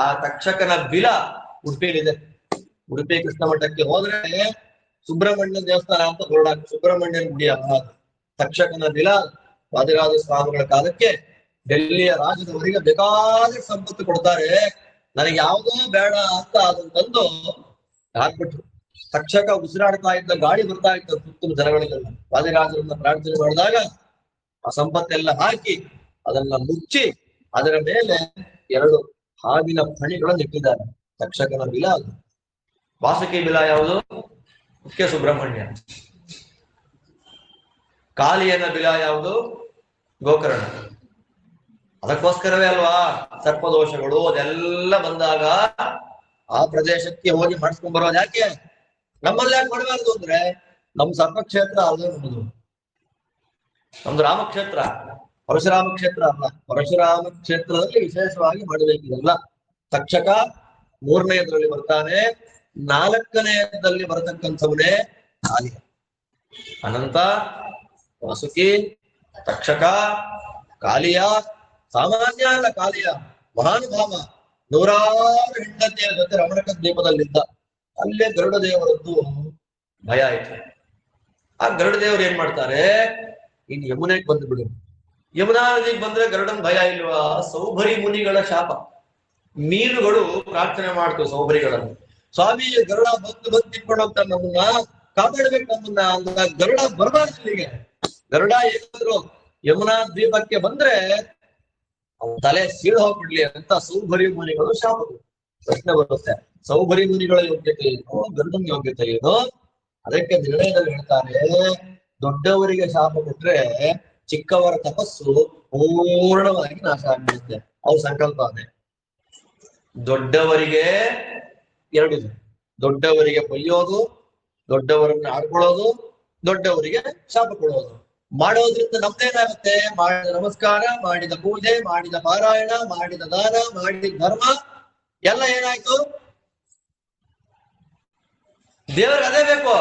ಆ ತಕ್ಷಕನ ಬಿಲ ಉಡುಪಿಯಲ್ಲಿದೆ. ಉಡುಪಿ ಕೃಷ್ಣ ಮಠಕ್ಕೆ ಹೋದ್ರೆ ಸುಬ್ರಹ್ಮಣ್ಯ ದೇವಸ್ಥಾನ ಅಂತ ಹೊರಡಾಕ, ಸುಬ್ರಹ್ಮಣ್ಯನ ಗುಡಿ ಅಲ್ಲ. ತಕ್ಷಕನ ಬಿಲ ವಾದಿರಾಜ ಸ್ವಾಮಿಗಳ ಕಾಲಕ್ಕೆ ಡೆಲ್ಲಿಯ ರಾಜ್ಯದವರಿಗೆ ಬೇಕಾದ ಸಂಪತ್ತು ಕೊಡ್ತಾರೆ. ನನಗೆ ಯಾವುದೋ ಬೇಡ ಅಂತ ಅದನ್ನು ತಂದು ಹಾಕ್ಬಿಟ್ರು. ತಕ್ಷಕ ಉಸಿರಾಡ್ತಾ ಇದ್ದ ಗಾಡಿ ಬರ್ತಾ ಇತ್ತು ಸುತ್ತಲೂ ಜನಗಳಿಗೆಲ್ಲ. ವಾದಿರಾಜರನ್ನ ಪ್ರಾರ್ಥನೆ ಮಾಡಿದಾಗ ಆ ಸಂಪತ್ತೆಲ್ಲ ಹಾಕಿ ಅದನ್ನ ಮುಚ್ಚಿ ಅದರ ಮೇಲೆ 2 ಹಾವಿನ ಫಣಿಗಳನ್ನು ಇಟ್ಟಿದ್ದಾರೆ. ತಕ್ಷಕನ ಬಿಲ ಅದು. ವಾಸುಕಿ ಬಿಲ ಯಾವುದು? ಮುಖ್ಯ ಸುಬ್ರಹ್ಮಣ್ಯ. ಕಾಲಿಯನ ಬಿಲ ಯಾವುದು? ಗೋಕರ್ಣ. ಅದಕ್ಕೋಸ್ಕರವೇ ಅಲ್ವಾ ಸರ್ಪದೋಷಗಳು ಅದೆಲ್ಲ ಬಂದಾಗ ಆ ಪ್ರದೇಶಕ್ಕೆ ಹೋಗಿ ಮಾಡಿಸ್ಕೊಂಡ್ ಬರೋದು. ಯಾಕೆ ನಮ್ಮಲ್ಲಿ ಯಾಕೆ ಮಾಡಬಾರ್ದು ಅಂದ್ರೆ, ನಮ್ ಸರ್ಪಕ್ಷೇತ್ರ ಅಲ್ಲ ನಮ್ಮದು. ನಮ್ದು ರಾಮಕ್ಷೇತ್ರ, ಪರಶುರಾಮ ಕ್ಷೇತ್ರ ಅಲ್ಲ. ಪರಶುರಾಮ ಕ್ಷೇತ್ರದಲ್ಲಿ ವಿಶೇಷವಾಗಿ ಮಾಡಬೇಕಿದೆಲ್ಲ. ತಕ್ಷಕ 3ನೇದ್ರಲ್ಲಿ ಬರ್ತಾನೆ, 4ನೇದಲ್ಲಿ ಬರತಕ್ಕಂಥವನೇ ಕಾಲಿಯ. ಅನಂತ, ವಾಸುಕಿ, ತಕ್ಷಕ, ಕಾಲಿಯ. ಸಾಮಾನ್ಯ ಅಲ್ಲ ಕಾಲಿಯ, ಮಹಾನುಭಾವ. 100 ಹೆಂಡತಿಯ ಜೊತೆ ರಮಣಕ ದ್ವೀಪದಲ್ಲಿದ್ದ. ಅಲ್ಲೇ ಗರುಡ ದೇವರದ್ದು ಭಯ ಆಯ್ತು. ಆ ಗರುಡ ದೇವರು ಏನ್ ಮಾಡ್ತಾರೆ, ಇನ್ ಯಮುನೆಗೆ ಬಂದು ಬಿಡು. ಯಮುನಾ ನದಿಗೆ ಬಂದ್ರೆ ಗರುಡನ್ ಭಯ ಇಲ್ವಾ? ಸೌಭರಿ ಮುನಿಗಳ ಶಾಪ. ಮೀನುಗಳು ಪ್ರಾರ್ಥನೆ ಮಾಡ್ತವೆ ಸೌಭರಿಗಳನ್ನು, ಸ್ವಾಮಿ ಗರುಡ ಬಂದು ತಿನ್ಕೊಂಡು ಹೋಗ್ತಾನೆ, ನಮ್ಮನ್ನ ಕಾಪಾಡ್ಬೇಕು ನಮ್ಮನ್ನ ಅಂತ. ಗರುಡ ಬರಬಾರ್ದು ಇಲ್ಲಿಗೆ. ಗರುಡ ಏನಾದ್ರು ಯಮುನಾ ದ್ವೀಪಕ್ಕೆ ಬಂದ್ರೆ ಅವನ ತಲೆ ಸೀಳು ಹೋಗ್ಬಿಡ್ಲಿ ಅಂತ ಸೌಭರಿ ಮುನಿಗಳು ಶಾಪಗಳು. ಪ್ರಶ್ನೆ ಬರುತ್ತೆ, ಸೌಭರಿ ಮುನಿಗಳ ಯೋಗ್ಯತೆ ಏನು, ಗರುಡನ ಯೋಗ್ಯತೆ ಏನು? ಅದಕ್ಕೆ ನಿರ್ಣಯದಲ್ಲಿ ಹೇಳ್ತಾರೆ, ದೊಡ್ಡವರಿಗೆ ಶಾಪ ಕೊಟ್ರೆ ಚಿಕ್ಕವರ ತಪಸ್ಸು ಪೂರ್ಣವಾಗಿ ನಾಶ ಆಗ್ಬಿಡುತ್ತೆ. ಅವ್ರ ಸಂಕಲ್ಪ ಅದೇ. ದೊಡ್ಡವರಿಗೆ 2 ಇದೆ. ದೊಡ್ಡವರಿಗೆ ಬೈಯೋದು, ದೊಡ್ಡವರನ್ನ ಆಡ್ಕೊಳ್ಳೋದು, ದೊಡ್ಡವರಿಗೆ ಶಾಪ ಕೊಡೋದು. ಮಾಡೋದ್ರಿಂದ ನಮ್ದೇನಾಗುತ್ತೆ? ಮಾಡಿದ ನಮಸ್ಕಾರ, ಮಾಡಿದ ಪೂಜೆ, ಮಾಡಿದ ಪಾರಾಯಣ, ಮಾಡಿದ ದಾನ, ಮಾಡಿದ ಧರ್ಮ ಎಲ್ಲ ಏನಾಯ್ತು? ದೇವರಿಗೆ ಅದೇ ಬೇಕು.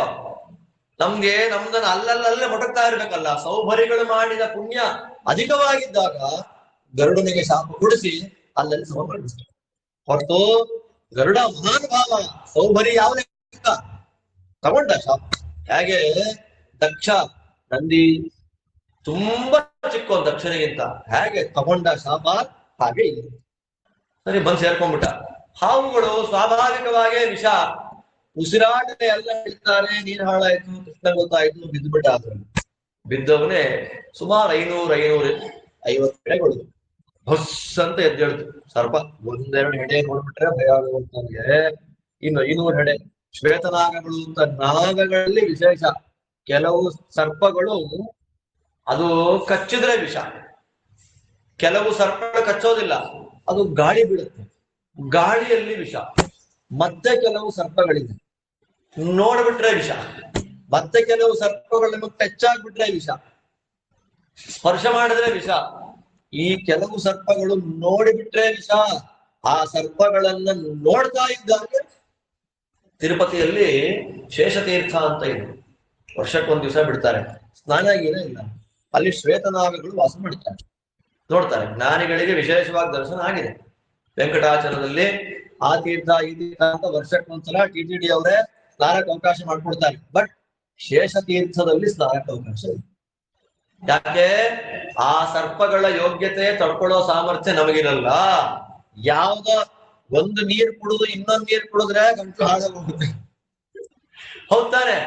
ನಮ್ಗೆ ನಮ್ದನ್ನ ಅಲ್ಲಲ್ಲೇ ಮೊಟಕ್ತಾ ಇರ್ಬೇಕಲ್ಲ. ಸೌಭರಿಗಳು ಮಾಡಿದ ಪುಣ್ಯ ಅಧಿಕವಾಗಿದ್ದಾಗ ಗರುಡನಿಗೆ ಶಾಪ ಕೊಡಿಸಿ ಅಲ್ಲಲ್ಲಿ ಸಮ ಮಾಡಿಸ್ತಾರೆ. ಹೊರತು ಗರುಡ ಮಹಾನುಭಾವ, ಸೌಭರಿ ಯಾವ ಲೆಕ್ಕ ತಗೊಂಡ ಶಾಪ. ಹೇಗೆ ದಕ್ಷ ನಂದಿ ತುಂಬಾ ಚಿಕ್ಕ ದಕ್ಷನಿಗಿಂತ ಹೇಗೆ ತಗೊಂಡ ಶಾಪ, ಹಾಗೆ ಇಲ್ಲ. ಸರಿ, ಬಂದು ಸೇರ್ಕೊಂಡ್ಬಿಟ್ಟ. ಹಾವುಗಳು ಸ್ವಾಭಾವಿಕವಾಗೇ ವಿಷ. ಉಸಿರಾಟನೆ ಎಲ್ಲ ಹೇಳ್ತಾರೆ, ನೀರ್ ಹಾಳಾಯ್ತು, ಕೃಷ್ಣ ಗೊತ್ತಾಯ್ತು, ಬಿದ್ದುಬಿಟ್ಟ. ಅದ್ರಲ್ಲಿ ಬಿದ್ದವನೇ ಸುಮಾರು 500-550 ಎಡೆಗಳು ಹೊಸ್ ಅಂತ ಎದ್ದೇಳ್ತು. ಸರ್ಪ 1-2 ಹೆಡೆ ನೋಡ್ಬಿಟ್ರೆ ಭಯ ಆಗುವಂತವ್ರಿಗೆ ಇನ್ನು 500 ಹೆಡೆ. ಶ್ವೇತನಾಗಗಳು ಅಂತ ನಾಗಗಳಲ್ಲಿ ವಿಶೇಷ. ಕೆಲವು ಸರ್ಪಗಳು ಅದು ಕಚ್ಚಿದ್ರೆ ವಿಷ, ಕೆಲವು ಸರ್ಪಗಳು ಕಚ್ಚೋದಿಲ್ಲ, ಅದು ಗಾಳಿ ಬೀಳುತ್ತೆ, ಗಾಳಿಯಲ್ಲಿ ವಿಷ. ಮತ್ತೆ ಕೆಲವು ಸರ್ಪಗಳಿವೆ ನೋಡ್ಬಿಟ್ರೆ ವಿಷ, ಮತ್ತೆ ಕೆಲವು ಸರ್ಪಗಳು ನಿಮಗೆ ಟಚ್ ಆಗ್ಬಿಟ್ರೆ ವಿಷ, ಸ್ಪರ್ಶ ಮಾಡಿದ್ರೆ ವಿಷ. ಈ ಕೆಲವು ಸರ್ಪಗಳು ನೋಡಿಬಿಟ್ರೆ ವಿಷ. ಆ ಸರ್ಪಗಳನ್ನ ನೋಡ್ತಾ ಇದ್ದಾಗ ತಿರುಪತಿಯಲ್ಲಿ ಶೇಷತೀರ್ಥ ಅಂತ ಇದೆ, ವರ್ಷಕ್ಕೊಂದ್ ದಿವಸ ಬಿಡ್ತಾರೆ, ಸ್ನಾನ ಇಲ್ಲ. ಅಲ್ಲಿ ಶ್ವೇತನಾಗಗಳು ವಾಸ ಮಾಡ್ತಾರೆ, ನೋಡ್ತಾರೆ. ಜ್ಞಾನಿಗಳಿಗೆ ವಿಶೇಷವಾಗಿ ದರ್ಶನ ಆಗಿದೆ. ವೆಂಕಟಾಚಲದಲ್ಲಿ ಆ ತೀರ್ಥ ಈ ತೀರ್ಥ ಅಂತ ವರ್ಷಕ್ಕೊಂದ್ಸಲ TTD ಅವರೇ ಸ್ನಾನಕ್ಕೆ ಅವಕಾಶ ಮಾಡ್ಕೊಡ್ತಾರೆ. ಬಟ್ ಶೇಷ ತೀರ್ಥದಲ್ಲಿ ಸ್ನಾನಕ್ಕೆ ಅವಕಾಶ ಇಲ್ಲ. ಯಾಕೆ? ಆ ಸರ್ಪಗಳ ಯೋಗ್ಯತೆ ತಡ್ಕೊಳ್ಳೋ ಸಾಮರ್ಥ್ಯ ನಮಗಿರಲ್ಲ. ಯಾವ್ದ ಒಂದು ನೀರು ಕುಡಿದು ಇನ್ನೊಂದು ನೀರು ಕುಡಿದ್ರೆ ಗಂಟು ಹಾಳಾಗೋಗುತ್ತೆ. ಹೌದಾನೆ?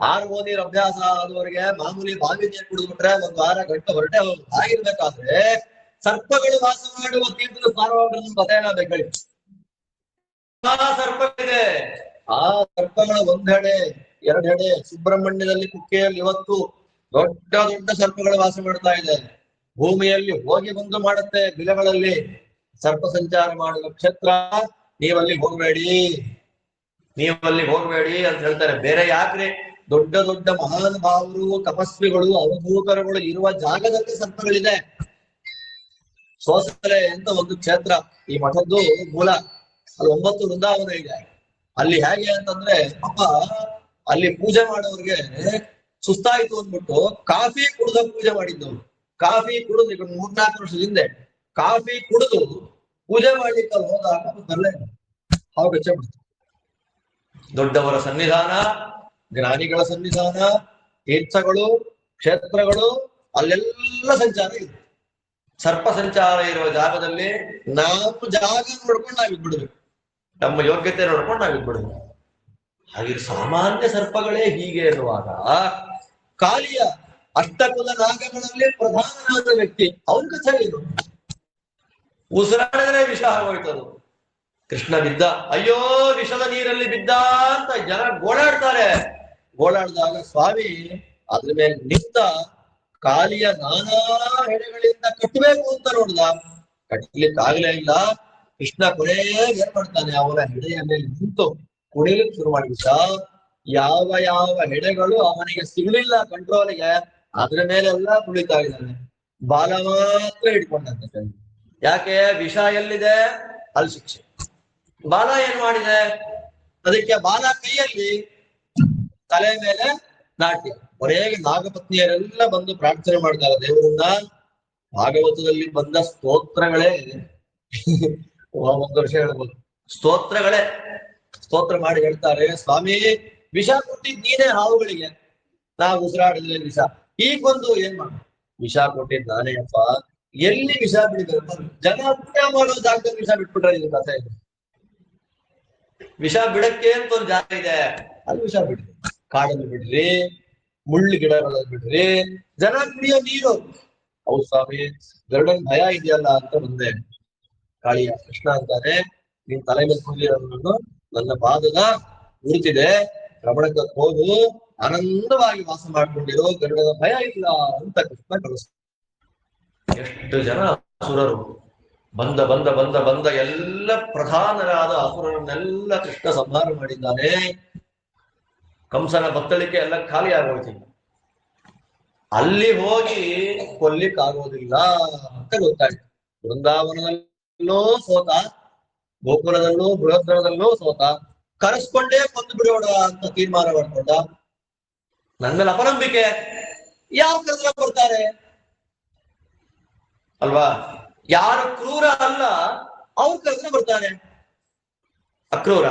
RO ನೀರು ಅಭ್ಯಾಸ ಆದವರಿಗೆ ಮಾಮೂಲಿ ಬಾವಿ ನೀರು ಕುಡಿದ್ಬಿಟ್ರೆ ಒಂದ್ ವಾರ ಗಂಟೆ ಹೊರಟೆ ಆಗಿರ್ಬೇಕಾದ್ರೆ ಸರ್ಪಗಳು ವಾಸ ಮಾಡುವ ತೀರ್ಥದ ಸ್ನಾನವನ್ನು ಬದಲಾಗಬೇಕಳಿ. ಆ ಸರ್ಪಗಳಿದೆ. ಆ ಸರ್ಪಗಳ ಒಂದೆಡೆ ಎರಡೆಡೆ ಸುಬ್ರಹ್ಮಣ್ಯದಲ್ಲಿ ಕುಕ್ಕೆಯಲ್ಲಿ ಇವತ್ತು ದೊಡ್ಡ ದೊಡ್ಡ ಸರ್ಪಗಳು ವಾಸ ಮಾಡ್ತಾ ಇದೆ. ಭೂಮಿಯಲ್ಲಿ ಹೋಗಿ ಬಂದು ಮಾಡುತ್ತೆ. ಬಿಲಗಳಲ್ಲಿ ಸರ್ಪ ಸಂಚಾರ ಮಾಡುವ ಕ್ಷೇತ್ರ, ನೀವಲ್ಲಿ ಹೋಗಬೇಡಿ, ನೀವಲ್ಲಿ ಹೋಗಬೇಡಿ ಅಂತ ಹೇಳ್ತಾರೆ. ಬೇರೆ ಯಾಕ್ರಿ? ದೊಡ್ಡ ದೊಡ್ಡ ಮಹಾನುಭಾವರು, ತಪಸ್ವಿಗಳು, ಅವಧೂತರುಗಳು ಇರುವ ಜಾಗದಲ್ಲಿ ಸರ್ಪಗಳಿದೆ. ಸೋಸಲೆ ಅಂತ ಒಂದು ಕ್ಷೇತ್ರ, ಈ ಮಠದ್ದು ಮೂಲ. ಅದು 9 ವೃಂದಾವನ ಇದೆ. ಅಲ್ಲಿ ಹೇಗೆ ಅಂತಂದ್ರೆ ಪಾಪ ಅಲ್ಲಿ ಪೂಜೆ ಮಾಡೋರ್ಗೆ ಸುಸ್ತಾಯ್ತು ಅಂದ್ಬಿಟ್ಟು ಕಾಫಿ ಕುಡಿದ ಪೂಜೆ ಮಾಡಿದ್ದವ್ರು. ಕಾಫಿ ಕುಡಿದು ಈಗ 3-4 ವರ್ಷದ ಹಿಂದೆ ಕಾಫಿ ಕುಡಿದು ಪೂಜೆ ಮಾಡ್ಲಿಕ್ಕೆ ಅಲ್ಲಿ ಹೋದಾಗ ಬರಲೇ ಹಾವು ಬಿಡ್ತು. ದೊಡ್ಡವರ ಸನ್ನಿಧಾನ, ಜ್ಞಾನಿಗಳ ಸನ್ನಿಧಾನ, ತೀರ್ಥಗಳು, ಕ್ಷೇತ್ರಗಳು ಅಲ್ಲೆಲ್ಲ ಸಂಚಾರ ಇದೆ. ಸರ್ಪ ಸಂಚಾರ ಇರುವ ಜಾಗದಲ್ಲಿ ನಾವು ಜಾಗ ನೋಡ್ಕೊಂಡು ನಾವಿದ್ಬಿಡ್ಬೇಕು, ನಮ್ಮ ಯೋಗ್ಯತೆ ನೋಡ್ಕೊಂಡು ನಾವಿದ್ಬಿಡ್ಬೇಕು. ಹಾಗೆ ಸಾಮಾನ್ಯ ಸರ್ಪಗಳೇ ಹೀಗೆ ಇರುವಾಗ ಕಾಲಿಯ ಅಷ್ಟಕುಲ ನಾಗಗಳಲ್ಲಿ ಪ್ರಧಾನನಾದ ವ್ಯಕ್ತಿ ಅವನ ಕಥೆ ಏನು? ಉಸಿರಾಡಿದ್ರೆ ವಿಷ ಆಗೋಯ್ತದು. ಕೃಷ್ಣ ಬಿದ್ದ, ಅಯ್ಯೋ ವಿಷದ ನೀರಲ್ಲಿ ಬಿದ್ದ ಅಂತ ಜನ ಗೋಳಾಡ್ತಾರೆ. ಗೋಳಾಡ್ದಾಗ ಸ್ವಾಮಿ ಅದ್ರ ಮೇಲೆ ನಿಂತ ಕಾಲಿಯ ನಾನಾ ಹೆಡೆಗಳಿಂದ ಕಟ್ಟಬೇಕು ಅಂತ ನೋಡ್ದ, ಕಟ್ಟಲಿಕ್ಕೆ ಆಗ್ಲೇ ಇಲ್ಲ. ಕೃಷ್ಣ ಕೊನೆಗೆ ಏನ್ ಮಾಡ್ತಾನೆ, ಅವನ ಹೆಡೆಯ ಮೇಲೆ ನಿಂತು ಕುಡಿಲಿಕ್ಕೆ ಶುರು ಮಾಡಿಬಿಟ್ಟ. ಯಾವ ಯಾವ ಹೆಡೆಗಳು ಅವನಿಗೆ ಸಿಗ್ಲಿಲ್ಲ ಕಂಟ್ರೋಲಿಗೆ, ಅದ್ರ ಮೇಲೆಲ್ಲ ಕುಳಿತಾ ಇದ್ದಾನೆ. ಬಾಲ ಮಾತ್ರ ಇಟ್ಕೊಂಡಂತೆ ಕೈ. ಯಾಕೆ? ವಿಷ ಎಲ್ಲಿದೆ ಅಲ್ಲಿ ಶಿಕ್ಷೆ. ಬಾಲ ಏನ್ ಮಾಡಿದೆ? ಅದಕ್ಕೆ ಬಾಲ ಕೈಯಲ್ಲಿ, ತಲೆ ಮೇಲೆ ನಾಟ್ಯ. ಕೊನೆಗೆ ನಾಗಪತ್ನಿಯರೆಲ್ಲ ಬಂದು ಪ್ರಾರ್ಥನೆ ಮಾಡ್ತಾರೆ ದೇವರನ್ನ. ಭಾಗವತದಲ್ಲಿ ಬಂದ ಸ್ತೋತ್ರಗಳೇ 1 ವರ್ಷ ಹೇಳ್ಬೋದು. ಸ್ತೋತ್ರಗಳೇ ಸ್ತೋತ್ರ ಮಾಡಿ ಹೇಳ್ತಾರೆ, ಸ್ವಾಮಿ ವಿಷ ಕೊಟ್ಟಿದ್ ನೀನೇ ಹಾವುಗಳಿಗೆ, ನಾವು ಉಸಿರಾಡಿದ್ರೆ ವಿಷ. ಈಗ ಬಂದು ಏನ್ ಮಾಡ, ವಿಷ ಕೊಟ್ಟಿದ್ ನಾನೇ ಅಪ್ಪ. ಎಲ್ಲಿ ವಿಷ ಬಿಡಿದ್ರೆ ಜನ ಪುಣ್ಯ ಮಾಡೋ ಜಾಗದಲ್ಲಿ ವಿಷ ಬಿಟ್ಬಿಟ್ರೆ ಇದು ಕಥೆ ಇದೆ. ವಿಷ ಬಿಡಕ್ಕೆ ಅಂತ ಒಂದು ಜಾಗ ಇದೆ, ಅಲ್ಲಿ ವಿಷ ಬಿಡ್ರಿ. ಕಾಡಲ್ಲಿ ಬಿಡ್ರಿ, ಮುಳ್ಳು ಗಿಡಗಳಲ್ಲಿ ಬಿಡ್ರಿ, ಜನ ಕುಡಿಯೋ ನೀರು. ಹೌದು ಸ್ವಾಮಿ, ಗರುಡನ್ ಭಯ ಇದೆಯಲ್ಲ ಅಂತ ಬಂದೆ. ಕಾಳಿಯ ಕೃಷ್ಣ ಅಂತಾನೆ, ನೀನ್ ತಲೆ ಮೇಲೆ ಕುಡಿಯೋದನ್ನು ನನ್ನ ಪಾದದ ಗುರುತಿದೆ, ರಮಣಕ್ಕೆ ಹೋಗು, ಆನಂದವಾಗಿ ವಾಸ ಮಾಡ್ಕೊಂಡಿರೋ, ಗರುಡನ ಭಯ ಇಲ್ಲ ಅಂತ ಕೃಷ್ಣ ಕಳಿಸ್ತಾರೆ. ಎಷ್ಟು ಜನ ಅಸುರರು ಬಂದ ಬಂದ ಬಂದ ಬಂದ ಎಲ್ಲ ಪ್ರಧಾನರಾದ ಅಸುರರನ್ನೆಲ್ಲ ಕೃಷ್ಣ ಸಂಹಾರ ಮಾಡಿದ್ದಾನೆ. ಕಂಸನ ಬತ್ತಳಿಕೆ ಎಲ್ಲ ಖಾಲಿ ಆಗೋಯ್ತಿಲ್ಲ. ಅಲ್ಲಿ ಹೋಗಿ ಕೊಲ್ಲಿಕ್ಕಾಗೋದಿಲ್ಲ ಅಂತ ಗೊತ್ತಾಯ್ತು. ವೃಂದಾವನದಲ್ಲೂ ಸೋತ, ಗೋಕುಲದಲ್ಲೂ ಬೃಹದ್ರದಲ್ಲೂ ಸೋತ, ಕರೆಸ್ಕೊಂಡೇ ಕೊಂದು ಬಿಡೋಣ ಅಂತ ತೀರ್ಮಾನ ಮಾಡ್ಕೊಂಡ. ನನ್ನ ಮೇಲೆ ಅಪನಂಬಿಕೆ, ಯಾರು ಕರೆದ್ರೆ ಬರ್ತಾರೆ ಅಲ್ವಾ? ಯಾರು ಕ್ರೂರ ಅಲ್ಲ ಅವ್ರು ಕರೆದ್ರೆ ಬರ್ತಾನೆ. ಅಕ್ರೂರ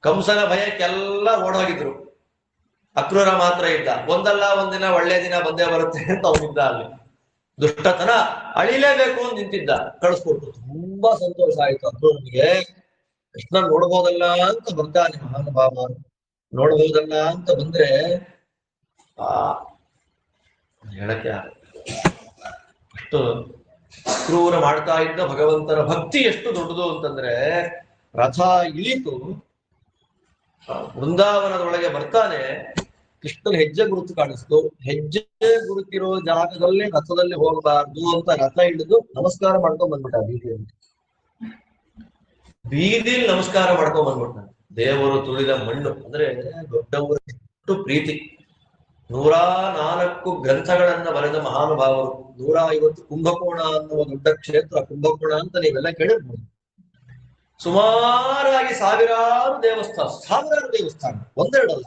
ಕಂಸನ ಭಯಕ್ಕೆಲ್ಲ ಓಡೋಗಿದ್ರು, ಅಕ್ರೂರ ಮಾತ್ರ ಇದ್ದ. ಒಂದಲ್ಲ ಒಂದಿನ ಒಳ್ಳೆ ದಿನ ಬಂದೇ ಬರುತ್ತೆ ಅಂತ ಅವನಿದ್ದ. ಅಲ್ಲಿ ದುಷ್ಟತನ ಅಳಿಲೇಬೇಕು ಅಂತ ನಿಂತಿದ್ದ, ಕಳಿಸ್ಕೊಟ್ಟು. ತುಂಬಾ ಸಂತೋಷ ಆಯ್ತು ಅಕ್ರೂರನಿಗೆ. ಕೃಷ್ಣ ನೋಡ್ಬೋದಲ್ಲ ಅಂತ ಬರ್ತಾನೆ ಮಹಾನುಭಾವ. ನೋಡ್ಬೋದಲ್ಲ ಅಂತ ಬಂದ್ರೆ ಹೇಳಕ್ಕೆ ಅಷ್ಟು ಅಕ್ರೂರ ಮಾಡ್ತಾ ಇದ್ದ ಭಗವಂತನ ಭಕ್ತಿ ಎಷ್ಟು ದೊಡ್ಡದು ಅಂತಂದ್ರೆ, ರಥ ಇಳಿತು, ವೃಂದಾವನದೊಳಗೆ ಬರ್ತಾನೆ, ಕೃಷ್ಣನ ಹೆಜ್ಜೆ ಗುರುತು ಕಾಣಿಸ್ತು. ಹೆಜ್ಜೆ ಗುರುತಿರೋ ಜಾಗದಲ್ಲಿ ರಥದಲ್ಲಿ ಹೋಗಬಾರ್ದು ಅಂತ ರಥ ಹಿಡಿದು ನಮಸ್ಕಾರ ಮಾಡ್ಕೊಂಡ್ ಬಂದ್ಬಿಟ್ಟ. ಬೀದಿಲಿ ನಮಸ್ಕಾರ ಮಾಡ್ಕೊಂಡ್ ಬಂದ್ಬಿಟ್ಟ. ದೇವರು ತುಳಿದ ಮಣ್ಣು ಅಂದ್ರೆ ದೊಡ್ಡವರು ಎಷ್ಟು ಪ್ರೀತಿ. 104 ಗ್ರಂಥಗಳನ್ನ ಬರೆದ ಮಹಾನುಭಾವರು, 150 ಕುಂಭಕೋಣ ಅನ್ನುವ ದೊಡ್ಡ ಕ್ಷೇತ್ರ. ಕುಂಭಕೋಣ ಅಂತ ನೀವೆಲ್ಲ ಕೇಳಿರ್ಬೋದು. ಸುಮಾರಾಗಿ ಸಾವಿರಾರು ದೇವಸ್ಥಾನ, ಒಂದೆರಡಲ್ಲ.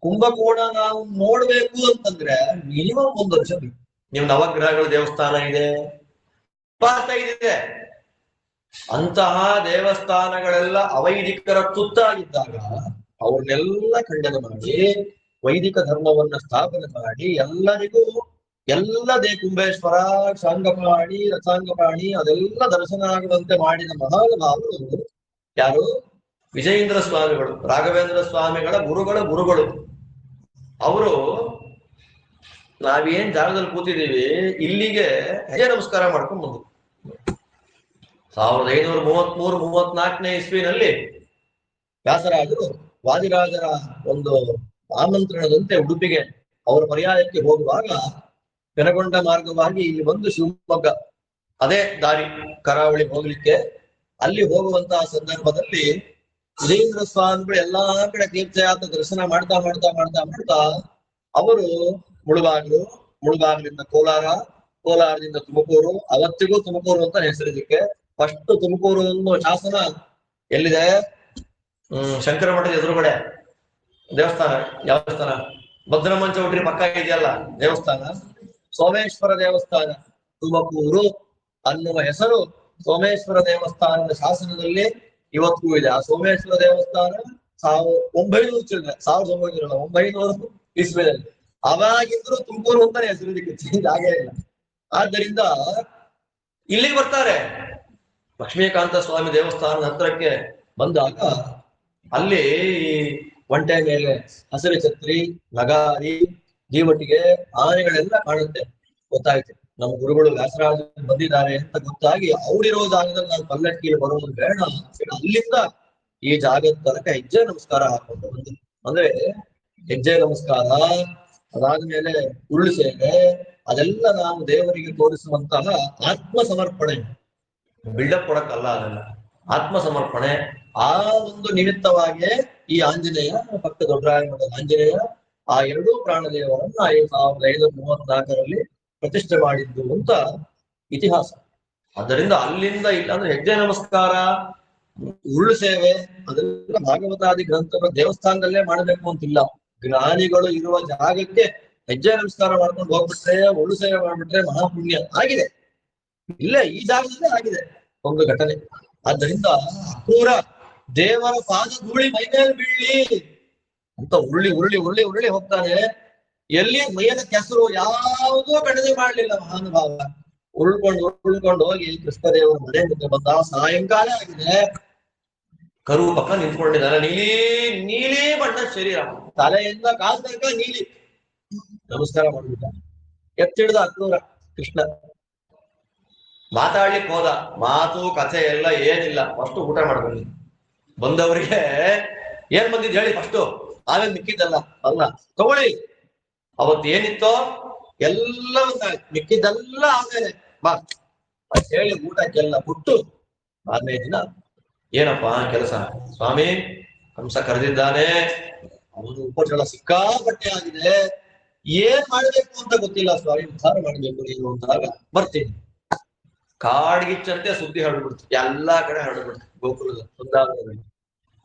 ಕುಂಭಕೋಣ ನಾವು ನೋಡ್ಬೇಕು ಅಂತಂದ್ರೆ ಮಿನಿಮಮ್ 1 ವರ್ಷ ಬೇಕು. ನೀವು ನವಗ್ರಹಗಳ ದೇವಸ್ಥಾನ ಇದೆ, 25 ಇದೆ. ಅಂತಹ ದೇವಸ್ಥಾನಗಳೆಲ್ಲ ಅವೈದಿಕರ ತುತ್ತಾಗಿದ್ದಾಗ ಅವ್ರನ್ನೆಲ್ಲ ಖಂಡನೆ ಮಾಡಿ ವೈದಿಕ ಧರ್ಮವನ್ನ ಸ್ಥಾಪನೆ ಮಾಡಿ ಎಲ್ಲರಿಗೂ ಎಲ್ಲದೇ ಕುಂಬೇಶ್ವರ, ಶಾಂಗಪಾಣಿ, ರಥಾಂಗಪಾಣಿ ಅದೆಲ್ಲ ದರ್ಶನ ಆಗುವಂತೆ ಮಾಡಿದ ಮಹಾನುಭಾವರು ಯಾರು? ವಿಜಯೇಂದ್ರ ಸ್ವಾಮಿಗಳು, ರಾಘವೇಂದ್ರ ಸ್ವಾಮಿಗಳ ಗುರುಗಳು. ಅವರು ನಾವೇನ್ ಜಾಗದಲ್ಲಿ ಕೂತಿದ್ದೀವಿ ಇಲ್ಲಿಗೆ ಹೆಜ್ಜೆ ನಮಸ್ಕಾರ ಮಾಡ್ಕೊಂಡು ಬಂದು 1533-34ನೇ ಇಸ್ವಿನಲ್ಲಿ ವ್ಯಾಸರಾಜರು ವಾದಿರಾಜರ ಒಂದು ಆಮಂತ್ರಣದಂತೆ ಉಡುಪಿಗೆ ಅವರ ಪರ್ಯಾಯಕ್ಕೆ ಹೋಗುವಾಗ ಪೆನಗೊಂಡ ಮಾರ್ಗವಾಗಿ ಇಲ್ಲಿ ಬಂದು ಶಿವಮೊಗ್ಗ ಅದೇ ದಾರಿ ಕರಾವಳಿ ಹೋಗ್ಲಿಕ್ಕೆ, ಅಲ್ಲಿ ಹೋಗುವಂತಹ ಸಂದರ್ಭದಲ್ಲಿ ವಿಜಯೇಂದ್ರ ಸ್ವಾಮಿಗಳು ಎಲ್ಲಾ ಕಡೆ ತೀರ್ಥಯಾತ್ರೆ ದರ್ಶನ ಮಾಡ್ತಾ ಅವರು ಮುಳುಬಾಗಿಲಿಂದ ಕೋಲಾರದಿಂದ ತುಮಕೂರು, ಅವತ್ತಿಗೂ ತುಮಕೂರು ಅಂತ ಹೆಸರಿದಕ್ಕೆ. ಫಸ್ಟ್ ತುಮಕೂರು ಒಂದು ಶಾಸನ ಎಲ್ಲಿದೆ? ಶಂಕರ ಮಠದ ಎದುರುಗಡೆ ದೇವಸ್ಥಾನ. ಯಾವ ದೇವಸ್ಥಾನ? ಭದ್ರಮಂಚ ಹುಟ್ರಿ ಪಕ್ಕ ಇದೆಯಲ್ಲ ದೇವಸ್ಥಾನ, ಸೋಮೇಶ್ವರ ದೇವಸ್ಥಾನ. ತುಮಕೂರು ಅನ್ನುವ ಹೆಸರು ಸೋಮೇಶ್ವರ ದೇವಸ್ಥಾನದ ಶಾಸನದಲ್ಲಿ ಇವತ್ತಿಗೂ ಇದೆ. ಆ ಸೋಮೇಶ್ವರ ದೇವಸ್ಥಾನ 1900 ಇಸ್ವಿಯಲ್ಲಿ. ಅವಾಗಿಂದ್ರು ತುಮಕೂರು ಅಂತಾನೆ ಹೆಸರಿದಕ್ಕೆ, ಚೇಂಜ್ ಆಗೇ ಇಲ್ಲ. ಆದ್ದರಿಂದ ಇಲ್ಲಿಗೆ ಬರ್ತಾರೆ. ಲಕ್ಷ್ಮೀಕಾಂತ ಸ್ವಾಮಿ ದೇವಸ್ಥಾನದ ಹತ್ರಕ್ಕೆ ಬಂದಾಗ ಅಲ್ಲಿ ಒಂಟೆ ಮೇಲೆ ಹಸಿರು ಛತ್ರಿ, ನಗಾರಿ, ಜೀವಟಿಗೆ, ಆನೆಗಳೆಲ್ಲ ಕಾಣುತ್ತೆ. ಗೊತ್ತಾಯ್ತು ನಮ್ಮ ಗುರುಗಳು ವ್ಯಾಸರಾಜ ಬಂದಿದ್ದಾರೆ ಅಂತ ಗೊತ್ತಾಗಿ ಅವರಿರೋ ಜಾಗದಲ್ಲಿ ನಾನು ಪಲ್ಲಕ್ಕಿಯಲ್ಲಿ ಬರೋದು ಬೇಡ, ಅಲ್ಲಿಂದ ಈ ಜಾಗದ ತನಕ ಹೆಜ್ಜೆ ನಮಸ್ಕಾರ ಹಾಕೊಂಡು ಬಂದು. ಅಂದ್ರೆ ಹೆಜ್ಜೆ ನಮಸ್ಕಾರ, ಅದಾದ್ಮೇಲೆ ಉರುಳು ಸೇವೆ, ಅದೆಲ್ಲ ನಾವು ದೇವರಿಗೆ ತೋರಿಸುವಂತಹ ಆತ್ಮ ಸಮರ್ಪಣೆ. ಬಿಲ್ಡಪ್ ಕೊಡಕ್ಕಲ್ಲ, ಅದೆಲ್ಲ ಆತ್ಮ ಸಮರ್ಪಣೆ. ಆ ಒಂದು ನಿಮಿತ್ತವಾಗಿ ಈ ಆಂಜನೇಯ, ಪಕ್ಕ ದೊಡ್ಡರಾಯ ಮಠದ ಆಂಜನೇಯ, ಆ ಎರಡೂ ಪ್ರಾಣದೇವರನ್ನ 1534ರಲ್ಲಿ ಪ್ರತಿಷ್ಠೆ ಮಾಡಿದ್ದು ಅಂತ ಇತಿಹಾಸ. ಆದ್ದರಿಂದ ಅಲ್ಲಿಂದ ಇಲ್ಲ ಅಂದ್ರೆ ಹೆಜ್ಜೆ ನಮಸ್ಕಾರ, ಉರುಳು ಸೇವೆ ಅದೆಲ್ಲ ಭಾಗವತಾದಿ ಗ್ರಂಥಗಳ ದೇವಸ್ಥಾನದಲ್ಲೇ ಮಾಡಬೇಕು ಅಂತಿಲ್ಲ. ಜ್ಞಾನಿಗಳು ಇರುವ ಜಾಗಕ್ಕೆ ಹೆಜ್ಜೆ ನಮಸ್ಕಾರ ಮಾಡ್ಕೊಂಡು ಹೋಗ್ಬಿಟ್ರೆ, ಉರುಳು ಸೇವೆ ಮಾಡ್ಬಿಟ್ರೆ ಮಹಾಪುಣ್ಯ ಆಗಿದೆ. ಇಲ್ಲೇ ಈ ಜಾಗದಲ್ಲೇ ಆಗಿದೆ ಒಂದು ಘಟನೆ. ಆದ್ದರಿಂದ ಅಕ್ರೂರ ದೇವರ ಪಾದ ಧೂಳಿ ಮೈ ಮೇಲೆ ಬೀಳಿ ಅಂತ ಉರುಳಿ ಹೋಗ್ತಾನೆ. ಎಲ್ಲಿ ಮೈಯದ ಕೆಸರು ಯಾವುದೂ ಕಡಿಮೆ ಮಾಡ್ಲಿಲ್ಲ ಮಹಾನುಭಾವ. ಉಳ್ಕೊಂಡು ಹೋಗಿ ಕೃಷ್ಣದೇವರ ಮನೆ ಮುಂದೆ ಬಂದ. ಸಾಯಂಕಾಲ ಆಗಿದೆ, ಕರು ಪಕ್ಕ ನಿಂತ್ಕೊಂಡಿದ್ದಾನೆ. ನೀಲಿ ಬಣ್ಣ ಶರೀರ, ತಲೆಯಿಂದ ಕಾಲ್ ತನಕ ನೀಲಿ. ನಮಸ್ಕಾರ ಮಾಡ್ಬಿಟ್ಟ. ಎತ್ತಿಡ್ದ ಅಕ್ರೂರ ಕೃಷ್ಣ. ಮಾತಾಡ್ಲಿಕ್ಕೆ ಹೋದ, ಮಾತು ಕಥೆ ಎಲ್ಲ ಏನಿಲ್ಲ. ಫಸ್ಟ್ ಊಟ ಮಾಡ್ಕೊಂಡು ಬಂದವರಿಗೆ ಏನ್ ಬಂದಿದ್ ಹೇಳಿ ಫಸ್ಟು, ಆಮೇಲೆ ಮಿಕ್ಕಿದ್ದಲ್ಲ. ಅಲ್ಲ ತಗೊಳ್ಳಿ, ಅವತ್ತು ಏನಿತ್ತೋ ಎಲ್ಲ ಮಿಕ್ಕಿದ್ದೆಲ್ಲ ಆಮೇಲೆ ಬಾ ಹೇಳಿ ಊಟಕ್ಕೆಲ್ಲ ಬಿಟ್ಟು 5ನೇ ದಿನ ಏನಪ್ಪಾ ಕೆಲಸ? ಸ್ವಾಮಿ ಕಂಸ ಕರೆದಿದ್ದಾನೆ, ಅವನು ಉಪಚಳ ಸಿಕ್ಕಾಪಟ್ಟೆ ಆಗಿದೆ, ಏನ್ ಮಾಡ್ಬೇಕು ಅಂತ ಗೊತ್ತಿಲ್ಲ ಸ್ವಾಮಿ, ಉದ್ಧಾರ ಮಾಡ್ಬೇಕು ನೀನು ಅಂದಾಗ ಬರ್ತೀನಿ. ಕಾಡ್ಗಿಚ್ಚಂತೆ ಸುದ್ದಿ ಹರಡ್ಬಿಡ್ತು, ಎಲ್ಲಾ ಕಡೆ ಹರಡ್ಬಿಡ್ತು ಗೋಕುಲದ ವೃಂದಾವನದಲ್ಲಿ.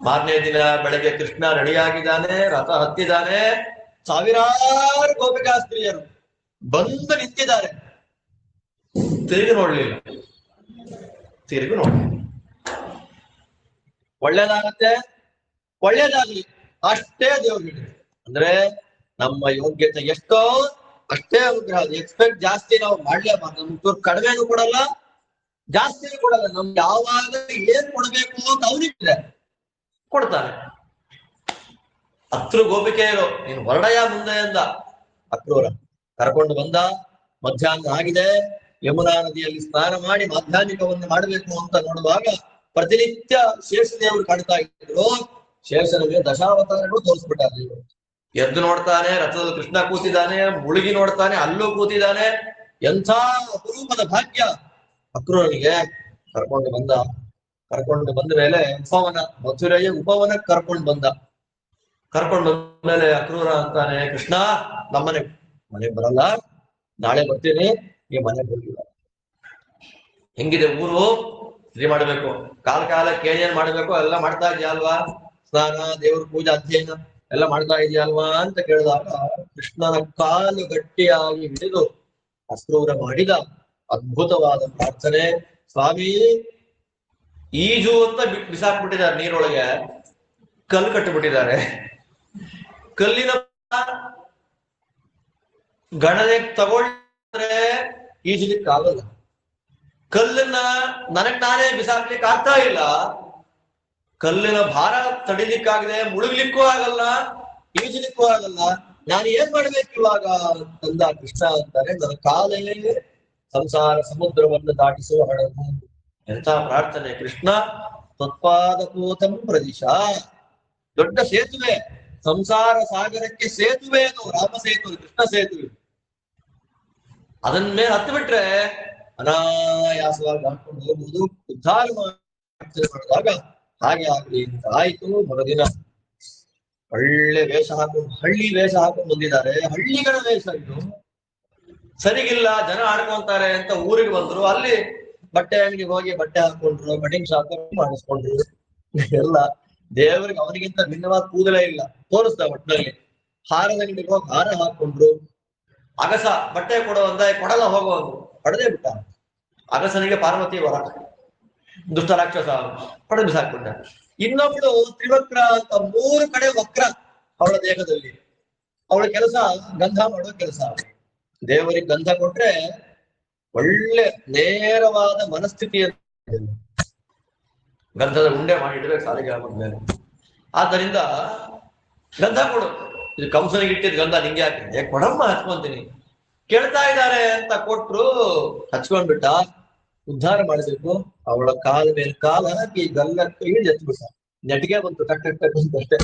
4ನೇ ದಿನ ಬೆಳಗ್ಗೆ ಕೃಷ್ಣ ರೆಡಿಯಾಗಿದ್ದಾನೆ, ರಥ ಹತ್ತಿದ್ದಾನೆ, ಸಾವಿರಾರು ಗೋಪಿಕಾಸ್ತ್ರೀಯರು ಬಂದು ನಿಂತಿದ್ದಾರೆ. ತಿರುಗಿ ನೋಡ್ಲಿಲ್ಲ. ಒಳ್ಳೇದಾಗ್ಲಿ ಅಷ್ಟೇ ದೇವ್ರಿಗೆ. ಅಂದ್ರೆ ನಮ್ಮ ಯೋಗ್ಯತೆ ಎಷ್ಟೋ ಅಷ್ಟೇ ಅನುಗ್ರಹ. ಎಕ್ಸ್ಪೆಕ್ಟ್ ಜಾಸ್ತಿ ನಾವು ಮಾಡ್ಲೇಬಾರ್ದು. ನಮ್ಗೆ ಕಡಿಮೆನೂ ಕೊಡಲ್ಲ, ಜಾಸ್ತಿನೂ ಕೊಡಲ್ಲ. ನಮ್ಗೆ ಯಾವಾಗ ಏನ್ ಕೊಡ್ಬೇಕು ಅಂತ ಅವನಿಗೆ ಕೊಡ್ತಾನೆ. ಗೋಪಿಕೆಯರು ನೀನು ಹೊರಡಯ ಮುಂದೆ ಅಂದ ಅಕ್ರೂರ. ಕರ್ಕೊಂಡು ಬಂದ. ಮಧ್ಯಾಹ್ನ ಆಗಿದೆ, ಯಮುನಾ ನದಿಯಲ್ಲಿ ಸ್ನಾನ ಮಾಡಿ ಮಾಧ್ಯಾಹ್ನಿಕವನ್ನು ಮಾಡಬೇಕು ಅಂತ ನೋಡುವಾಗ ಪ್ರತಿನಿತ್ಯ ಶೇಷದೇವರು ಕಾಣ್ತಾ ಇದ್ರು. ಶೇಷನಿಗೆ ದಶಾವತಾರಗಳು ತೋರಿಸ್ಬಿಟ್ಟಾರೆ. ಎದ್ದು ನೋಡ್ತಾನೆ, ರಥದಲ್ಲಿ ಕೃಷ್ಣ ಕೂತಿದ್ದಾನೆ, ಮುಳುಗಿ ನೋಡ್ತಾನೆ, ಅಲ್ಲೂ ಕೂತಿದ್ದಾನೆ. ಎಂಥ ಅಪರೂಪದ ಭಾಗ್ಯ ಅಕ್ರೂರನಿಗೆ. ಕರ್ಕೊಂಡು ಬಂದ ಮೇಲೆ ಮಥುರೆಯ ಉಪವನಕ್ಕೆ ಕರ್ಕೊಂಡು ಬಂದ್ಮೇಲೆ ಅಕ್ರೂರ ಅಂತಾನೆ, ಕೃಷ್ಣ ಮನೆಗೆ ಬರಲ್ಲ, ನಾಳೆ ಬರ್ತೀನಿ, ನೀವು ಮನೆಗೆ ಹೋಗಿಲ್ಲ. ಹೆಂಗಿದೆ ಊರು? ಸರಿ ಮಾಡ್ಬೇಕು, ಕಾಲಕ್ಕೆ ಏನೇನ್ ಮಾಡ್ಬೇಕು ಎಲ್ಲ ಮಾಡ್ತಾ ಇದೆಯಾ ಅಲ್ವಾ? ಸ್ನಾನ, ದೇವ್ರ ಪೂಜೆ, ಅಧ್ಯಯನ ಎಲ್ಲ ಮಾಡ್ತಾ ಇದೆಯಾ ಅಲ್ವಾ ಅಂತ ಕೇಳಿದಾಗ ಕೃಷ್ಣನ ಕಾಲು ಗಟ್ಟಿಯಾಗಿ ಹಿಡಿದು ಅಕ್ರೂರ ಮಾಡಿದ ಅದ್ಭುತವಾದ ಪ್ರಾರ್ಥನೆ, ಸ್ವಾಮಿ ಈಜು ಅಂತ ಬಿಸಾಕ್ಬಿಟ್ಟಿದ್ದಾರೆ ನೀರೊಳಗೆ, ಕಲ್ಲು ಕಟ್ಟಿಬಿಟ್ಟಿದ್ದಾರೆ. ಕಲ್ಲಿನ ಗಣನೆ ತಗೊಂಡ್ರೆ ಈಜಲಿಕ್ಕಾಗಲ್ಲ. ಕಲ್ಲನ್ನ ನನಗ್ ನಾನೇ ಬಿಸಾಕ್ಲಿಕ್ಕೆ ಆಗ್ತಾ ಇಲ್ಲ. ಕಲ್ಲಿನ ಭಾರ ತಡಿಲಿಕ್ಕಾಗದೆ, ಮುಳುಗ್ಲಿಕ್ಕೂ ಆಗಲ್ಲ, ಈಜಲಿಕ್ಕೂ ಆಗಲ್ಲ. ನಾನು ಏನ್ ಮಾಡ್ಬೇಕು ಇವಾಗ ಅಂದ ಕೃಷ್ಣ ಅಂತಾರೆ, ನನ್ನ ಕಾಲೇ ಸಂಸಾರ ಸಮುದ್ರವನ್ನು ದಾಟಿಸುವ ಹಡಗು. ಎಂಥ ಪ್ರಾರ್ಥನೆ! ಕೃಷ್ಣ ತತ್ಪಾದಪೂತಂ ಪ್ರದಿಶ. ದೊಡ್ಡ ಸೇತುವೆ, ಸಂಸಾರ ಸಾಗರಕ್ಕೆ ಸೇತುವೆ ಅದು, ರಾಮ ಸೇತುವೆ, ಕೃಷ್ಣ ಸೇತುವೆ. ಅದನ್ನ ಮೇಲೆ ಹತ್ತು ಬಿಟ್ರೆ ಅನಾಯಾಸವಾಗಿ ಹಾಕೊಂಡು ಹೋಗುವುದು, ಉದ್ಧಾರ ಮಾಡಿದಾಗ ಹಾಗೆ ಆಗ್ಲಿ ಅಂತ ಆಯ್ತು. ಮರುದಿನ ಒಳ್ಳೆ ವೇಷ ಹಾಕೊಂಡು, ಹಳ್ಳಿ ವೇಷ ಹಾಕೊಂಡು ಬಂದಿದ್ದಾರೆ. ಹಳ್ಳಿಗಳ ವೇಷ ಇದು ಸರಿಗಿಲ್ಲ, ಜನ ಆಡ್ಕೊಂತಾರೆ ಅಂತ ಊರಿಗೆ ಬಂದ್ರು. ಅಲ್ಲಿ ಬಟ್ಟೆ ಅಂಗಡಿಗೆ ಹೋಗಿ ಬಟ್ಟೆ ಹಾಕೊಂಡ್ರು, ಕಟಿಂಗ್ ಶಾಪ್ ಮಾಡಿಸ್ಕೊಂಡ್ರು. ಎಲ್ಲ ದೇವರಿಗೆ ಅವನಿಗಿಂತ ಭಿನ್ನವಾದ ಕೂದಲೇ ಇಲ್ಲ, ತೋರಿಸ್ದ ಒಟ್ಟಿನಲ್ಲಿ. ಹಾರದ ಅಂಗಡಿಗೆ ಹೋಗಿ ಹಾರ ಹಾಕೊಂಡ್ರು. ಅಗಸ ಬಟ್ಟೆ ಕೊಡೋ ಅಂದ, ಕೊಡಲ್ಲ ಹೋಗುವಂದ್ರು, ಪಡೆದೇ ಬಿಟ್ಟ. ಅಗಸನಿಗೆ ಪಾರ್ವತಿ ವರ, ದುಷ್ಟ ರಾಕ್ಷಸ, ಪಡೆದು ಬಿಸಾಕ್ಬಿಟ್ಟ. ಇನ್ನೊಬ್ಳು ತ್ರಿವಕ್ರ ಅಂತ, 3 ಕಡೆ ವಕ್ರ ಅವಳ ದೇಹದಲ್ಲಿ. ಅವಳ ಕೆಲಸ ಗಂಧ ಮಾಡೋ ಕೆಲಸ. ದೇವರಿಗೆ ಗಂಧ ಕೊಟ್ರೆ ಒಳ್ಳೆ ನೇರವಾದ ಮನಸ್ಥಿತಿಯನ್ನು ಗಂಧದ ಉಂಡೆ ಮಾಡಿಡ್ಬೇಕು ಸಾಲಿಗೆ ಮೇಲೆ. ಆದ್ದರಿಂದ ಗಂಧ ಕೊಡು, ಇದು ಕಂಸನಿಗೆ ಇಟ್ಟಿದ್ ಗಂಧ ನಿಂಗೆ ಹಾಕಿ, ಕೊಡಮ್ಮ ಹಚ್ಕೊಂತೀನಿ. ಕೇಳ್ತಾ ಇದ್ದಾರೆ ಅಂತ ಕೊಟ್ರು, ಹಚ್ಕೊಂಡ್ಬಿಟ್ಟ. ಉದ್ಧಾರ ಮಾಡಿಸ್ಬೇಕು. ಅವಳ ಕಾಲ ಮೇಲೆ ಕಾಲ ಹಾಕಿ ಗಲ್ಲ ಕೈಗೆ ಎತ್ಬಿಟ್ಟ. ನೆಟ್ಗೆ ಬಂತು, ಟಕ್ ಟಕ್ ಟಕ್ ಅಂತಷ್ಟೇ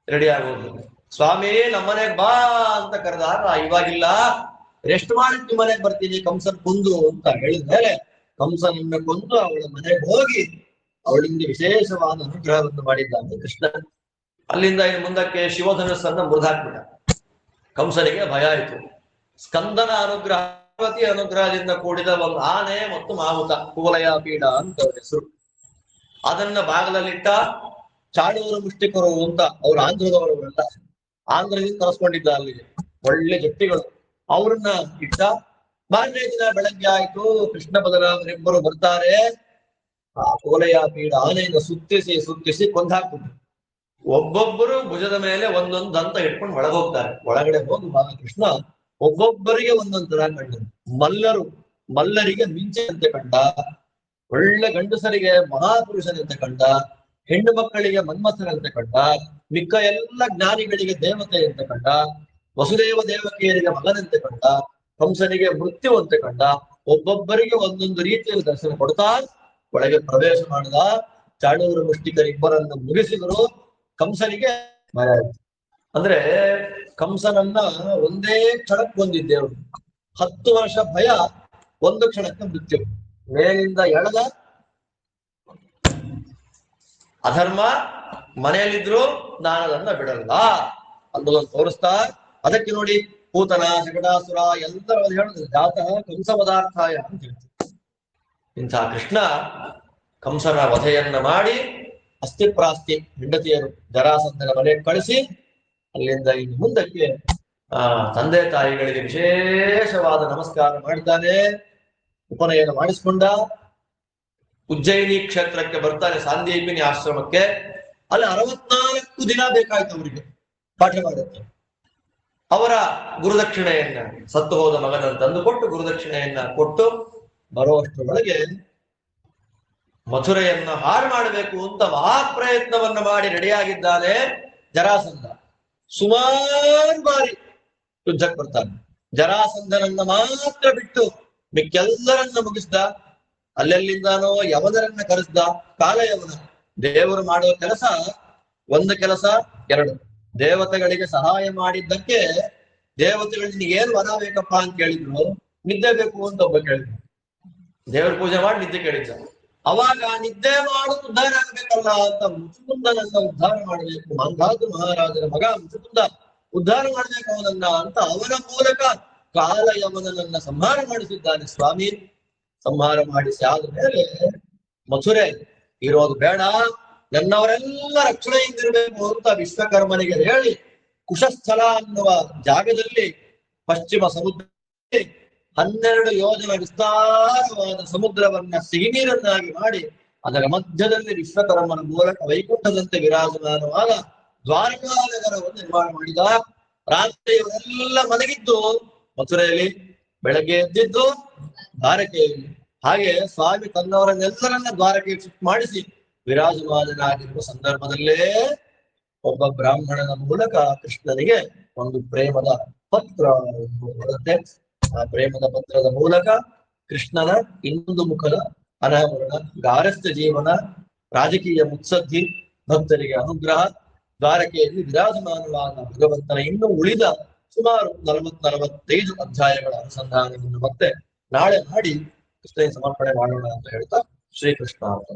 ರೆಡಿ ಆಗೋದು. ಸ್ವಾಮಿ ನಮ್ಮನೆಗ್ ಬಾ ಅಂತ ಕರೆದಾಗ, ಇವಾಗಿಲ್ಲ, ರೆಸ್ಟ್ ಮಾಡಿ ನಿಮ್ಮ ಮನೆಗೆ ಬರ್ತೀನಿ, ಕಂಸನ್ ಕೊಂದು ಅಂತ ಹೇಳಿದ್ಮೇಲೆ ಕಂಸನನ್ನ ಕೊಂದು ಅವಳ ಮನೆಗೆ ಹೋಗಿ ಅವಳಿಂದ ವಿಶೇಷವಾದ ಅನುಗ್ರಹವನ್ನು ಮಾಡಿದ್ದಾನೆ ಕೃಷ್ಣ. ಅಲ್ಲಿಂದ ಇನ್ನು ಮುಂದಕ್ಕೆ ಶಿವಧನುಸ್ಸನ್ನ ಮುರಿದಾಕ್ಬಿಟ್ಟ. ಕಂಸನಿಗೆ ಭಯ ಆಯ್ತು. ಸ್ಕಂದನ ಅನುಗ್ರಹ, ಪಾರ್ವತಿ ಅನುಗ್ರಹದಿಂದ ಕೂಡಿದ ಒಂದು ಆನೆ ಮತ್ತು ಮಾವುತ, ಕುವಲಯ ಪೀಡ ಅಂತ ಅವ್ರ ಹೆಸರು. ಅದನ್ನ ಭಾಗದಲ್ಲಿಟ್ಟ. ಚಾಡೂರು ಮುಷ್ಟಿಕರು ಅಂತ ಅವ್ರು ಆಂಧ್ರದವರೆಲ್ಲ, ಆಂಧ್ರದಿಂದ ಕರೆಸ್ಕೊಂಡಿದ್ದ ಅಲ್ಲಿಗೆ ಒಳ್ಳೆ ಜಟ್ಟಿಗಳು, ಅವ್ರನ್ನ ಇಟ್ಟ. ಮಾರನೇ ದಿನ ಬೆಳಗ್ಗೆ ಆಯ್ತು, ಕೃಷ್ಣ ಬಲರಾಮರಿಬ್ಬರು ಬರ್ತಾರೆ. ಆ ಕೋಲೆಯ ಪೀಡ ಆನೆಯನ್ನು ಸುತ್ತಿಸಿ ಕೊಂದಾಕ್ಬಿಟ್ರು. ಒಬ್ಬೊಬ್ಬರು ಭುಜದ ಮೇಲೆ ಒಂದೊಂದು ದಂತ ಇಟ್ಕೊಂಡು ಒಳಗೆ ಹೋಗ್ತಾರೆ. ಒಳಗಡೆ ಹೋಗಿ ಕೃಷ್ಣ ಒಬ್ಬೊಬ್ಬರಿಗೆ ಒಂದೊಂದು ತರ ಕಂಡು. ಮಲ್ಲರಿಗೆ ಮಿಂಚಂತೆ ಕಂಡ, ಒಳ್ಳೆ ಗಂಡಸರಿಗೆ ಮಹಾಪುರುಷನಂತೆ ಕಂಡ, ಹೆಣ್ಣು ಮಕ್ಕಳಿಗೆ ಮನ್ಮಥನಂತೆ ಕಂಡ, ಮಿಕ್ಕ ಎಲ್ಲ ಜ್ಞಾನಿಗಳಿಗೆ ದೇವತೆ ಅಂತ ಕಂಡ, ವಸುದೇವ ದೇವಕಿಯರಿಗೆ ಮಗನಂತೆ ಕಂಡ, ಕಂಸನಿಗೆ ಮೃತ್ಯು ಅಂತೆ ಕಂಡ. ಒಬ್ಬೊಬ್ಬರಿಗೆ ಒಂದೊಂದು ರೀತಿಯಲ್ಲಿ ದರ್ಶನ ಕೊಡ್ತಾ ಒಳಗೆ ಪ್ರವೇಶ ಮಾಡಿದ. ಚಾಡೂರು ಮುಷ್ಟಿಕರಿಬ್ಬರನ್ನು ಮುಗಿಸಿದರು. ಕಂಸನಿಗೆ ಭಯ ಆಯ್ತು. ಅಂದ್ರೆ ಕಂಸನನ್ನ ಒಂದೇ ಕ್ಷಣಕ್ಕೆ ಬಂದಿದ್ದೇವರು. 10 ವರ್ಷ ಭಯ, ಒಂದು ಕ್ಷಣಕ್ಕೆ ಮೃತ್ಯು. ಮೇಲಿಂದ ಎಳೆದ ಅಧರ್ಮ, ಮನೆಯಲ್ಲಿದ್ರು ನಾನದನ್ನ ಬಿಡಲ್ಲ ಅನ್ನೋದನ್ನು ತೋರಿಸ್ತಾ. ಅದಕ್ಕೆ ನೋಡಿ, ಪೂತನ, ಶಕಟಾಸುರ ಎಲ್ಲರೂ ಹೇಳುದು ಜಾತಃ ಕಂಸ ಪದಾರ್ಥಾಯ ಅಂತ ಹೇಳ್ತಾರೆ. ಇಂಥ ಕೃಷ್ಣ ಕಂಸನ ವಧೆಯನ್ನ ಮಾಡಿ ಅಸ್ಥಿಪ್ರಾಸ್ತಿ ಹೆಂಡತಿಯರು ಜರಾಸಂಧನ ಮನೆಗೆ ಕಳಿಸಿ, ಅಲ್ಲಿಂದ ಇನ್ನು ಮುಂದಕ್ಕೆ ತಂದೆ ತಾಯಿಗಳಿಗೆ ವಿಶೇಷವಾದ ನಮಸ್ಕಾರ ಮಾಡ್ತಾನೆ. ಉಪನಯನ ಮಾಡಿಸ್ಕೊಂಡ. ಉಜ್ಜಯಿನಿ ಕ್ಷೇತ್ರಕ್ಕೆ ಬರ್ತಾನೆ, ಸಾಂದೀಪಿನಿ ಆಶ್ರಮಕ್ಕೆ. ಅಲ್ಲಿ 64 ದಿನ ಬೇಕಾಯ್ತು ಅವರಿಗೆ ಪಾಠ ಮಾಡುತ್ತೆ. ಅವರ ಗುರುದಕ್ಷಿಣೆಯನ್ನ, ಸತ್ತು ಹೋದ ಮಗನನ್ನು ತಂದು ಕೊಟ್ಟು ಗುರುದಕ್ಷಿಣೆಯನ್ನ ಕೊಟ್ಟು ಬರುವಷ್ಟರೊಳಗೆ ಮಥುರೆಯನ್ನ ಹಾಳು ಮಾಡಬೇಕು ಅಂತ ಮಹಾಪ್ರಯತ್ನವನ್ನ ಮಾಡಿ ರೆಡಿಯಾಗಿದ್ದಾನೆ ಜರಾಸಂಧ. ಸುಮಾರು ಬಾರಿ ಯುದ್ಧಕ್ಕೆ ಬರ್ತಾನೆ. ಜರಾಸಂಧನನ್ನ ಮಾತ್ರ ಬಿಟ್ಟು ಮಿಕ್ಕೆಲ್ಲರನ್ನ ಮುಗಿಸ್ದ. ಅಲ್ಲೆಲ್ಲಿಂದಾನೋ ಯವನರನ್ನ ಕರೆಸ್ದ. ಕಾಲಯವನ. ದೇವರು ಮಾಡುವ ಕೆಲಸ ಒಂದು ಕೆಲಸ, 2. ದೇವತೆಗಳಿಗೆ ಸಹಾಯ ಮಾಡಿದ್ದಕ್ಕೆ ದೇವತೆಗಳು ನಿನಗೇನು ವರ ಬೇಕಪ್ಪ ಅಂತ ಕೇಳಿದ್ರು. ನಿದ್ದೆ ಬೇಕು ಅಂತ ಒಬ್ಬ ಕೇಳಿದ್ರು. ದೇವರ ಪೂಜೆ ಮಾಡಿ ನಿದ್ದೆ ಕೇಳಿದ್ದ. ಅವಾಗ ನಿದ್ದೆ ಮಾಡು ಉದ್ಧಾರ ಆಗ್ಬೇಕಲ್ಲ ಅಂತ ಮುಚುಕುಂದನನ್ನ ಉದ್ಧಾರ ಮಾಡಬೇಕು, ಮಾಂಧಾತ ಮಹಾರಾಜರ ಮಗ ಮುಚುಕುಂದ ಉದ್ಧಾರ ಮಾಡ್ಬೇಕು ಅವನನ್ನ ಅಂತ ಅವನ ಮೂಲಕ ಕಾಲಯವನನ್ನ ಸಂಹಾರ ಮಾಡಿಸಿದ್ದಾನೆ ಸ್ವಾಮಿ. ಸಂಹಾರ ಮಾಡಿಸಿ ಆದ ಮೇಲೆ ಮಥುರೆ ಇರೋದು ಬೇಡ, ನನ್ನವರೆಲ್ಲ ರಕ್ಷಣೆಯಿಂದಿರಬೇಕು ಅಂತ ವಿಶ್ವಕರ್ಮನಿಗೆ ಹೇಳಿ ಕುಶಸ್ಥಲ ಅನ್ನುವ ಜಾಗದಲ್ಲಿ ಪಶ್ಚಿಮ ಸಮುದ್ರ 12 ಯೋಜನ ವಿಸ್ತಾರವಾದ ಸಮುದ್ರವನ್ನ ಸಿಹಿನೀರನ್ನಾಗಿ ಮಾಡಿ ಅದರ ಮಧ್ಯದಲ್ಲಿ ವಿಶ್ವಕರ್ಮನ ಮೂಲಕ ವೈಕುಂಠದಂತೆ ವಿರಾಜಮಾನವಾದ ದ್ವಾರಕಾನಗರವನ್ನು ನಿರ್ಮಾಣ ಮಾಡಿದ. ರಾತ್ರಿಯವರೆಲ್ಲ ಮಲಗಿದ್ದು ಮಥುರೆಯಲ್ಲಿ, ಬೆಳಗ್ಗೆ ಎದ್ದಿದ್ದು ದ್ವಾರಕೆಯಲ್ಲಿ. ಹಾಗೆ ಸ್ವಾಮಿ ತನ್ನವರನ್ನೆಲ್ಲರನ್ನ ದ್ವಾರಕೆಗೆ ಶಿಫ್ಟ್ ಮಾಡಿಸಿ ವಿರಾಜಮಾನನಾಗಿರುವ ಸಂದರ್ಭದಲ್ಲೇ ಒಬ್ಬ ಬ್ರಾಹ್ಮಣನ ಮೂಲಕ ಕೃಷ್ಣನಿಗೆ ಒಂದು ಪ್ರೇಮದ ಪತ್ರ ಬರುತ್ತೆ. ಆ ಪ್ರೇಮದ ಪತ್ರದ ಮೂಲಕ ಕೃಷ್ಣನ ಇನ್ನೊಂದು ಮುಖದ ಅನಾವರಣ, ಗಾರಸ್ಥ ಜೀವನ, ರಾಜಕೀಯ ಮುತ್ಸದ್ದಿ, ಭಕ್ತರಿಗೆ ಅನುಗ್ರಹ, ದ್ವಾರಕೆಯಲ್ಲಿ ವಿರಾಜಮಾನವಾದ ಭಗವಂತನ ಇನ್ನು ಉಳಿದ ಸುಮಾರು 40-45 ಅಧ್ಯಾಯಗಳ ಅನುಸಂಧಾನವನ್ನು ಮತ್ತೆ ನಾಳೆ ಮಾಡಿ ಕೃಷ್ಣನಿಗೆ ಸಮರ್ಪಣೆ ಮಾಡೋಣ ಅಂತ ಹೇಳ್ತಾ ಶ್ರೀಕೃಷ್ಣ ಅಂತ